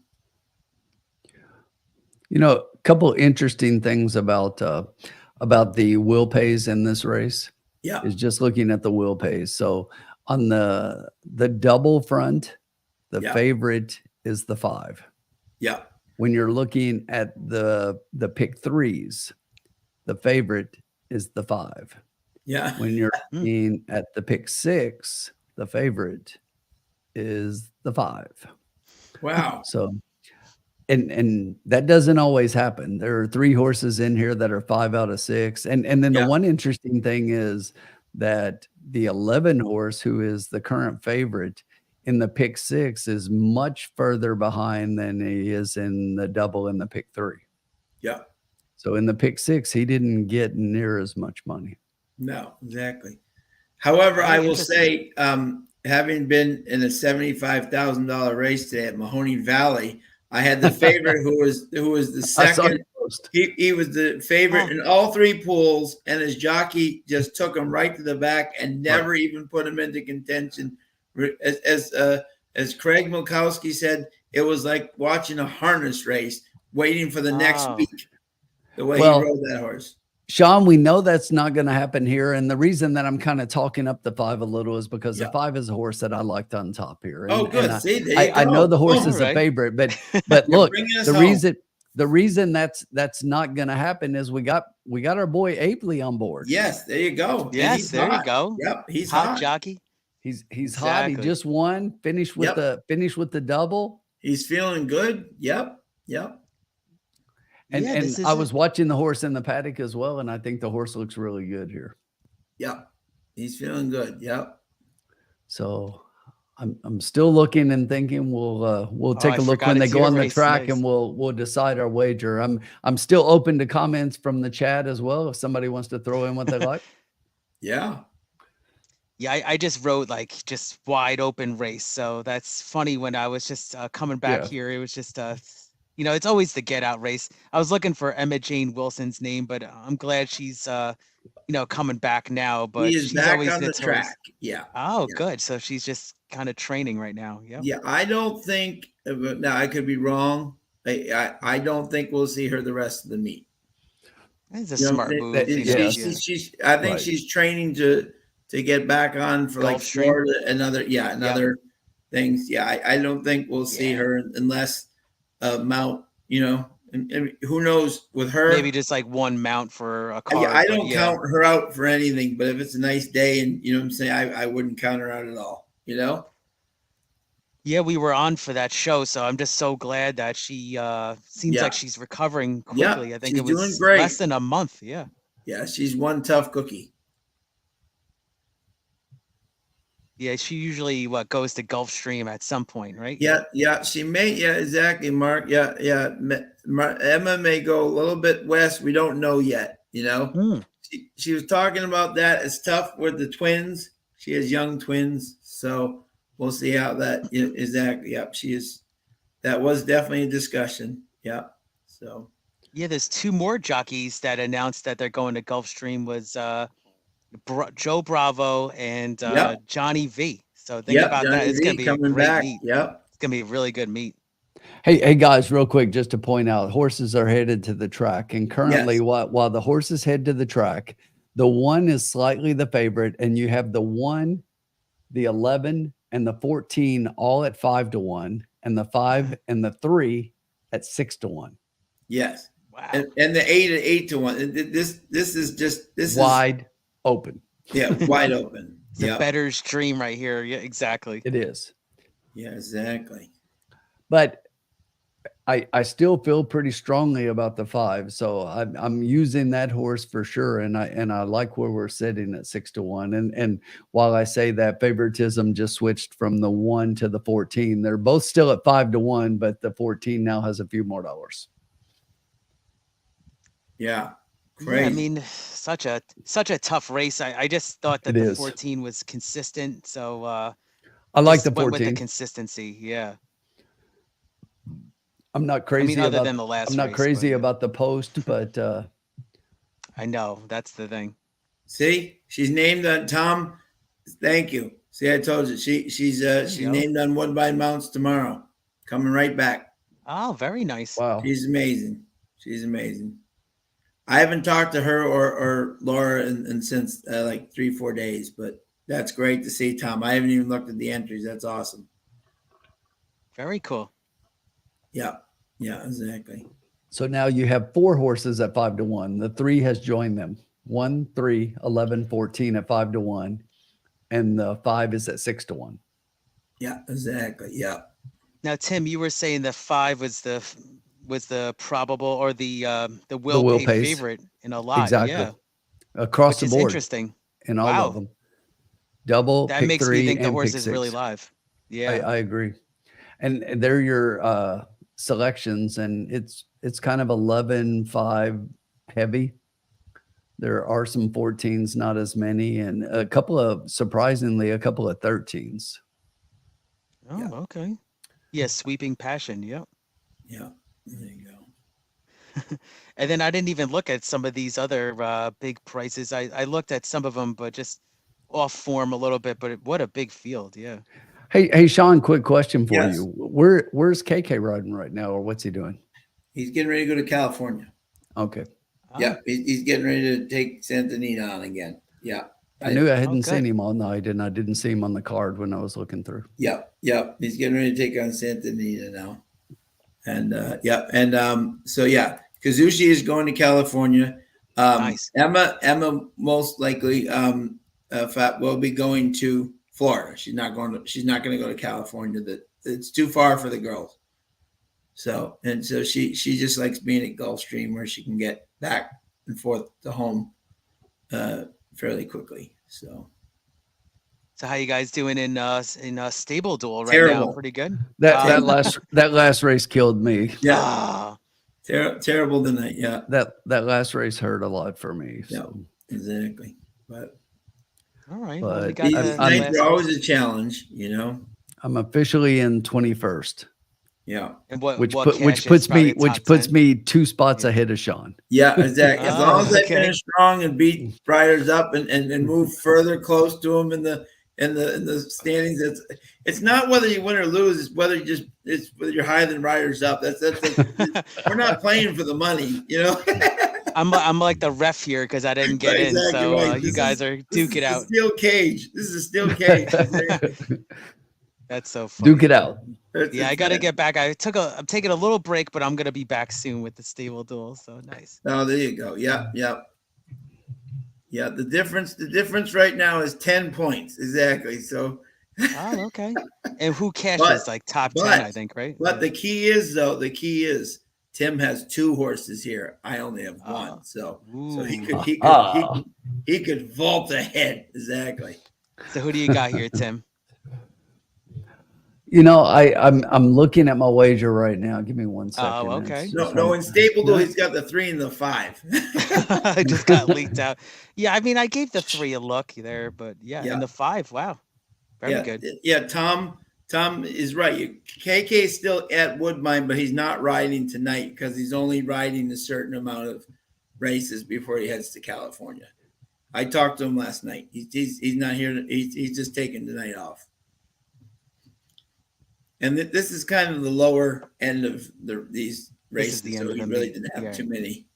A couple interesting things about the will pays in this race. Yeah, Is just looking at the will pays. So on the double front, the Yeah. favorite is the 5. yeah, When you're looking at the pick threes, the favorite is the 5. yeah. When you're looking at the pick 6, the favorite is the 5. Wow. So, and that doesn't always happen. There are 3 horses in here that are 5 out of 6. And then Yeah. the one interesting thing is that the 11 horse, who is the current favorite in the pick 6, is much further behind than he is in the double in the pick 3. Yeah. So in the pick 6, he didn't get near as much money. No, exactly. However, Very I will interesting. say, having been in a $75,000 race today at Mahoney Valley, I had the favorite who was the I saw second. you post. He was the favorite in all 3 pools, and his jockey just took him right to the back and never even put him into contention. As Craig Milkowski said, it was like watching a harness race, waiting for the next Oh. week. The way Well, he rode that horse. Sean, we know that's not going to happen here. And the reason that I'm kind of talking up the 5 a little is because Yeah. the 5 is a horse that I liked on top here. Oh, And good. See, there you I go. know the horse Oh, is a right. favorite, but You're look, bringing us the home. reason that's not going to happen is we got our boy Apley on board. Yes, there you go. And Yes, he's there you hot. go. Yep, he's Top hot. jockey. He's hot. He Exactly. just won, finished with the double. He's feeling good. Yep, yep. And Yeah, this I is was watching the horse in the paddock as well, and I think the horse looks really good here. Yep. He's feeling good. Yep. So I'm still looking and thinking we'll take I a look forgot when they it's go your on the race. track, Nice. and we'll decide our wager. I'm still open to comments from the chat as well if somebody wants to throw in what they like. Yeah. Yeah, I just wrote like just wide open race. So that's funny. When I was just coming back Yeah. here, it was just it's always the get out race. I was looking for Emma Jane Wilson's name, but I'm glad she's coming back now. But He is she's back always on the notorious. track. Yeah. Oh, Yeah. good. So she's just kind of training right now. Yeah. Yeah. I don't think, now I could be wrong. I don't think we'll see her the rest of the meet. It's a You know, smart move. that- you know, yes. yeah. I think Right. she's training to get back on for like Gulfstream? Florida, another things. Yeah, I don't think we'll see Yeah. her unless Mount, and who knows with her. Maybe just like one mount for a car. I but don't yeah. count her out for anything, but if it's a nice day and you know what I'm saying, I wouldn't count her out at all. Yeah, we were on for that show, so I'm just so glad that she seems Yeah. like she's recovering Yeah, quickly. I think she's it was doing great. less than a month. Yeah. Yeah, she's one tough cookie. Yeah, she usually goes to Gulfstream at some point, right? Yeah, she may. Yeah, exactly, Mark. Yeah. Emma may go a little bit west. We don't know yet. Mm. She was talking about that. It's tough with the twins. She has young twins, so we'll see how that exactly. Yep, she is. That was definitely a discussion. Yep. So Yeah, there's two more jockeys that announced that they're going to Gulfstream was Joe Bravo and Yep. Johnny V. So think Yep, about that. Johnny It's going V to be a coming great back. meet. Yep. It's going to be a really good meet. Hey guys, real quick, just to point out, horses are headed to the track, and currently, Yes. while the horses head to the track, the 1 is slightly the favorite, and you have the 1, the 11, and the 14 all at 5-1, and the 5 and the 3 at 6-1. Yes. Wow. And the 8 at 8-1. This is just Wide open. Yeah, wide open. It's a bettor's dream right here. Yeah, exactly. It is. Yeah, exactly. But I still feel pretty strongly about the 5, so I'm using that horse for sure, and I like where we're sitting at 6-1. And while I say that favoritism just switched from the 1 to the 14, they're both still at 5-1, but the 14 now has a few more dollars. Yeah, crazy. Yeah, I mean, such a tough race. I just thought that the 14 was consistent, so I like the 14 went with the consistency. Yeah. I'm not crazy other about than the last I'm not race, crazy about the post, but I know that's the thing. See, she's named on Tom. Thank you. See, I told you she's named on Woodbine Mounts tomorrow. Coming right back. Oh, very nice. Wow. She's amazing. She's amazing. I haven't talked to her or Laura in since like 3-4 days, but that's great to see, Tom. I haven't even looked at the entries. That's awesome. Very cool. Yeah, exactly. So now you have 4 horses at 5-1. The 3 has joined them. 1, 3, 11, 14 at 5-1, and the 5 is at 6-1. Yeah, exactly. Yeah. Now, Tim, you were saying the 5 was the probable or the will pay favorite in a lot. Exactly. Yeah. Across the board. Interesting. In all of them. Double. That pick makes 3, me think the and horse pick is 6. really live. Yeah. I agree. And they're your selections, and it's kind of 11-5 heavy. There are some 14s, not as many, and surprisingly, a couple of 13s. Oh, yeah. Okay. Yeah, Sweeping Passion. Yep. Yeah. There you go. And then I didn't even look at some of these other big prices. I looked at some of them, but just off form a little bit. But what a big field. Yeah. Hey, Sean, quick question for you. Where's KK riding right now, or what's he doing? He's getting ready to go to California. Okay. Yeah, he's getting ready to take Santa Anita on again. Yeah. I knew I hadn't seen him all night, and I didn't see him on the card when I was looking through. Yeah. He's getting ready to take on Santa Anita now. And so Kazushi is going to California. Nice. Emma most likely will be going to Florida. She's not going to go to California. It's too far for the girls. So she just likes being at Gulfstream, where she can get back and forth to home fairly quickly. So how you guys doing in stable duel right Terrible. now? Pretty good. That last race killed me. Yeah. Terrible tonight. Yeah. That last race hurt a lot for me. So. Yeah, exactly. But all right. But we got nights are always a challenge, I'm officially in 21st. Yeah. And which puts me 2 spots ahead of Sean. Yeah, exactly. As long as I finish strong and beat riders up and move further close to them in the standings, it's not whether you win or lose, it's whether you're higher than riders up. That's we're not playing for the money, I'm like the ref here because I didn't get in, so right. You guys are duke it out. Steel cage. This is a steel cage. That's so funny. Duke it out. Yeah, I got to get back. I'm taking a little break, but I'm gonna be back soon with the stable duel. So nice. Oh, there you go. Yeah. The difference right now is 10 points exactly. So. Oh, okay. And who cashes like top 10? I think, right? But the key is Tim has 2 horses here. I only have 1, so he could vault ahead exactly. So who do you got here, Tim? You know, I'm looking at my wager right now. Give me 1 second. Oh, okay. It's No, just no. on- In Stable No. he's got the 3 and the 5. I just got leaked out. Yeah, I mean, I gave the 3 a look there, but yeah, Yeah. and the 5, wow, very Yeah, good. yeah. Tom is right. KK is still at Woodbine, but he's not riding tonight because he's only riding a certain amount of races before he heads to California. I talked to him last night. He's not here. He's just taking the night off. And this is kind of the lower end of these This is races, the so end of he the really meet. didn't have Yeah. too many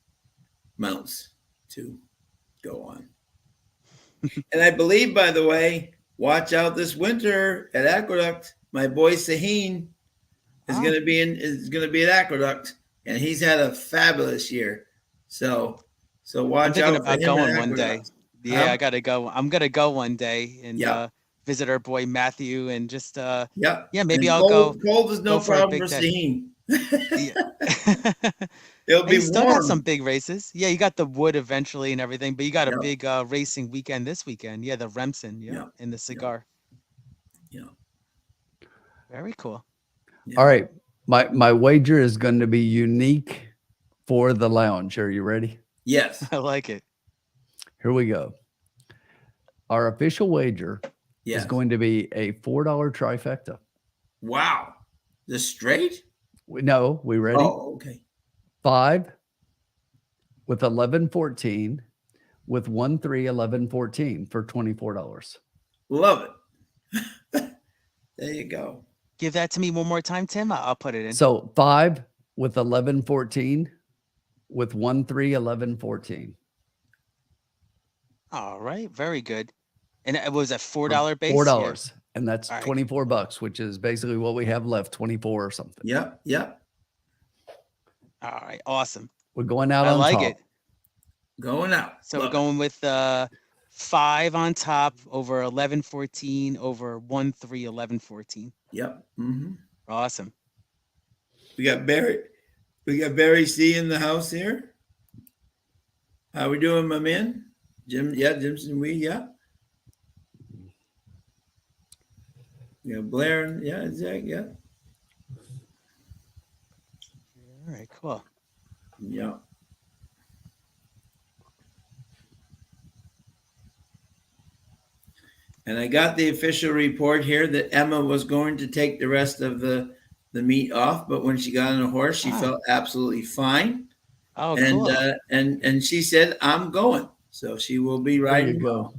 mounts to go on. And I believe, by the way, watch out this winter at Aqueduct. My boy Saheen is Oh. going to be at Aqueduct, and he's had a fabulous year. So I'm watch thinking out for about him going at one day. Aqueduct. Yeah, Huh? I gotta go. I'm gonna go one day and Yeah. visit our boy Matthew and just Yeah, yeah, maybe and I'll go cold is no go for a problem big for day. Saheen. Yeah. It'll be You still got warm. some big races. Yeah, you got the Wood eventually and everything, but you got a Yeah. big racing weekend this weekend. Yeah, the Remsen, Yeah. and the cigar. Yeah. Very cool. Yeah. All right. My wager is going to be unique for the lounge. Are you ready? Yes. I like it. Here we go. Our official wager Yes. is going to be a $4 trifecta. Wow. The straight? No, we ready? Oh, okay. 5 with 1114 with 1 3 11 14 for $24. Love it. There you go. Give that to me one more time, Tim. I'll put it in. So 5 with 1114 with 1 3 11 14. All right, very good. And it was a $4 base. $4. And that's All right. $24, which is basically what we have left, 24 or something. Yep. Yep. All right, awesome. We're going out I on like top. it. Going out. So Love we're going with 5 on top over 1114 over 1 3 1114. Yep. Mm-hmm. Awesome. We got Barry C in the house here. How we doing, my man? Jim, yeah, Jimson, yeah. Yeah, Blair, and yeah, Zach, yeah. All right, cool. Yeah. And I got the official report here that Emma was going to take the rest of the meet off, but when she got on a horse, she Wow. felt absolutely fine. Oh, And cool. and she said, "I'm going." So she will be There riding. you go.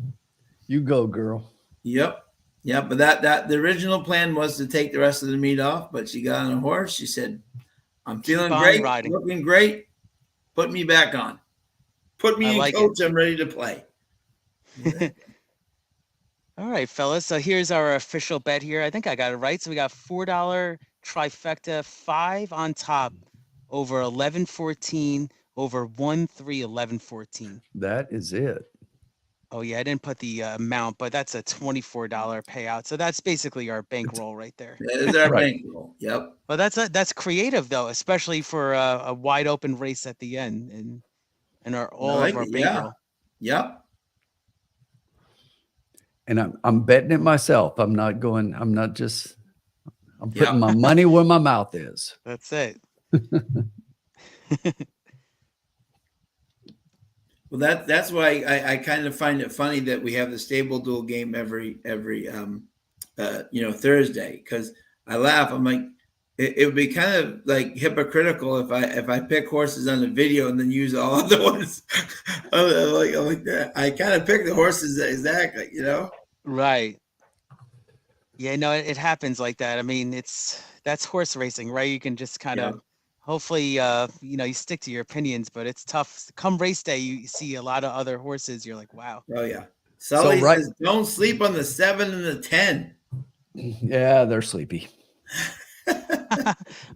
You go, girl. Yep. Yeah, but that the original plan was to take the rest of the meet off, but she got on a horse. She said, "I'm feeling on great, riding. looking great. Put me back on. Put me I in like coach. I'm ready to play." All right, fellas. So here's our official bet here. I think I got it right. So we got $4 trifecta, 5 on top over 1114 over 1 3 1114. That is it. Oh yeah, I didn't put the amount, but that's a $24 payout. So that's basically our bankroll right there. That is our Right. bankroll. Yep. But that's creative though, especially for a wide open race at the end and all like of our it, yeah. bankroll. Yep. And I'm betting it myself. I'm putting Yeah. my money where my mouth is. That's it. Well, that's why I kind of find it funny that we have the stable duel game every Thursday, because I laugh. I'm like, it would be kind of like hypocritical if I pick horses on the video and then use all other ones. I'm like that. I kind of pick the horses exactly, Right. Yeah, no, it happens like that. I mean, that's horse racing, right? You can just kind of hopefully you stick to your opinions, but it's tough. Come race day, you see a lot of other horses. You're like, wow. Oh yeah. Sully right- says, "Don't sleep on the 7 and the 10." Yeah, they're sleepy.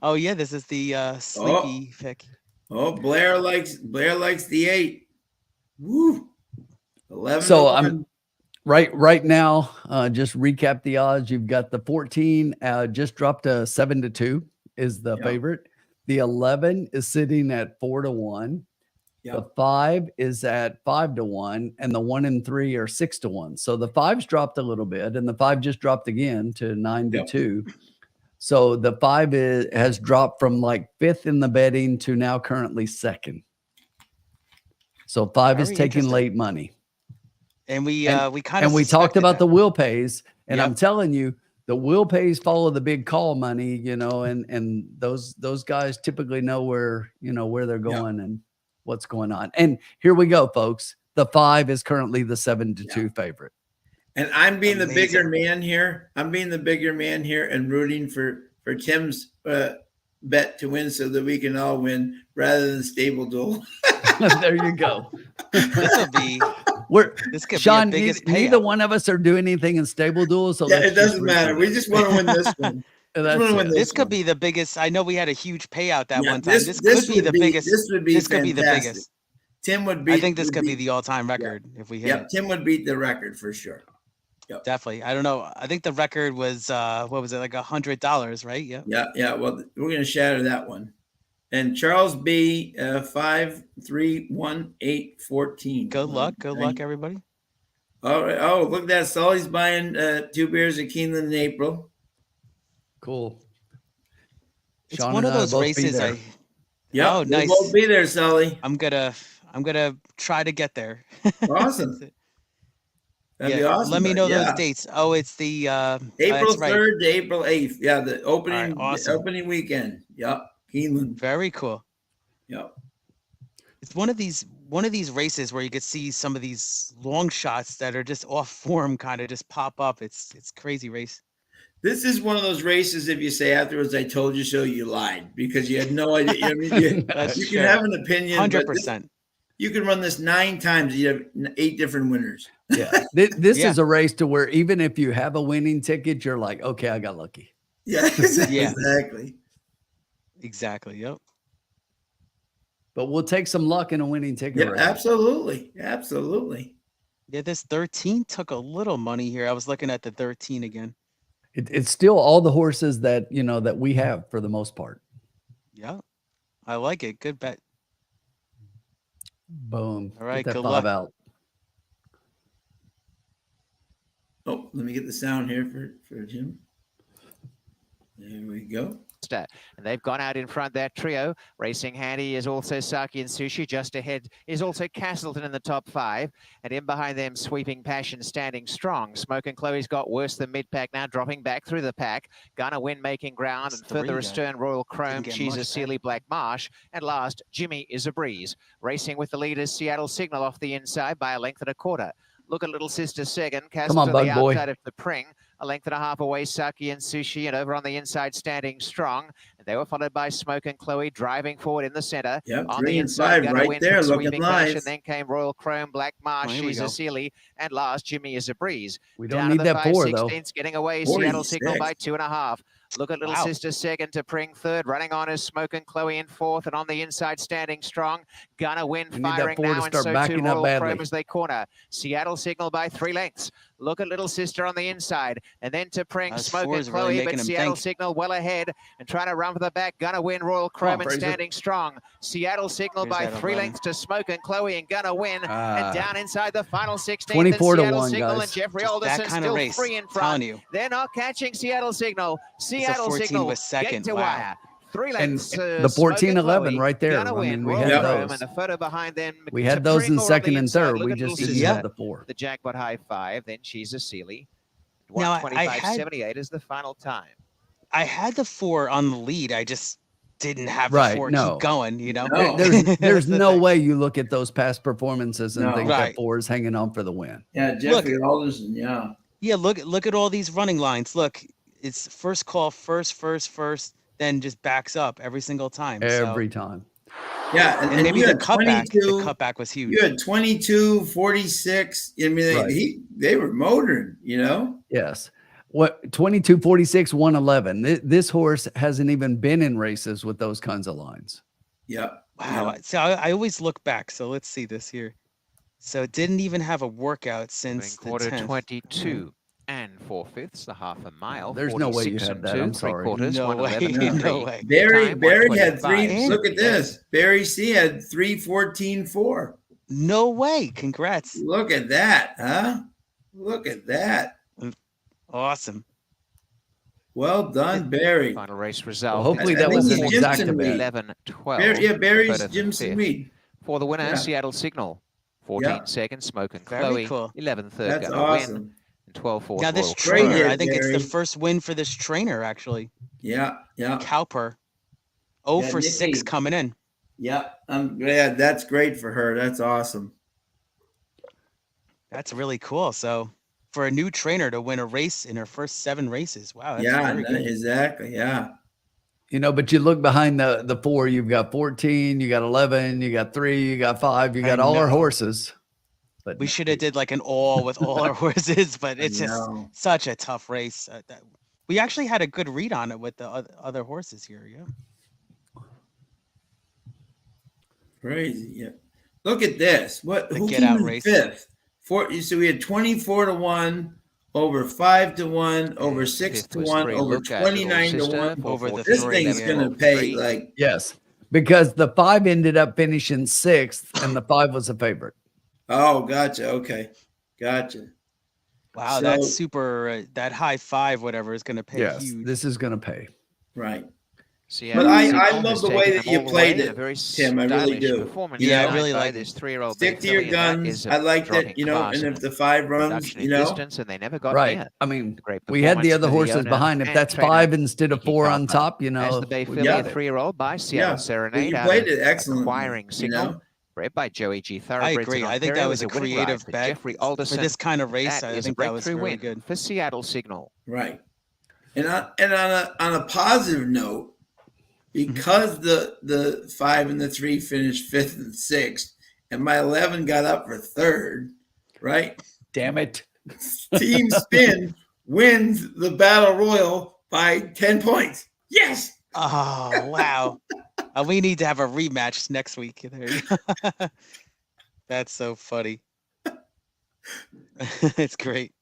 Oh yeah, this is the sleepy pick. Oh, Blair likes the 8. Woo. 11. So to I'm 1. right now. Just recap the odds. You've got the 14 just dropped to 7 to 2 is the Yeah. favorite. The 11 is sitting at 4 to 1. Yeah. The 5 is at 5 to 1, and the 1 and 3 are 6 to 1. So the 5's dropped a little bit, and the 5 just dropped again to 9 to Yep. 2. So the 5 has dropped from like 5th in the betting to now currently 2nd. So 5 is Very taking interesting. late money. And we And kind of we talked about the will pays, and Yep. I'm telling you, the will pays follow the big call money, you know, and those guys typically know where they're going and what's going on. And here we go, folks. The 5 is currently the 7-2 favorite. And I'm being the bigger Amazing. man here. I'm being the bigger man here and rooting for Tim's bet to win so that we can all win rather than Stable Duel. There you go. This will be this could Sean, be a biggest neither payout. one of us are doing anything in Stable Duel, so Yeah, let's it doesn't just root for matter. We them. just want to win this one. That's wanna win it. This could one. be the biggest. I know we had a huge payout that Yeah, one time. This could be would the biggest. This would be This could be the fantastic. biggest. Tim would beat. I think this could be the all-time record if we hit Yep, it. Tim would beat the record for sure. Definitely. I don't know. I think the record was what was it, like $100, right? Yeah. Yeah. Well, we're gonna shatter that one. And Charles B 531-814. Good luck. Good luck, everybody. All right. Oh, look at that. Sully's buying 2 beers at Keeneland in April. Cool. It's Sean one of and I those will both be races. there. Yeah. Oh, nice. We'll be there, Sully. I'm gonna try to get there. Awesome. That'd be awesome. Let me know Yeah. those dates. Oh, it's the April that's right. 3rd to April 8th. Yeah, the opening awesome. opening weekend. Yep. Keeneland. Very cool. Yep. It's one of these races where you could see some of these long shots that are just off form kind of just pop up. It's crazy race. This is one of those races. If you say afterwards, "I told you so," you lied because you had no idea. I mean, you can have an opinion. 100%. You can run this 9 times. You have 8 different winners. Yeah. This is a race to where even if you have a winning ticket, you're like, okay, I got lucky. Yeah, exactly. Yeah. Exactly. Yep. But we'll take some luck in a winning ticket Yeah, race. absolutely. Yeah, this 13 took a little money here. I was looking at the 13 again. It's still all the horses that that we have for the most part. Yeah, I like it. Good bet. Boom. All right, Get that good 5 luck. out. Oh, let me get the sound here for Jim. There we go. And they've gone out in front, that trio. Racing handy is also Saki and Sushi. Just ahead is also Castleton in the top 5. And in behind them, Sweeping Passion standing strong. Smoke and Chloe's got worse than mid-pack now, dropping back through the pack. Gonna Win making ground, and further astern, Royal Chrome, She's a Sealy, Black Marsh. And last, Jimmy is a Breeze. Racing with the leaders, Seattle Signal off the inside by a length and a quarter. Look at Little Sister second. Castleton Come on, the bug boy. outside of the Pring. A length and a half away, Saki and Sushi, and over on the inside, standing strong. And they were followed by Smoke and Chloe, driving forward in the center. Yep, on 3 the and inside, 5 right there, looking Passion. live. Then came Royal Chrome, Black Marsh, She's a Sealy, and last, Jimmy is a Breeze. We don't Down need to the that 4 though. 5/16, getting away, Seattle Signal by 2.5. Look at Little Sister second to Pring third. Running on is Smoke and Chloe in fourth, and on the inside, standing strong. Gonna Win firing now, and so too Royal Chrome as they corner. Seattle Signal by 3 lengths. Look at Little Sister on the inside, and then to Pring, Smoke and Chloe, but Seattle Signal well ahead and trying to run for the back. Gonna Win, Royal Chrome, and standing strong. Seattle Signal by 3 lengths to Smoke and Chloe, and Gonna Win, and down inside the final 16. 24 to Seattle 1, Signal guys. and Jeffrey Just Alderson that kind still of race. 3 in Telling front. you. They're not catching Seattle Signal. Seattle 14 Signal was second. getting to Wow. wire. 3 lengths. And the 14-11 right there. Gonna Win, I mean, we Royal had Chrome, those. and a photo behind them. We had those in second and third. We just didn't have the 4. The jackpot high 5. Then She's a Sealy. Now, 125.78 is the final time. I had the 4 on the lead. I just didn't have Right, the 4 no. keep going, you know? No. There's no way you look at those past performances and No. think Right. that 4 is hanging on for the win. Yeah, Jeffrey Alderson. Yeah. Yeah, look at all these running lines. Look, it's first call, first, then just backs up every single time. Every time. Yeah, And maybe you the had cutback. 22 The cutback was huge. You had 22, 46. I mean, Right. they were motoring, you know? Yes. What 22, 46, 111. This horse hasn't even been in races with those kinds of lines. Yeah. Wow. So I always look back. So let's see this here. So it didn't even have a workout since the quarter 10th. 22 and 4/5, the half a mile. There's no way you 46 have and that. 2, I'm sorry. 3/4, No way. 111.3. No way. Barry Time, had 3. 125. Look at this. Barry C had 3:14.4. No way. Congrats. Look at that, huh? Look at that. Awesome. Well done, Barry. Final race result. Well, hopefully I that think was he's an Jimson exacta Reed. bet. 11-12. Yeah, Barry's Photo for Jimson fifth. Reed. For the winner, Yeah. Seattle Signal. 14 Yeah. seconds, Smoke and Very Chloe. cool. 11 third That's gonna win. awesome. And 12-4 Now this Royal Great trainer, hit, I think it's the Barry. first win for this trainer actually. Yeah, yeah, Cowper. 0 Yeah, for 6 Nikki. coming in. yeah. I'm glad. That's great for her. That's awesome. That's really cool. So for a new trainer to win a race in her first 7 races, wow, that's Yeah, very good. exactly. Yeah. You know, but you look behind the 4, you've got 14, you got 11, you got 3, you got 5, you got I all our know. horses. But We should have did like an all with all our horses, but it's just know. such a tough race. We actually had a good read on it with the other horses here. Yeah. Crazy. Yeah. Look at this. What? The Who get came out in race. fifth? So we had 24-1, over 5-1, over 6-1, over 29-1. Over the This 3, thing's yeah. gonna pay like. yes, because the 5 ended up finishing 6th, and the 5 was a favorite. Oh, gotcha. Okay, gotcha. Wow, So- that's super. That high 5, whatever, is going to pay Yes, huge. this is going to pay. Right. Seattle But I Signal love has the way taken that them you all the played way in it, a very Tim. I really stylish do. performance Yeah, I tonight really by like this it. 3-year-old Stick to your Bay Filly, and that guns. is a I liked dropping it, you know, class and in if the 5 runs, reduction you in know, distance, and they never got Right. near. I mean, Great we had the performance other for horses owner behind. If and that's trainer, 5 instead of Nikki 4 on Copper. top, you As know, the Bay we Filly, got a it. 3-year-old by Seattle yeah, Serenade you out played of it excellently. Acquiring You Signal. know, Bred by Joey G. I Thoroughbreds agree. in I think Ontario, that was is a winning ride creative for bet Jeffrey for Alderson. this kind of race. That I is a think that was breakthrough really win good. for Seattle Signal. right. And on a positive note, because the 5 and the 3 finished 5th and 6th, and my 11 got up for 3rd, right? Damn it. Team Spin wins the Battle Royal by 10 points. Yes. Oh, wow. We need to have a rematch next week. There you go. That's so funny. It's great.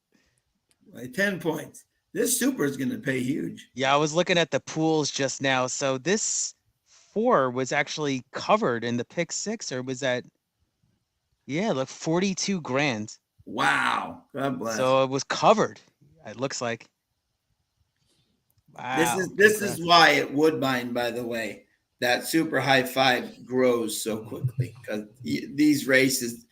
By 10 points. This super is going to pay huge. Yeah, I was looking at the pools just now. So this 4 was actually covered in the pick 6, or was that? Yeah, look, 42 grand. Wow. God bless. So it was covered. It looks like. Wow. This is why at Woodbine, by the way, that super high 5 grows so quickly, because these races,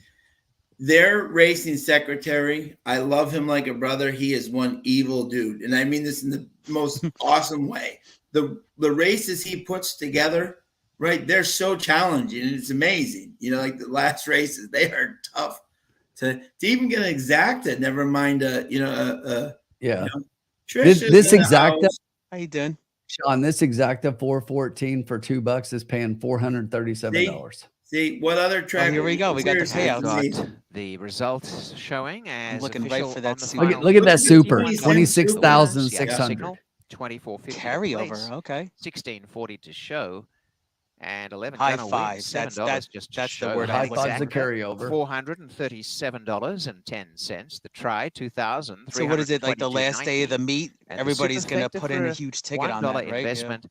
their racing secretary, I love him like a brother. He is one evil dude, and I mean this in the most awesome way. The races he puts together, right? They're so challenging, and it's amazing. You know, like the last races, they are tough to even get an exacta. Never mind, Yeah. you know, This Trisha's in the exacta- house. How you doing? Sean, this exacta 414 for $2 is paying $437. See what other track? here we go. We got the seriously, payout. Got amazing. the results showing as looking right official for that on the super. Look final at that Look at super, these 26,600. 24.50 Carryover. Okay. 16.40 to show, and 11 High gonna five. win $7 just to That's the show. word High I'm looking five's a at. carryover. $437.10. The try, 2,000. So what is it, like the last day of the meet? And the Everybody's super going to factor put in for a a huge ticket on that, $1 right? Yeah. investment,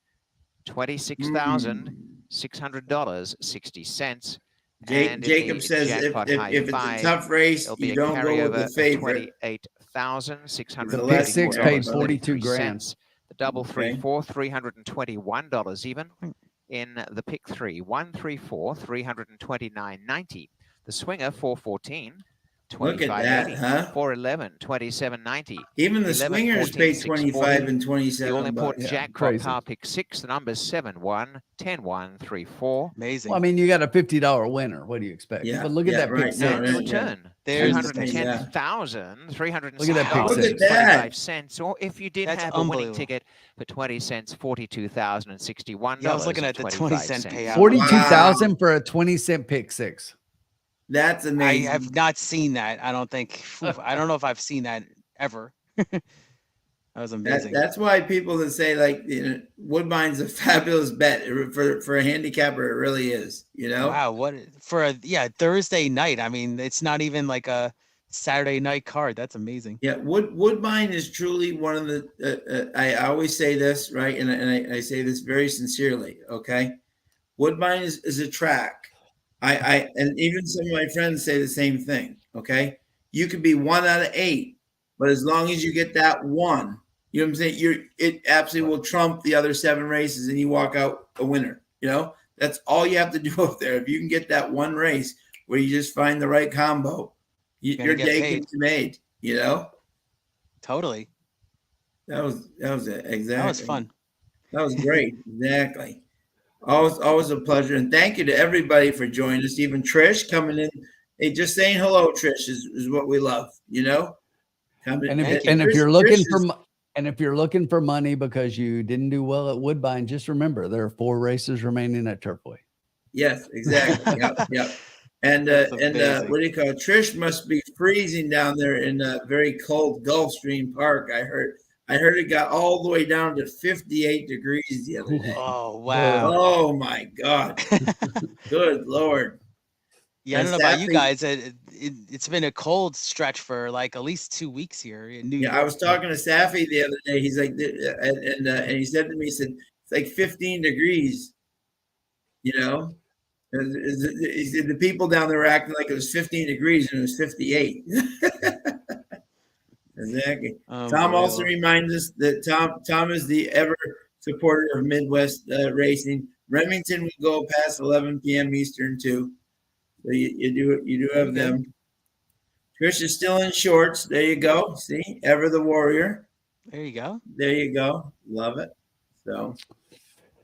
$26,600.60. And in Jacob the says jackpot if high it's a five, tough race, there'll be you a don't go with carryover the of favorite. $28,600. The pick six paid 42 grand. The double three Okay. four, $321 even. In the pick 3, 134, $329.90. The swinger 414, Look at that, $25.80. huh? 411, $27.90. Even the 11, swingers 14, pay 25 and The 27 all-important bucks. Yeah, jackpot crazy. power pick 6, the numbers 7, 1, 10, 1, 3, 4. Amazing. Well, I mean, you got a $50 winner. What do you expect? Yeah, But look at yeah, that pick right. No, And the right, six. yeah. return, There's the $210,360. Look at that pick six. Look at that. $0.25. Or if you did That's have a winning unbelievable. ticket for 20 cents, $42,061. Yeah, I was looking at the 20-cent payout. 42,000 for a 20-cent pick 6. That's I amazing. have not seen that. I don't think. I don't know if I've seen that ever. That was amazing. That's why people that say like Woodbine's a fabulous bet for a handicapper. It really is. You know. Wow, what for a Thursday night? I mean, it's not even like a Saturday night card. That's amazing. Yeah, Woodbine is truly one of the. I always say this, right, and I say this very sincerely. Okay, Woodbine is a track. I and even some of my friends say the same thing. Okay, you could be 1 out of 8, but as long as you get that one, You know what I'm saying? It absolutely will trump the other 7 races, and you walk out a winner. You know, that's all you have to do up there. If you can get that one race where you just find the right combo, your day can be made. You know, totally. That was it. Exactly. That was fun. That was great. Exactly. Always a pleasure, and thank you to everybody for joining us. Even Trish coming in. Hey, just saying hello, Trish, is what we love. You know, and if you're looking for money because you didn't do well at Woodbine, just remember there are 4 races remaining at Turfway. Yes, exactly. Yep. And what do you call it? Trish must be freezing down there in a very cold Gulfstream Park. I heard it got all the way down to 58 degrees the other day. Oh, wow. Oh my God. Good Lord. Yeah, I don't know about you guys. It's been a cold stretch for like at least 2 weeks here in New York. I was talking to Safi the other day. He's like, and he said to me, he said, it's like 15 degrees, you know? The people down there were acting like it was 15 degrees and it was 58. Exactly. Tom also reminds us that Tom is the ever supporter of Midwest racing. Remington will go past 11 p.m. Eastern too. So you do have them. Trish is still in shorts. There you go. See, ever the warrior. There you go. There you go. Love it. So,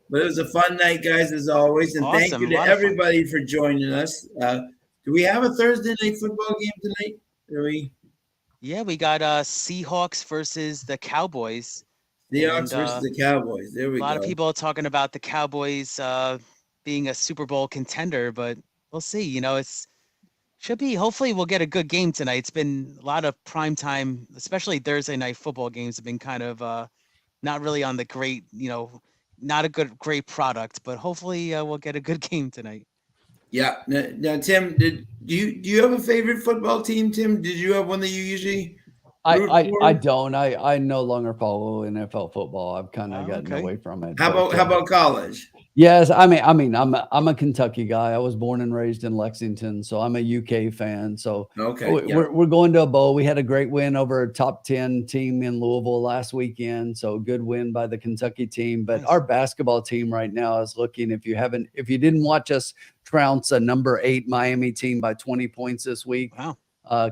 but it was a fun night, guys, as always. And thank you to everybody for joining us. Do we have a Thursday night football game tonight? Yeah, we got Seahawks versus the Cowboys. Seahawks versus the Cowboys. There we go. A lot of people talking about the Cowboys being a Super Bowl contender, but we'll see. You know, should be. Hopefully, we'll get a good game tonight. It's been a lot of prime time, especially Thursday night football games have been kind of not really on the great, not a great product. But hopefully, we'll get a good game tonight. Yeah. Now, Tim, do you have a favorite football team? Tim, did you have one that you usually? I don't. I no longer follow NFL football. I've kind of gotten away from it. How about college? Yes, I mean, I'm a Kentucky guy. I was born and raised in Lexington, so I'm a UK fan. So we're going to a bowl. We had a great win over a top 10 team in Louisville last weekend. So good win by the Kentucky team. But our basketball team right now is looking. If you didn't watch us trounce a number 8 Miami team by 20 points this week. Wow.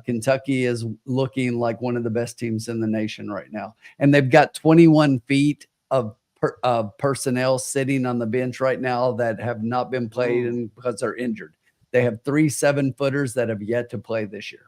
Kentucky is looking like one of the best teams in the nation right now. And they've got 21 feet of personnel sitting on the bench right now that have not been played and because they're injured. They have 3 7-footers that have yet to play this year.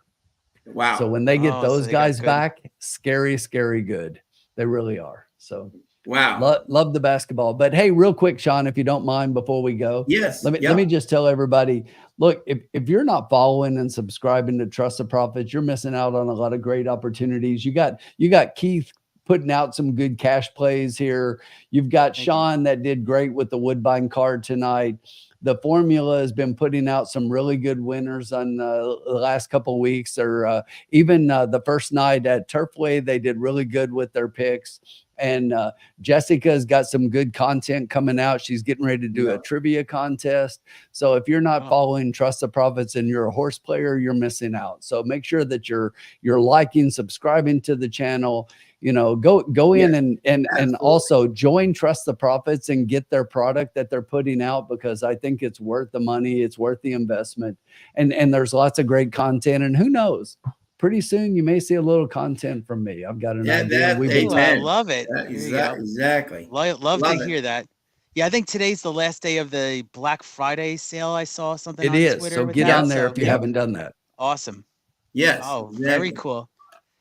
Wow. So when they get those guys back, scary good. They really are. So wow. Love the basketball. But hey, real quick, Sean, if you don't mind, before we go, yes, let me just tell everybody, look, if you're not following and subscribing to Trust the Profits, you're missing out on a lot of great opportunities. You got Keith putting out some good cash plays here. You've got Sean that did great with the Woodbine card tonight. The formula has been putting out some really good winners on the last couple of weeks, or even the first night at Turfway, they did really good with their picks. And Jessica's got some good content coming out. She's getting ready to do a trivia contest. So if you're not following Trust the Profits and you're a horse player, you're missing out. So make sure that you're liking, subscribing to the channel. Go in and also join Trust the Profits and get their product that they're putting out, because I think it's worth the money. It's worth the investment. And there's lots of great content. And who knows? Pretty soon you may see a little content from me. I've got an idea. I love it. Exactly. Love to hear that. Yeah, I think today's the last day of the Black Friday sale. I saw something on Twitter. So get on there if you haven't done that. Awesome. Yes. Oh, very cool.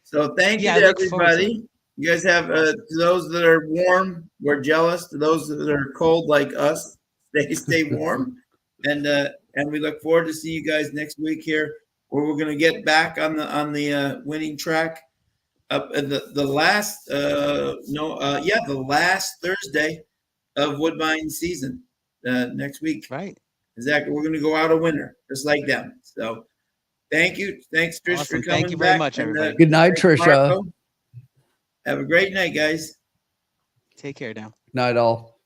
So thank you to everybody. You guys have, to those that are warm, we're jealous. To those that are cold like us, stay warm. And we look forward to see you guys next week here, where we're going to get back on the winning track. The last Thursday of Woodbine season next week. Right. Exactly. We're going to go out a winner, just like them. So thank you. Thanks, Trish, for coming back. Thank you very much, everybody. Good night, Trisha. Marco. Have a great night, guys. Take care now. Night all.